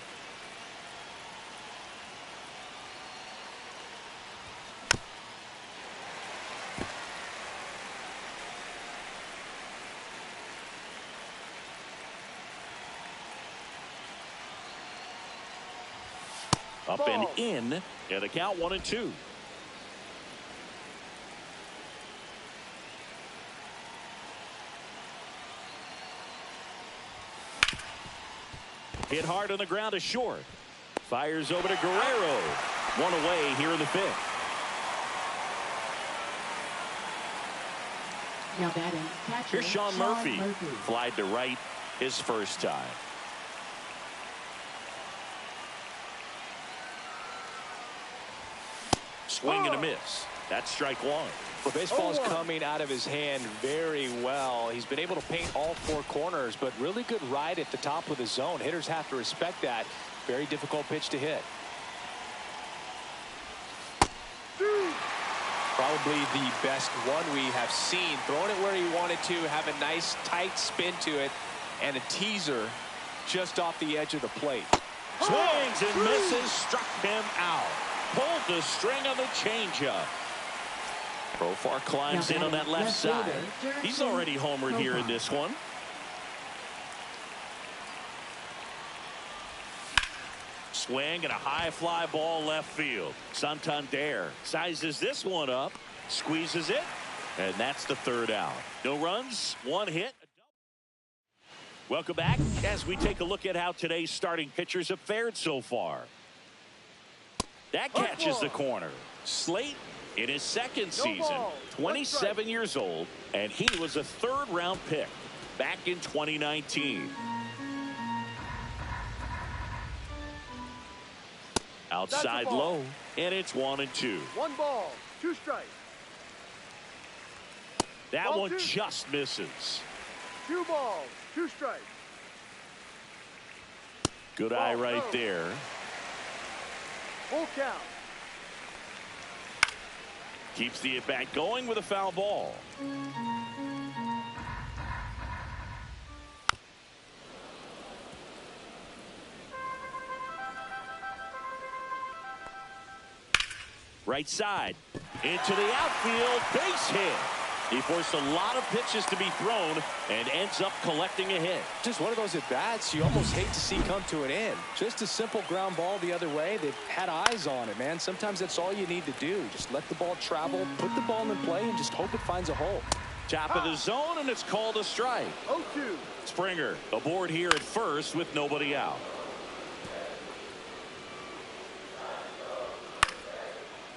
Up and in, and the count 1-2. Hit hard on the ground to short. Fires over to Guerrero. 1 away here in the 5th. Now batting, catcher, Here's Sean Murphy. Flied to right his first time. Swing and a miss. That's strike 1. The baseball is coming out of his hand very well. He's been able to paint all 4 corners, but really good ride at the top of the zone. Hitters have to respect that. Very difficult pitch to hit. Probably the best one we have seen. Throwing it where he wanted to, have a nice tight spin to it, and a teaser just off the edge of the plate. Swings and misses, struck him out. Pulled the string on the changeup. Profar climbs in on that left side. He's already homered here in this one. Swing and a high fly ball left field. Santander sizes this one up, squeezes it, and that's the 3rd out. No runs, 1 hit. Welcome back as we take a look at how today's starting pitchers have fared so far. That catches the corner. Slate in his 2nd season, 27 years old, and he was a 3rd-round pick back in 2019. Outside low, and it's 1-2. 1 ball, 2 strikes. That Ball one 2. just misses. 2 balls, 2 strikes. Good Ball, eye right no. there. Full count. Keeps the at-bat going with a foul ball. Right side, into the outfield, base hit. He forced a lot of pitches to be thrown and ends up collecting a hit. Just one of those at-bats you almost hate to see come to an end. Just a simple ground ball the other way. They've had eyes on it, man. Sometimes that's all you need to do. Just let the ball travel, put the ball in play, and just hope it finds a hole. Top of the zone, and it's called a strike. 0-2. Springer aboard here at first with nobody out.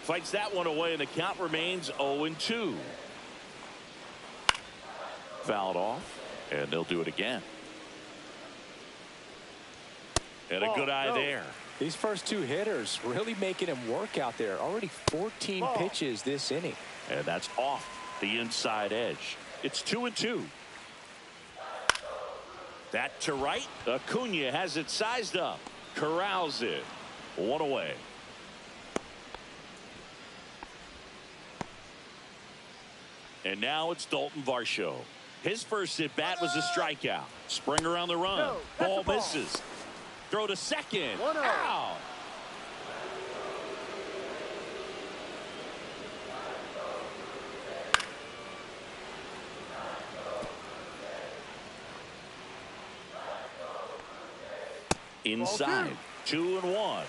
Fights that one away, and the count remains 0-2. Fouled off, and they'll do it again. And a good eye there. These first 2 hitters really making him work out there. Already 14 pitches this inning. And that's off the inside edge. It's 2-2. That to right. Acuna has it sized up. Corrals it. 1 away. And now it's Dalton Varsho. His first at bat was a strikeout. Springer on the run. No, that's Ball a ball. misses. Throw to second. 1-0. Ow! Inside. 2-1.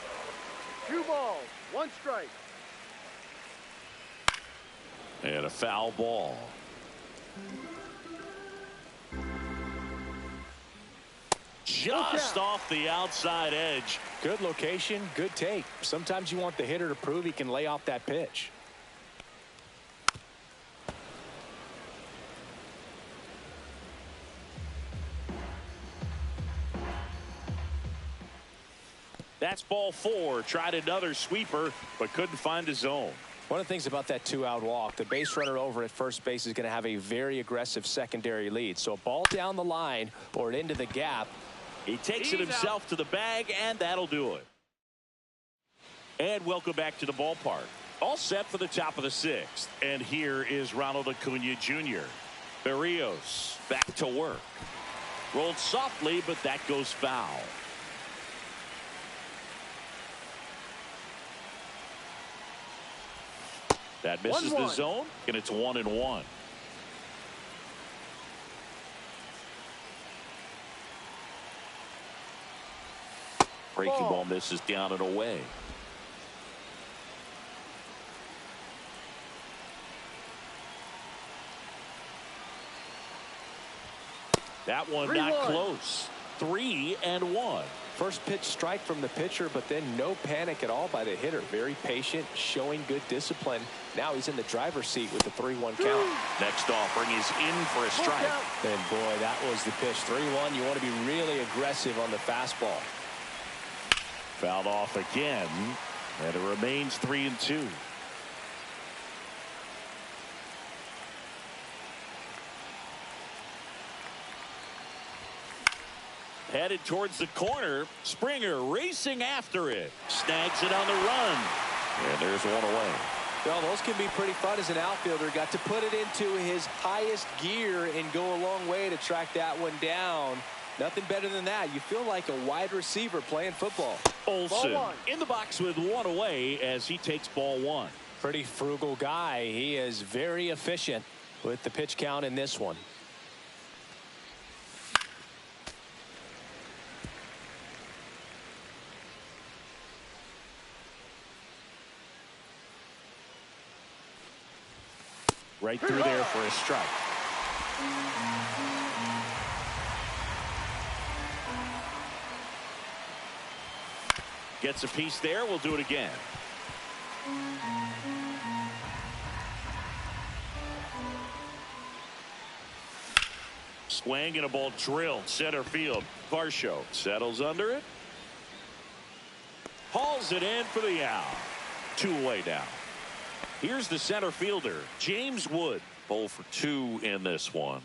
2 balls, 1 strike. And a foul ball. Just off the outside edge. Good location, good take. Sometimes you want the hitter to prove he can lay off that pitch. That's ball 4. Tried another sweeper, but couldn't find a zone. One of the things about that 2-out walk, the base runner over at first base is going to have a very aggressive secondary lead. So a ball down the line or into the gap. He takes it himself to the bag, and that'll do it. And welcome back to the ballpark. All set for the top of the 6th. And here is Ronald Acuna Jr. Berrios back to work. Rolled softly, but that goes foul. That misses the zone, and it's 1-1. Breaking ball misses down and away. That one not close. 3-1. First pitch strike from the pitcher, but then no panic at all by the hitter. Very patient, showing good discipline. Now he's in the driver's seat with the 3-1 count. Next offering is in for a strike. And boy, that was the pitch. 3-1. You want to be really aggressive on the fastball. Fouled off again, and it remains 3-2. Headed towards the corner. Springer racing after it. Snags it on the run. And there's 1 away. Well, those can be pretty fun as an outfielder. Got to put it into his highest gear and go a long way to track that one down. Nothing better than that. You feel like a wide receiver playing football. Olsen in the box with 1 away as he takes ball 1. Pretty frugal guy. He is very efficient with the pitch count in this one. Right through there for a strike. Gets a piece there. We'll do it again. Swing and a ball drilled center field. Varsho settles under it. Hauls it in for the out. 2 away now. Here's the center fielder, James Wood. 0 for 2 in this one.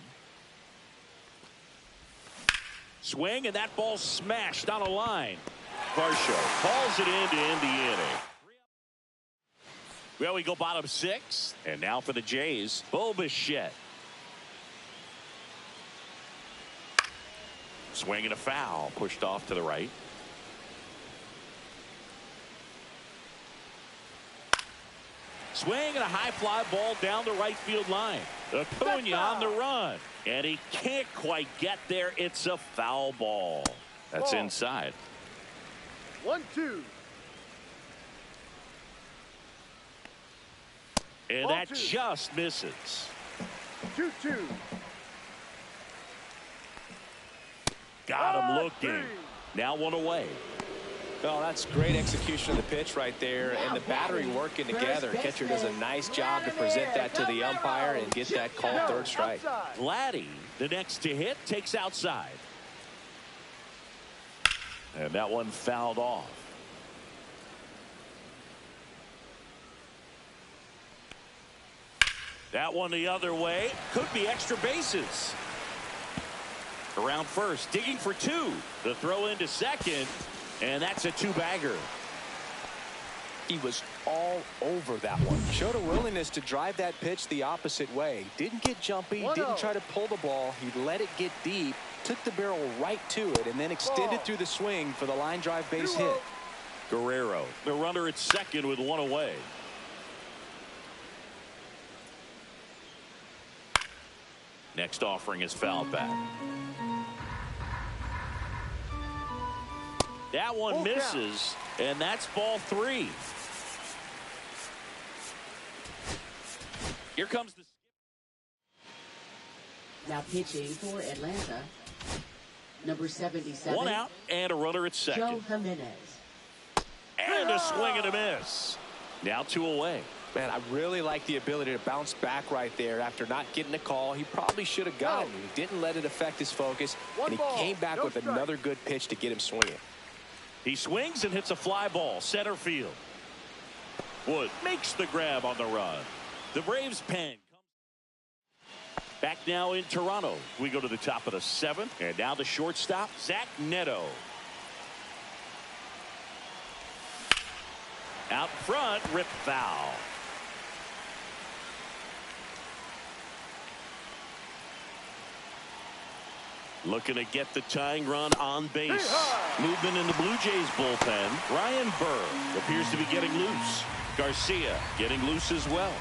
Swing, and that ball smashed on a line. Varsho hauls it in to end the inning. Well, we go bottom 6. And now for the Jays, Bo Bichette. Swing and a foul. Pushed off to the right. Swing and a high fly ball down the right field line. Acuna on the run. And he can't quite get there. It's a foul ball. That's inside. 1-2. And that just misses. 2-2. Got him looking. Now 1 away. Well, that's great execution of the pitch right there, and the battery working together. Catcher does a nice job to present that to the umpire and get that called third strike. Vladdy, the next to hit, takes outside. And that one fouled off. That one the other way. Could be extra bases. Around first, digging for 2. The throw into second, and that's a 2-bagger. He was all over that one. Showed a willingness to drive that pitch the opposite way. Didn't get jumpy, didn't try to pull the ball. He let it get deep, took the barrel right to it, and then extended through the swing for the line drive base hit. Guerrero, the runner at second with 1 away. Next offering is fouled back. That one misses, and that's ball 3. Here comes the... Now pitching for Atlanta, number 77. 1 out and a runner at second. Joe Jimenez. And a swing and a miss. Now 2 away. Man, I really like the ability to bounce back right there after not getting a call. He probably should have gotten. He didn't let it affect his focus, and he came back with another good pitch to get him swinging. He swings and hits a fly ball center field. Wood makes the grab on the run. The Braves pen. Back now in Toronto. We go to the top of the 7th, and now the shortstop, Zach Neto. Out front, rip foul. Looking to get the tying run on base. Movement in the Blue Jays bullpen. Ryan Burr appears to be getting loose. Garcia getting loose as well.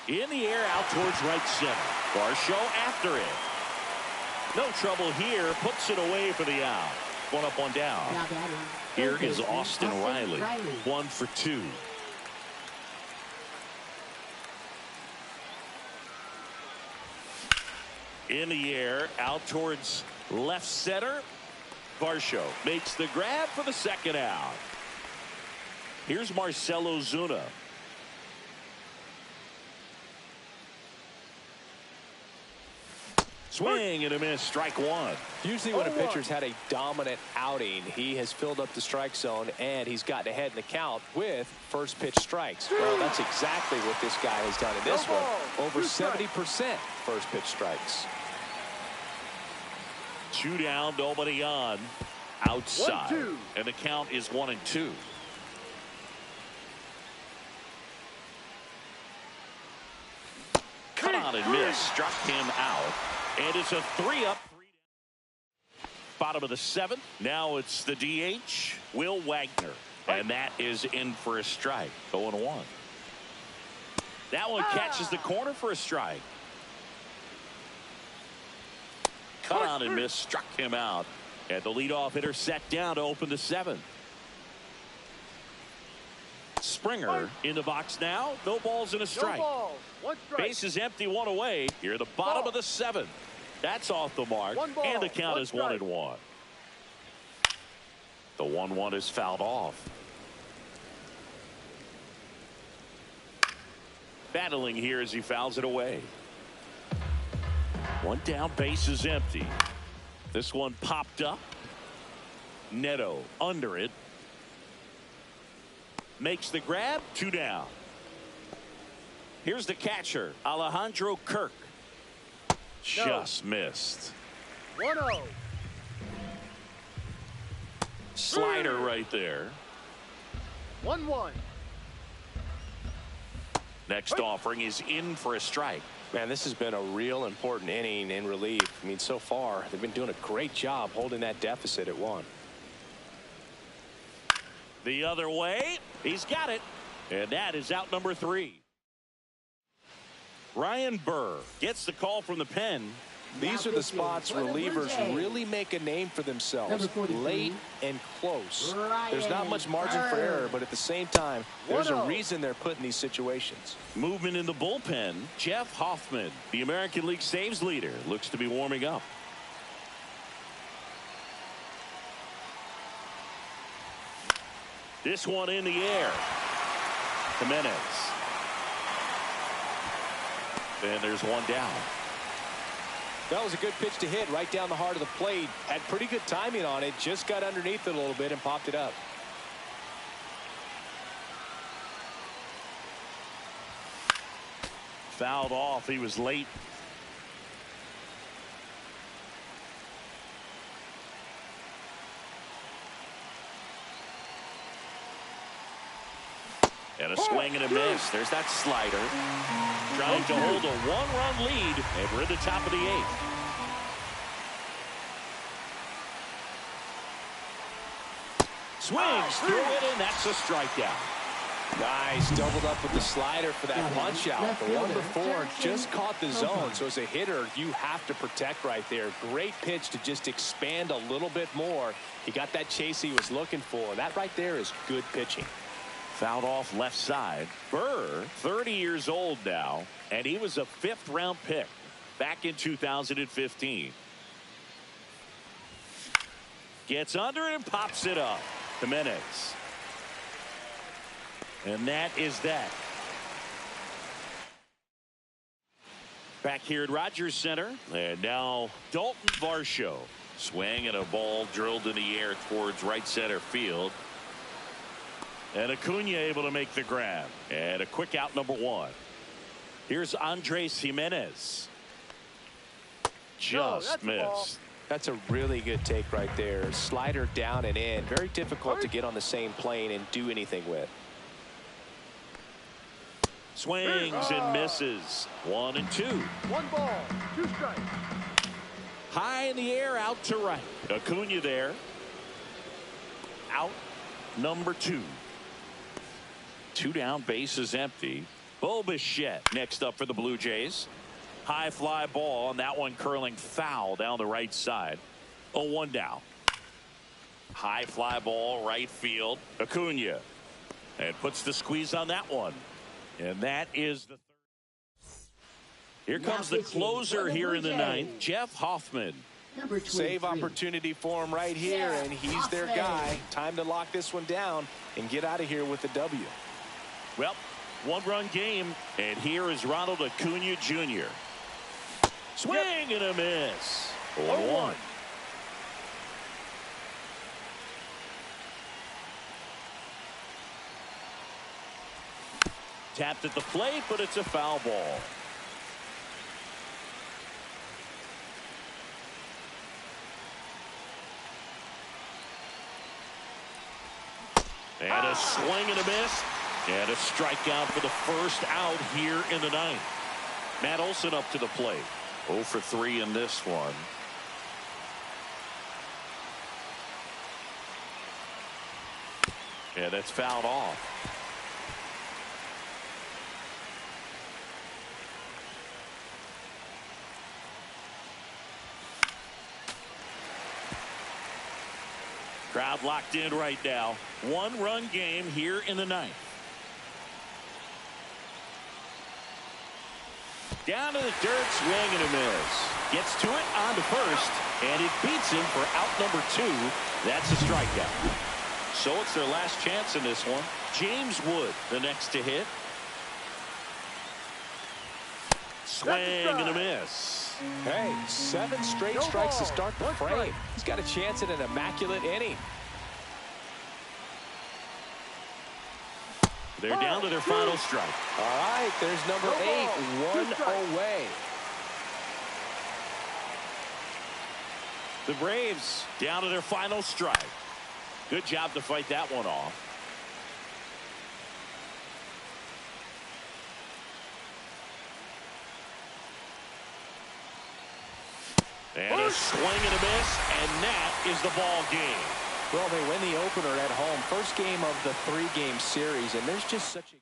In the air out towards right center. Varsho after it. No trouble here. Puts it away for the out. 1 up, 1 down. Here is Austin Riley. 1 for 2. In the air, out towards left center. Varsho makes the grab for the second out. Here's Marcell Ozuna. Swing and a miss, strike 1. Usually when a pitcher's had a dominant outing, he has filled up the strike zone and he's gotten ahead in the count with first pitch strikes. Well, that's exactly what this guy has done in this one. Over 70% first pitch strikes. 2 down, nobody on. Outside. 1-2. And the count is 1-2. Cut on and miss. Struck him out. And it's a 3-up. Bottom of the 7th. Now it's the DH, Will Wagner. And that is in for a strike. 0-1. That one catches the corner for a strike. Cut on and miss. Struck him out. And the leadoff hitter set down to open the 7th. Springer in the box now. No balls and a strike. Base is empty, 1 away. Here at the bottom of the 7th. That's off the mark. And the count is 1-1. The 1-1 is fouled off. Battling here as he fouls it away. 1 down, base is empty. This one popped up. Neto under it. Makes the grab. 2 down. Here's the catcher, Alejandro Kirk. Just missed. 1-0. Slider right there. 1-1. Next offering is in for a strike. Man, this has been a real important inning in relief. I mean, so far, they've been doing a great job holding that deficit at 1. The other way. He's got it. And that is out number 3. Ryan Burr gets the call from the pen. These are the spots relievers really make a name for themselves. Late and close. There's not much margin for error, but at the same time, there's a reason they're put in these situations. Movement in the bullpen. Jeff Hoffman, the American League saves leader, looks to be warming up. This one in the air. Jimenez. And there's one down. That was a good pitch to hit right down the heart of the plate. Had pretty good timing on it. Just got underneath it a little bit and popped it up. Fouled off. He was late. And a swing and a miss. There's that slider. Trying to hold a 1-run lead. And we're in the top of the 8th. Swings through it, and that's a strikeout. Nice. Doubled up with the slider for that punch out. The one before just caught the zone. So as a hitter, you have to protect right there. Great pitch to just expand a little bit more. He got that chase he was looking for. That right there is good pitching. Fouled off left side. Burr, 30 years old now, and he was a 5th-round pick back in 2015. Gets under it and pops it up. Jimenez. And that is that. Back here at Rogers Center, and now Dalton Varsho. Swing and a ball drilled in the air towards right center field. And Acuna able to make the grab. And a quick out number 1. Here's Andres Jimenez. Just missed. That's a really good take right there. Slider down and in. Very difficult to get on the same plane and do anything with. Swings and misses. 1 and 2. 1 ball, 2 strikes. High in the air, out to right. Acuna there. Out number 2. 2 down, base is empty. Bo Bichette next up for the Blue Jays. High fly ball, and that one curling foul down the right side. 0-1 down. High fly ball, right field. Acuna. And puts the squeeze on that one. And that is the 3rd. Here comes the closer here in the 9th, Jeff Hoffman. Save opportunity for him right here, and he's their guy. Time to lock this one down and get out of here with the W. Well, 1-run game, and here is Ronald Acuna Jr. Swing and a miss. 0-1. Tapped at the plate, but it's a foul ball. And a swing and a miss. And a strikeout for the first out here in the 9th. Matt Olson up to the plate. 0 for 3 in this one. Yeah, that's fouled off. Crowd locked in right now. 1-run game here in the 9th. Down to the dirt, swing and a miss. Gets to it on to first, and it beats him for out number 2. That's a strikeout. So it's their last chance in this one. James Wood, the next to hit. Swing and a miss. Hey, 7 straight strikes to start the frame. He's got a chance at an immaculate inning. They're down to their final strike. All right, there's number 8, 1 away. The Braves down to their final strike. Good job to fight that one off. And a swing and a miss, and that is the ball game. Well, they win the opener at home. First game of the 3-game series, and there's just such a